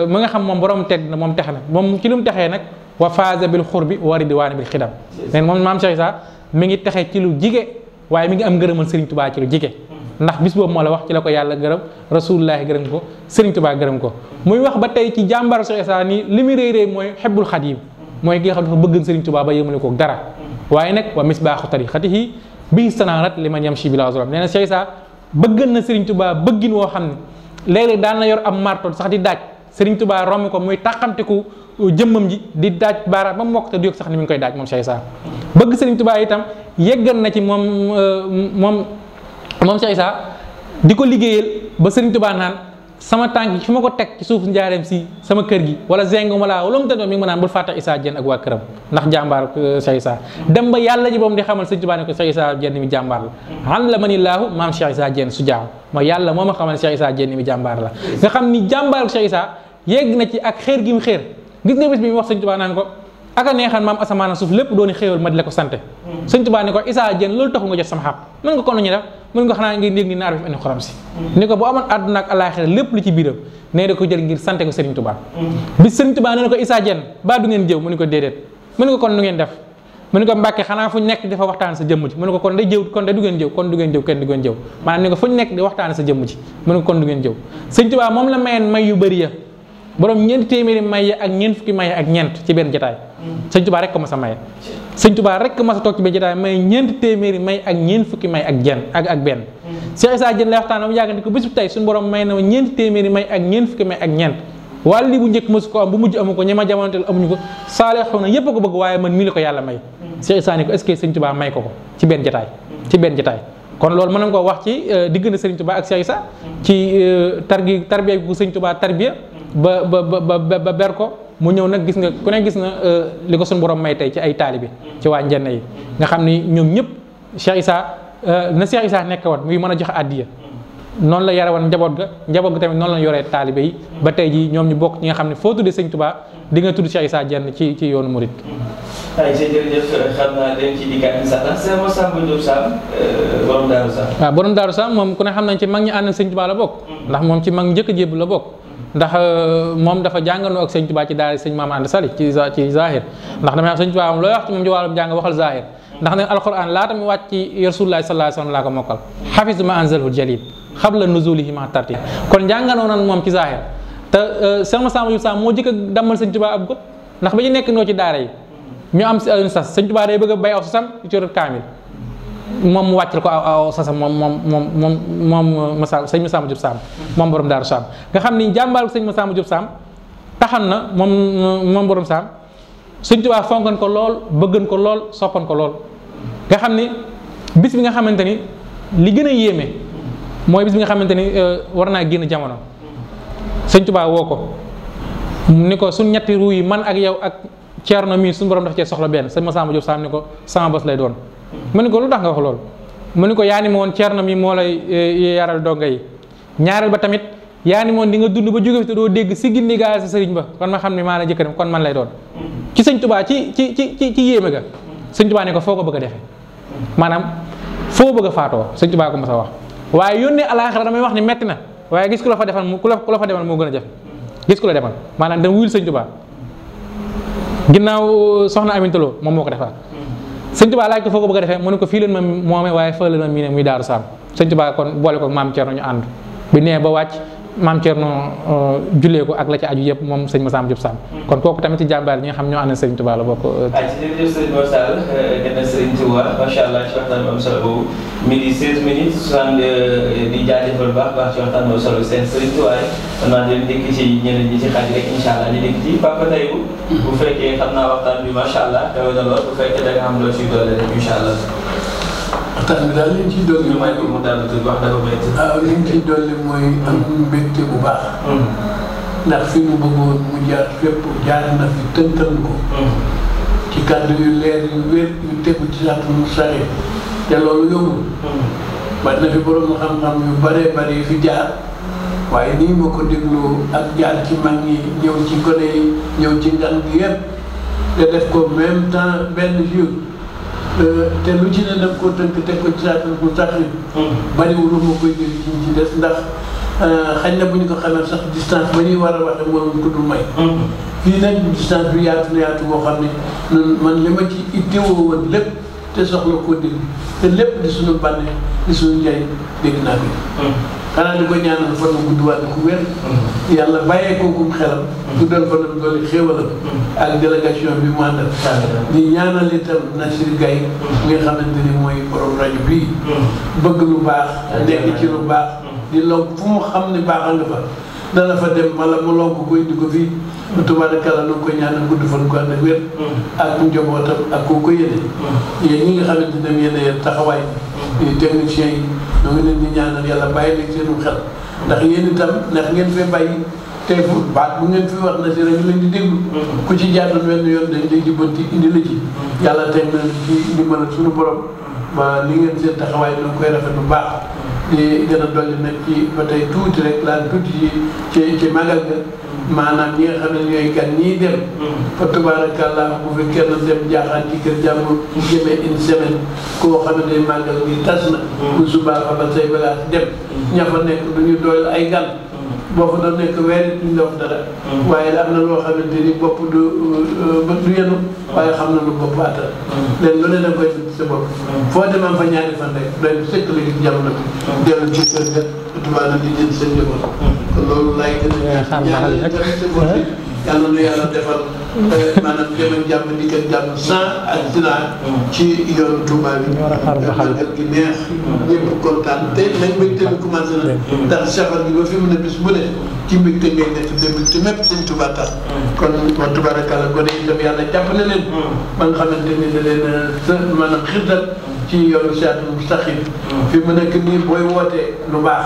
mu nga xam moom borom tedd na moom texe na moom ci lu mu texee nag wa faaza bil xurbi wa ridwaani bil xidam leen moom maam Cheikh Issa mi ngi texe ci lu jige waaye mi ngi am ngërëmal Sëriñ Tuubaa ci lu jige ndax bis boobu moo la wax ci la ko yàlla gërëm rasulullahi gërëm ko Sëriñ Tuubaa gërëm ko muy wax ba tey ci jàmbaar Cheikh Issa nii li muy réy réy mooy xebbul xadim mooy ki nga xam dafa bëgg Sëriñ Tuubaa ba yëmale ko dara waaye nag wa misbaaxu tariqatihi bii sanaarat li man yamshi bila zulam nee na Cheikh Issa bëggan na Sëriñ Tuubaa bëggin woo xam ne léeg-léeg daan na yor am marto sax di daaj Sëriñ Tuubaa romb ko muy tàqamteku jëmmam ji di daaj baaraam ba mokk te du yëg sax ni mu ngi koy daaj moom Cheikh Issa bëgg Sëriñ Tuubaa itam yeggan na ci moom Cheikh Issa di ko liggéeyal ba Sëriñ Tuubaa naan sama tànk fi ma ko teg ci suuf njaareem si sama kër gi wala zeng wala mu tëddoo mi ngi ma naan bul fàtte Issa Diène ak waa këram ndax jàmbaar Cheikh Issa dem ba yàlla ji boom di xamal Sëriñ Tuubaa ne ko Cheikh Issa Diène mi jàmbaar la an la manilaahu maam Cheikh Issa Diène su jaaw mooy yàlla moo ma xamal Cheikh Issa Diène mi jàmbaar la nga xam ni jàmbaar Cheikh Issa yegg na ci ak xeer gi mu xeer gis nga bés bi mu wax Sëriñ Tuubaa naan ko aka neexan maam asamaan suuf lépp dooni xéewal ma di la ko sante Sëriñ Tuubaa ne ko Issa Diène loolu taxu nga jot sama xaq mën nga kon lu ñu def mën nga xanaa ngi dégg ni naar bi fi andi xorom si ni ko bu amoon àdduna ak àllaaxira lépp lu ci biiram nee da ko jël ngir sante ko Sëriñ Tuubaa bi Sëriñ Tuubaa nee na ko Issa Diène ba du ngeen jëw mu ni ko déedéet mu ni ko kon nu ngeen def mu ni ko Mbàkke xanaa fu ñu nekk dafa waxtaan sa jëmm ji mu ni ko kon day jëw kon day du ngeen jëw kon du ngeen jëw kenn du ngeen jëw maanaam ni ko fu ñu nekk di waxtaan sa jëmm ji mu ni ko kon du ngeen jëw Sëriñ Tuubaa moom la mayeen may yu bëri ya borom ñeenti téeméeri may ak ñeent fukki may ak ñeent ci benn jotaay Sëriñ Tuubaa rek ko mas a maye Sëriñ Tuubaa rek ko mas a toog ci benn jotaay may ñeenti téeméeri may ak ñeent fukki may ak benn Cheikh Issa Diène lay waxtaan mu yàgg di ko bésu tey suñu borom may na ma ñeenti téeméeri may ak ñeent fukki may ak ñeent wàll li bu njëkk mosu ko am bu mujj amu ko ñema jamonoteel amuñu ko saalixu na yépp a ko bëgg waaye man mii la ko yàlla may Cheikh Issa ni ko est-ce que Sëriñ Tuubaa may ko ci benn jotaay kon loolu mën nañ koo wax ci diggante Sëriñ Tuubaa ak Cheikh Issa ci tarbiya bu Sëriñ Tuubaa tarbiya ba ber ko mu ñëw nag gis nga ku ne gis na li ko suñu borom may tey ci ay taalibe ci waa njenne yi nga xam ni ñoom ñëpp Cheikh Issa na Cheikh Issa nekk woon muy mën a joxe addiya noonu la yare woon njaboot ga tamit noonu la yoree taalibe yi ba tey jii ñoom ñu bokk ñi nga xam ne foo tuddee sëñ Touba di nga tudd Cheikh Issa Diène ci yoonu murid. ay jërëjëf xam naa dañ ci dikkaat incha allah Cheikh Massamba Diop Sam borom Daaru Sam. waaw borom Daaru Sam moom ku ne xam nañ ci mag ñi ànd ak sëñ Touba la bokk. ndax moom ci mag njëkk a jébbu la bokk. ndax moom dafa jàngandoo ak sëñ Touba ci daara sëñ Maam Anta Sali ci zahir ndax damay wax sëñ Touba moom looy wax ci moom ci wàllum jàng waxal zahir ndax ne alquran laata mu wàcc ci Rasulullah sallallahu alayhi wasallam laa ko mokkal hafiz ma anzalhu jalil xabla nuzulihi ma tarti kon jàngandoo nan moom ci zahir te Cheikh Massamba Diop Sam moo jëkk a dammal sëñ Touba ab got ndax ba ñu nekk noo ci daara yi ñu am si une sas sëñ Touba day bëgg a bay aw sasam ci yor kaamil moom mu wàccal ko aw sasam moom sëñ Massamba Diop Sam moom borom Daaru Sam nga xam ni jàmbaal sëñ Massamba Diop Sam taxan na moom borom Sam sëñ Touba fonkan ko lool bëggan ko lool soppan ko lool nga xam ni bis bi nga xamante ni li gën a yéeme mooy bis bi nga xamante ni war naa génn jamono sëñ Touba woo ko ni ko suñ ñetti ruu yi man ak yow ak Ceerno mii suñu borom dafa cee soxla benn sëñ Massamba Diop Sam ni ko sama bés lay doon mu ni ko lu tax nga wax loolu mu ni ko yaa ni ma woon Ceerno mi moo lay yaral donga yi ñaareel ba tamit yaa ni moon di nga dund ba jóge fi te doo dégg si gindi gaa sa sëriñ ba kon ma xam ne maa la jëkk dem kon man lay doon ci sëñ Touba ci yéeme ga sëñ Touba ne ko foo ko bëgg a defee maanaam foo bëgg a faatoo sëñ Touba ko mos a wax waaye yónnee alaaxira damay wax ni metti na waaye gis ku la fa defal ku la fa demal moo gën a jafe gis ku la demal maanaam dama wuyul sëñ Touba ginnaaw soxna Aminta Lo moom moo ko defaat sëñ Touba laaj ko foo ko bëgg a defee mu ne ko fii leen ma moomee waaye fële leen ma mii ne muy Daaru Sam sëñ Touba kon boole ko maam Thierno ñu ànd bi nee ba wàcc maam Thierno jullee ko ak la ci aju yëpp moom sëñ Massamba Diop Sam kon kooku tamit ci jàmbaar ñi nga xam ñoo ànd sëñ Touba la bokk. ci jërëjëf sëñ Mor Sall gën a sëñ Touba macha allah ci waxtaan bi am solo boobu midi 16 minutes 60 di jaajëfal baax ci waxtaan bi am solo seen sëñ Touba yi naa leen dikk ci ñeneen ñi ci xaaj rek incha allah ñu dikk ci Papa Taïbu bu fekkee xam naa waxtaan bi macha allah kawe na lool bu fekkee da nga xam loo ciy doole rek incha allah. waxtaan bi daal li ñu ciy dolli ñu may ko mu daal di wax dafa métti. waaw li ñu ciy dolli mooy am mbégte bu baax. ndax fi mu bëggoon mu jaar fépp jaar na fi tëntal ko. ci kàddu yu leer yu wér yu tegu ci sax mu saxee te loolu yombul. ba na fi borom xam-xam yu bëree bëri fi jaar waaye nii ma ko déglu ak jaar ci mag ñi ñëw ci gone yi ñëw ci ngan gi yëpp te def ko même temps benn jour. te lu ci ne daf koo tënk teg ko ci saatal bu sax bariwul lu ma koy jël ci des ndax xañ na bu ñu ko xamee sax distance ba ñuy war a waxe mënoon ko dul may fii nag distance bi yaatu na yaatu boo xam ne nun man li ma ci ittewoo woon lépp te soxla koo dégg te lépp di suñu bànne di suñu njëriñ dégg naa ko xanaa di ko ñaanal fan mu gudd wàll ku wér yàlla bàyyee kookum xelam guddal fanam doole xéewalam ak délégation bi mu àndal di ñaanal itam Nasir Gaye mi nga xamante ni mooy borom rajo bii bëgg lu baax nekk ci lu baax di lonk fu mu xam ne baaxal nga fa dana fa dem wala mu lonk ko indi ko fii tubaarkalla nu ko ñaanal gudd fan ko ànd ak wér ak njabootam ak koo ko yéene yéen ñi nga xamante ne yéen a taxawaay techniciens yi ñoo ngi leen di ñaanal yàlla bàyyi leen seenu xel ndax yéen itam ndax ngeen fee bàyyi tey fu baat bu ngeen fi wax na si rek leen di déglu ku ci jàddoon wenn yoon dañ lay jubbanti indi la ci yàlla teg na ci ndimbalal suñu borom ba li ngeen seen taxawaay ñu koy rafet bu baax di gën a dolli nag ci ba tey tuuti rek laan tuuti ci magal ga maanaam ñi nga xam ne ñooy gan ñii dem fa tabarakallah bu fi kenn dem jaaxaan ci kër jàmbur bu jëmee une semaine koo xam ne day màggal gi tas na bu subaa fa ba say bagaas dem ña fa nekk du ñu doyal ay gan boo fa doon nekk weer duñ la wax dara waaye am na loo xamante ni bopp du yenu waaye xam na lu bopp attal leen lu ne da koy sa bopp foo dem am fa ñaari fan rek doy sëkk la gis jamono bi dellu ci kër ga tubaab na di jël seen njaboot kon loolu laay gën a ñaanal yàlla na yàlla defal maanaam dem ak jàmm dikk ak jàmm sans accident ci yoonu Touba bi magal gi neex ñëpp kontaan te nag mbégte mi commencé na ndax safar bi ba fi mu ne bis bu ne ci mbégte ngay nekk de mbégte mépp sëñ Touba tax kon wa tubaarkalla gone yi itam yàlla jàppale leen ba nga xamante ni da leen maanaam xirtal ci yoonu siraatal mustaqim fi mu nekk nii booy wootee lu baax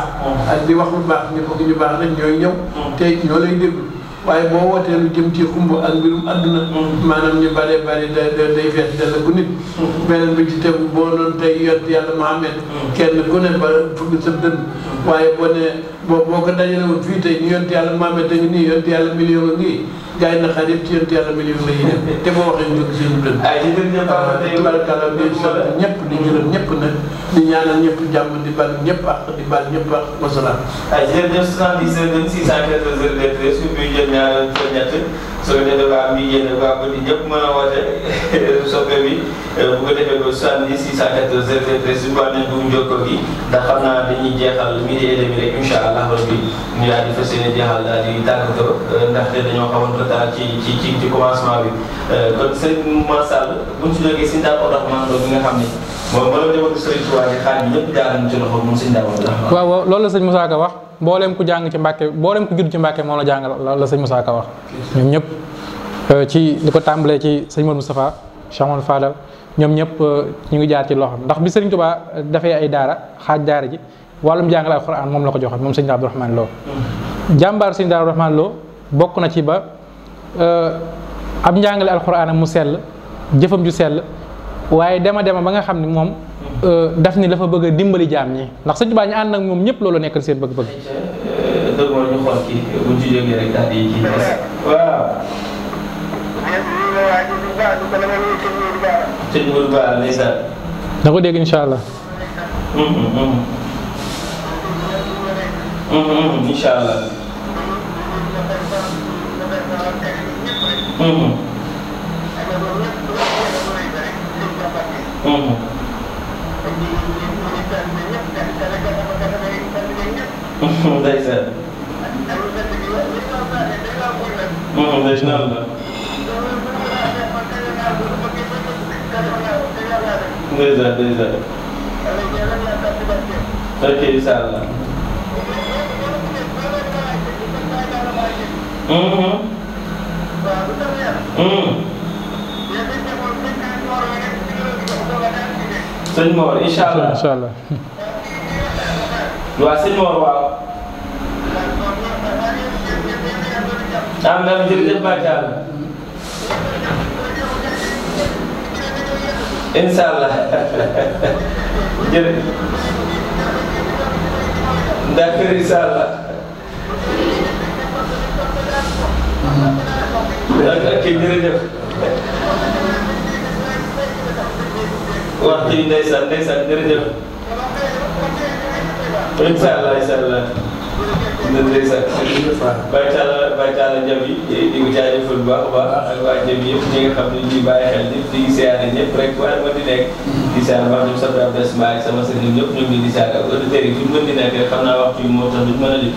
ak di wax lu baax ñu bëgg ñu baax rek ñooy ñëw te ñoo lay déglu waaye boo wootee lu jëm ci xumb ak mbirum àdduna maanaam ñu bëree bëri day fees dell ku nit beneen bi ci tegu boo doon tey yont yàlla Muhammad kenn ku ne ba fugg sa dënn waaye boo ko dajalewul fii tey ñu yont yàlla Muhammad te ngi nii yont yàlla million a ngi gars yi na xar yëpp ci yont yàlla million la yi def te boo waxee ñu jóg seen dënn tabarakalla di sant ñëpp di gërëm ñëpp nag di ñaanal ñëpp jàmm di bal ñëpp ak di bal ñëpp ak wasalaam jërëjëf 77 614 su ñu jël ñaar fa ñett soo ko defee waa mi yéen waa ko di ñëpp mën a woote soppe bi bu ko defee ba 70 614 suñu wax nañ bu jokkoo gi ndax xam naa dañuy jeexal midi et demi rek incha allah rabbi ñu daal di fas yéene jeexal daal di tàggatoo ndaxte dañoo xawoon retard ci commencement bi kon sëñ Massall bu ñu si jógee si Ndao Rahman Lo bi nga xam ni moom moo la demoon Sëriñ Tuubaa di xaaj bi ñëpp jaar nañ ci loxo moom sëñ Ndao Rahman. waaw loolu la sëñ Moussa Ka wax mboolem ku jàng ci Mbàkke mboolem ku judd ci Mbàkke moom la jàng la sëñ Moussa Ka wax ñoom ñëpp ci li ko tàmbalee ci sëñ Modou Moustapha Cheikh Amadou Fadal ñoom ñëpp ñu ngi jaar ci loxo ndax bi Sëriñ Tuubaa dafay ay daara xaaj daara ji wàllum jàngale alxuraan moom la ko joxe moom sëñ Abdou Rahman Lo jàmbaar sëñ Abdou Rahman Lo bokk na ci ba ab njàngale alxuraan mu sell jëfam ju sell waaye dema ba nga xam ne moom daf ni dafa bëgg a dimbali jaam ñi ndax sëñ Tuubaa ñu ànd ak moom ñëpp loolu nekkal seen bëgg-bëgg. dëgg moo ñu xool kii bu ñu ci jógee rek daal di kii waaw. sëñ Mourou Ba ndeysaan. da ko dégg incha allah. incha allah. ndeysaan. ndeysaan la. ndeysaan. ok incha allah. sëñ Mor incha allah incha allah. waaw sëñ Mor waaw. am jërëjëf macha allah. incha allah jërëjëf. d'accord incha allah. ok jërëjëf. waxtu yi ndeysaan jërëjëf. incha allah ndeysaan. Baye Talla Ndiaby di ko jaajëfal bu baax a baax ak waa Ndiaby yëpp ñi nga xam ne ñuy bàyyi xel ñëpp di siyaare ñëpp rek waaye ma di nekk di siyaare wax ñoom sama Abdou Mbaye ak sama sëriñ ñëpp ñu ngi di siyaare ak auditeurs yi fi mu mën di nekk rek xam naa waxtu yi moo tax duñ mën a lim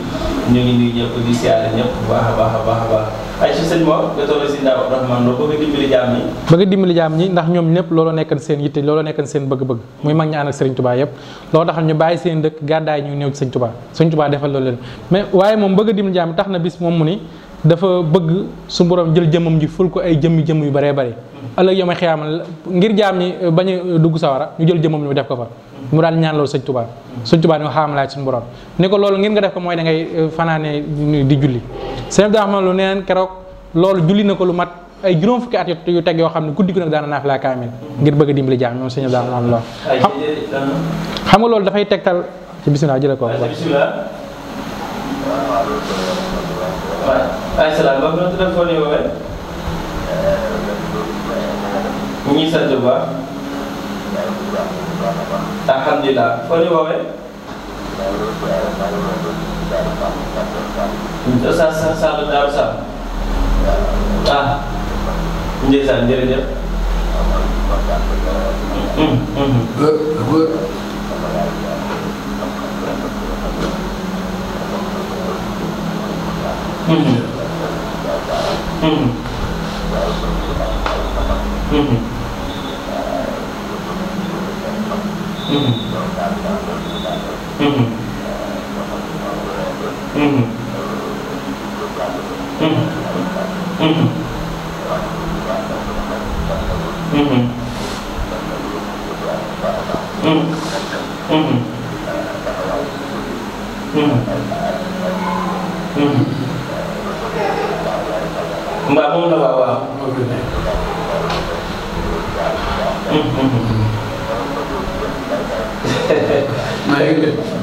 ñu ngi nii ñëpp di siyaare ñëpp bu baax a baax ay si sëñ Mor nga toll si Ndao Rahman Lo bëgg a dimbali jaam ñi ndax ñoom ñëpp loolu nekkan seen yitte loolu nekkan seen bëgg-bëgg muy mag ñi ànd ak Sëriñ Tuubaa yëpp loolu tax ñu bàyyi seen dëkk gàddaay ñu ñëw ci Sëriñ Tuubaa defal loolu leen mais waaye moom bëgg a dimbali jaam ñi tax na bis moom mu ni dafa bëgg su borom jël jëmmam ji ful ko ay jëmm yu baree bari ëllëg yow may xiyaamal ngir jaam ñi bañ a dugg sawara ñu jël jëmmam ñu def ko fa mu daal ñaan loolu Sëriñ Tuubaa ni ko xaam laaj suñu borom ni ko loolu ngir nga def ko mooy da ngay fanaane di julli sëñ Abdou Rahman Lo neen keroog loolu julli na ko lu mat ay juróom fukki at yu teg yoo xam ne guddi gu nag daana naafila kaamil ngir bëgg a dimbali jaam ñoom sëñ Abdou Rahman Lo xam nga loolu dafay tegtal ci bisimilah jële ko ay salaam ba nga tudd foo ne woowee ñi sant bu baax alhamdulilah foo ne woowee sa Sall Daaru Sam ndeysaan jërëjëf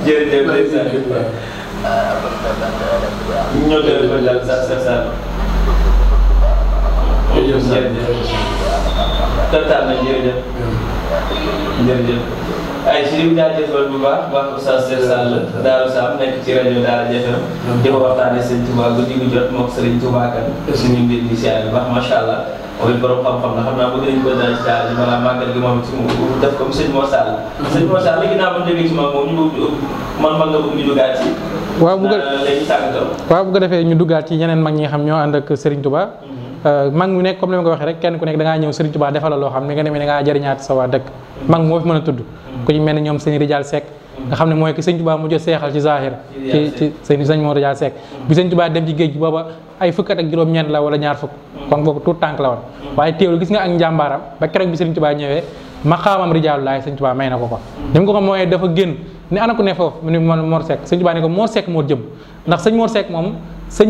jërëjëf ndeysaan ñoo gën a dal sa jërëjëf kontaan nañ jërëjëf ay si li jaajëfal bu baax Oustaz Cheikh Sall Daaru Sam nekk ci rajo Daara JFM di ko waxtaanee Sëriñ Touba guddi gu jot mook Sëriñ Touba kan suñu mbir di siyaare bu baax macha allah mooy borom xam-xam la xam naa bëgg nañ ko dal ci daara ji balaa màggal gi moom ci mu def comme sëñ Mor Sall sëñ Mor Sall léegi naa ma déggee ci moom ñu man nga bëgg ñu duggaat ci waaw bu léegi tàggatoo waaw bu ko defee ñu duggaat ci ñeneen mag ñi nga xam ñoo ànd ak Sëriñ Touba mag mu nekk comme ni ma ko waxee rek kenn ku nekk da ngaa ñëw Sëriñ Touba defal la loo xam ne nga demee da ngaa jëriñaat sa waa dëkk mag moo fi mën a tudd ku ñu mel ne ñoom sëñ Rijal Seck nga xam ne mooy ki Sëriñ Touba mu jot seexal ci zahir ci sëñ moo Rijal Seck bi Sëriñ Touba dem ci géej gi booba ay fukkat ak juróom-ñeent la wala ñaar fukk kon boobu tout tànk la woon waaye teewlu gis nga ak njàmbaaram ba keroog bi Sëriñ Touba ñëwee maqaamam rijaalullaay Sëriñ Touba may na ko ni mu ko xam mooy dafa génn ni ana ku ne foofu mu ne Mor Seck Sëriñ Touba ne ko Mor Seck moo jëm ndax sëñ Mor Seck moom sëñ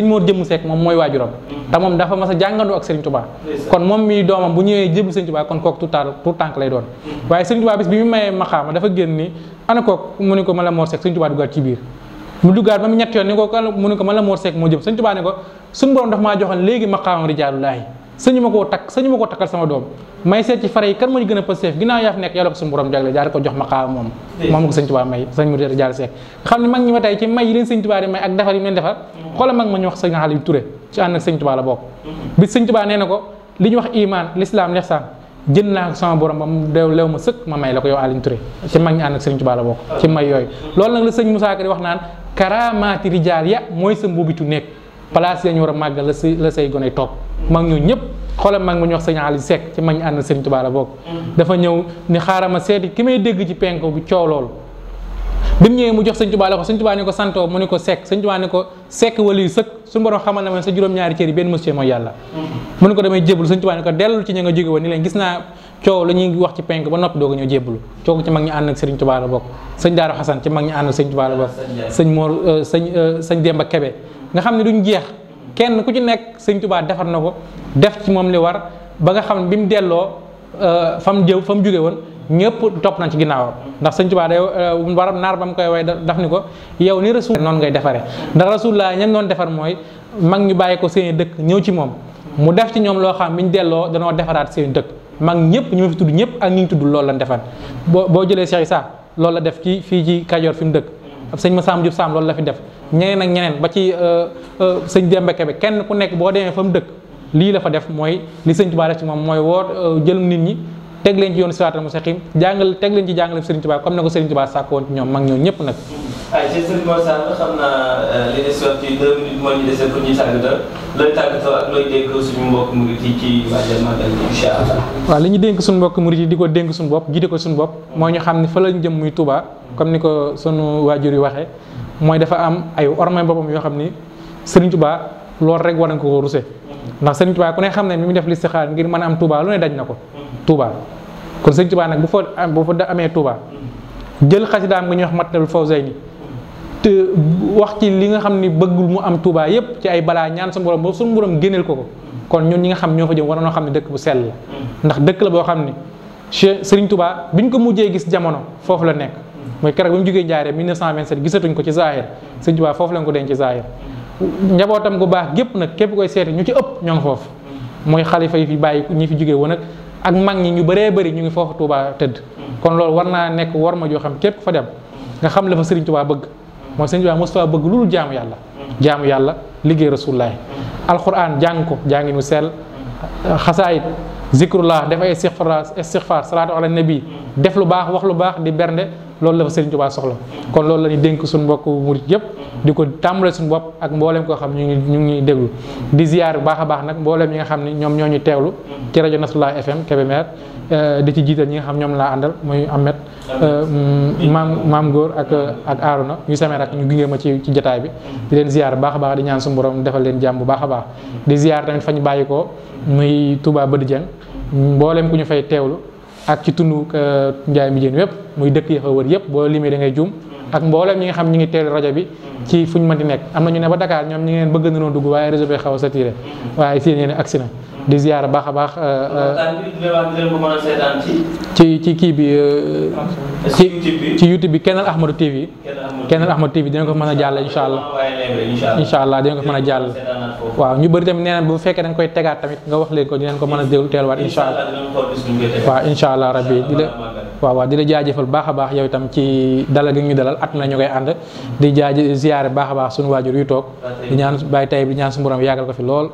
Mor jëm Seck moom mooy waajuram te moom dafa mas a jàngandoo ak Sëriñ Touba kon moom mi doomam bu ñëwee jébbu Sëriñ Touba kon kooku tout tànk lay doon waaye Sëriñ Touba bis bi mu mayee maqaama dafa génn ni ana kooku mu ne ko man la Mor Seck Sëriñ Touba duggaat ci biir mu duggaat ba mu ñett yoon ni ko mu ne ko man la Mor Seck moo jëm Sëriñ Touba ne ko suñu borom dafa maa joxoon léegi maqaamam rijaalullaahi sañu ma koo takkal sama doom may seet ci fare yi kan moo ñu gën a pësteef ginnaaw yaa fi nekk yàlla ko suñu borom jagle jaar ko jox maqaama moom ko Sëriñ Touba may sëñ mu Rijal Seck nga xam ne mag ñi ma tey ci may yi leen Sëriñ Touba di may ak defar yi leen defar xoola mag ma ñu wax sëñ Xaliil Touré ci ànd ak Sëriñ Touba la bokk bi Sëriñ Touba nee na ko li ñu wax iman l'islam l'ihsan jënd naa ko sama borom ba mu lew ma sëkk ma may la ko yow Aliou Touré ci mag ñi ànd ak Sëriñ Touba la bokk ci may yooyu loolu nag la sëñ Moussa Ka di wax naan karamaati rijaal ya mooy sa mbubitu nekk place yañu war a màggal la say gone topp mag ñoo ñëpp xoolal mag ma ñu wax sëñ Aliou Seck ci mag ñi ànd Sëriñ Touba la bokk dafa ñëw ni xaaral ma seeti ki may dégg ci penk bi coow loolu bi mu ñëwee mu jox Sëriñ Touba la ko Sëriñ Touba ne ko santoo mu ne ko Seck Sëriñ Touba ne ko Seck wala yu sëkk suñu borom xamal na ma sa juróom-ñaari cër yi benn monsieur mooy yàlla mu ne ko damay jébbalu Sëriñ Touba ne ko dellul ci ña nga jóge woon ni leen gis naa coow la ñuy wax ci penk ba noppi doog a ñëw jébbalu coow ci mag ñi ànd ak Sëriñ Touba la bokk sëñ Daaru Xasan ci mag ñi ànd ak Sëriñ Touba la bokk sëñ Mor sëñ Demba Kebe nga xam ne duñ jeex kenn ku ci nekk Sëriñ Touba defar na ko def ci moom li war ba nga xam ne bi mu delloo fa mu jóge woon ñëpp topp nañ ci ginnaawam ndax Sëriñ Touba day war naar ba mu koy way daf ni ko yow ni rasul noonu ngay defaree ndax rasulullah ñam doon defar mooy mag ñu bàyyi ko seen dëkk ñëw ci moom mu def ci ñoom loo xam bi ñu delloo danoo defaraat seen dëkk mag ñëpp ñu ma fi tudd ñëpp ak ñi ñu tudd loolu lañ defar boo jëlee Cheikh Issa loolu la def ci fii ci Kajoor fi mu dëkk sëñ Massamba Diop Sam loolu la fi def ñeneen ak ñeneen ba ci sëñ Demba Kebe kenn ku nekk boo demee fa mu dëkk lii la fa def mooy li Sëriñ Touba def ci moom mooy woo jël nit ñi teg leen ci yoonu siraatal mustaqim teg leen ci jàngale Sëriñ Touba comme ne ko Sëriñ Touba sàkk woon ci ñoom mag ñoo ñëpp nag ci Sëriñ Mor Sall xam naa li des ci 2 minutes moo ñu dese pour ñuy tàggatoo looy tàggatoo ak looy dénk suñu mbokk murit yi ci waajal màggal bi incha allah. waaw li ñu dénk suñu mbokk murit yi di ko dénk suñu bopp jiite ko suñu bopp mooy ñu xam ne fa lañ jëm muy Touba comme ni ko sunu waajur yi waxee mooy dafa am ay ormay boppam yoo xam ni Sëriñ Touba loolu rek war nañ ko ruse ndax Sëriñ Touba ku ne xam ne mi mu def listixaar ngir mën a am Touba lu ne daj na ko Touba kon Sëriñ Touba nag bu fa amee Touba jël xasidaam nga ñuy wax Matlabul Fawzayni te wax ci li nga xam ni bëggul mu am Touba yépp ci ay balaa ñaan suñu borom ba suñu borom génneel ko kon ñun ñi nga xam ñoo fa jëm war nañoo xam ne dëkk bu sell la ndax dëkk la boo xam ni Sëriñ Touba biñ ko mujjee gis jamono foofu la nekk mooy keroog bi mu jógee Njaaréem 1927 gisatuñ ko ci Zahir Sëriñ Touba foofu lañ ko denc ci Zahir njabootam gu baax gépp nag képp koy seeti ñu ci ëpp ñoo ngi foofu mooy xalifa yi fi bàyyi ñi fi jógee woon ak mag ñi ñu bëree bëri ñu ngi foofu Touba tëdd kon loolu war naa nekk war ma joo xam képp ku fa dem nga xam la fa Sëriñ Touba bëgg mooy Sëriñ Touba mos faa bëgg lu dul jaamu yàlla liggéey rasulullaah alquran jàng ko jàngi nu sell xasaayit zikrullah def ay istixfar salaatu ala nabi def lu baax wax lu baax di bernde loolu la fa Sëriñ Touba soxla kon loolu la ñuy dénk suñu mbokk murit yëpp di ko tàmbale suñu bopp ak mbooleem koo xam ñu ngi déglu di ziyaar bu baax a baax nag mbooleem ñi nga xam ne ñoom ñoo ñu teewlu ci rajo Nasrullah FM Kébémer di ci jiital ñi nga xam ñoom laa àndal muy Ahmed maam góor ak Aruna ñu sameer ak ñu gunge ma ci jotaay bi di leen ziyaar bu baax a baax di ñaan suñu borom defal leen jàmm bu baax a baax di ziyaar tamit fa ñu bàyyi ko muy Touba Bëdi Dieng mbooleem ku ñu fay teewlu ak ci tund Njaay mi jeen wépp muy dëkk yi fa wër yëpp boo limee da ngay juum ak mbooleem ñi nga xam ñi ngi teelu rajo bi ci fuñ mën di nekk am na ñu ne ba Dakar ñoom ñi ngi leen bëgg na noo dugg waaye réseau bi xaw a saturé waaye seen yéen agsi na di ziyaara baax a baax ci kii bi ci YouTube bi Kennel Ahmadou TV Kennel Ahmadou TV dina ko mën a jàll incha allah dina ko mën a jàll waaw ñu bëri tamit nee na bu fekkee da nga koy tegaat tamit nga wax leen ko dinañ ko mën a déglu teelwaat incha allah waaw incha allah rabbi di la jaajëfal baax a baax yow itam ci dalal gi ñu dalal at na ñu koy ànd di ziyaare baax a baax suñu waajur yu toog di ñaan bàyyi tay bi di ñaan suñu borom yàggal ko fi lool.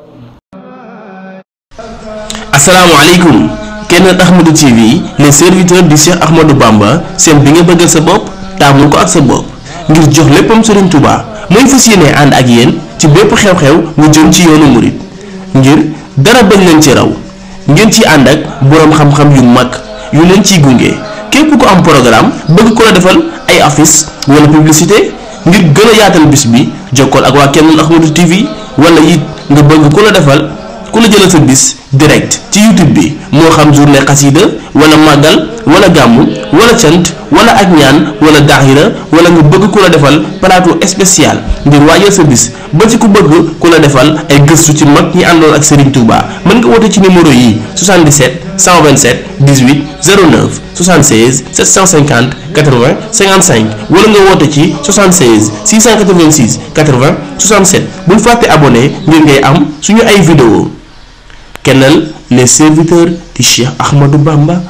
asalaamaaleykum Kennel Ahmadou TV les serviteurs du Cheikh Ahmadou Bamba seen bi nga bëggal sa bopp taamul ko ak sa bopp ngir jox léppam Serigne Touba mooy fas yéene ànd ak yéen ci bépp xew-xew mu jëm ci yoonu murit ngir dara bañ leen ci raw ngeen ci ànd ak boroom xam-xam yu mag yu leen ciy gunge képp ku am programme bëgg ko la defal ay affiche wala publicité ngir gën a yaatal bis bi jokkool ak waa Kennel Ahmadou TV wala it nga bëgg ku la defal ku la jëlal sa bis direct ci YouTube bi moo xam journée xasida wala màggal wala gàmmu wala cant wala ak ñaan wala daaxira wala nga bëgg ku la defal plateau spécial ngir waajal sa bis ba ci ku bëgg ku la defal ay gëstu ci mag ñi àndoon ak Serigne Touba mën nga woote ci numéro yi 77 127 18 09 76 750 80 55 wala nga woote ci 76 686 80 67 bul fàtte abonné ngir ngay am suñu ay vidéo Kennel les serviteurs du Cheikh Ahmadou Bamba.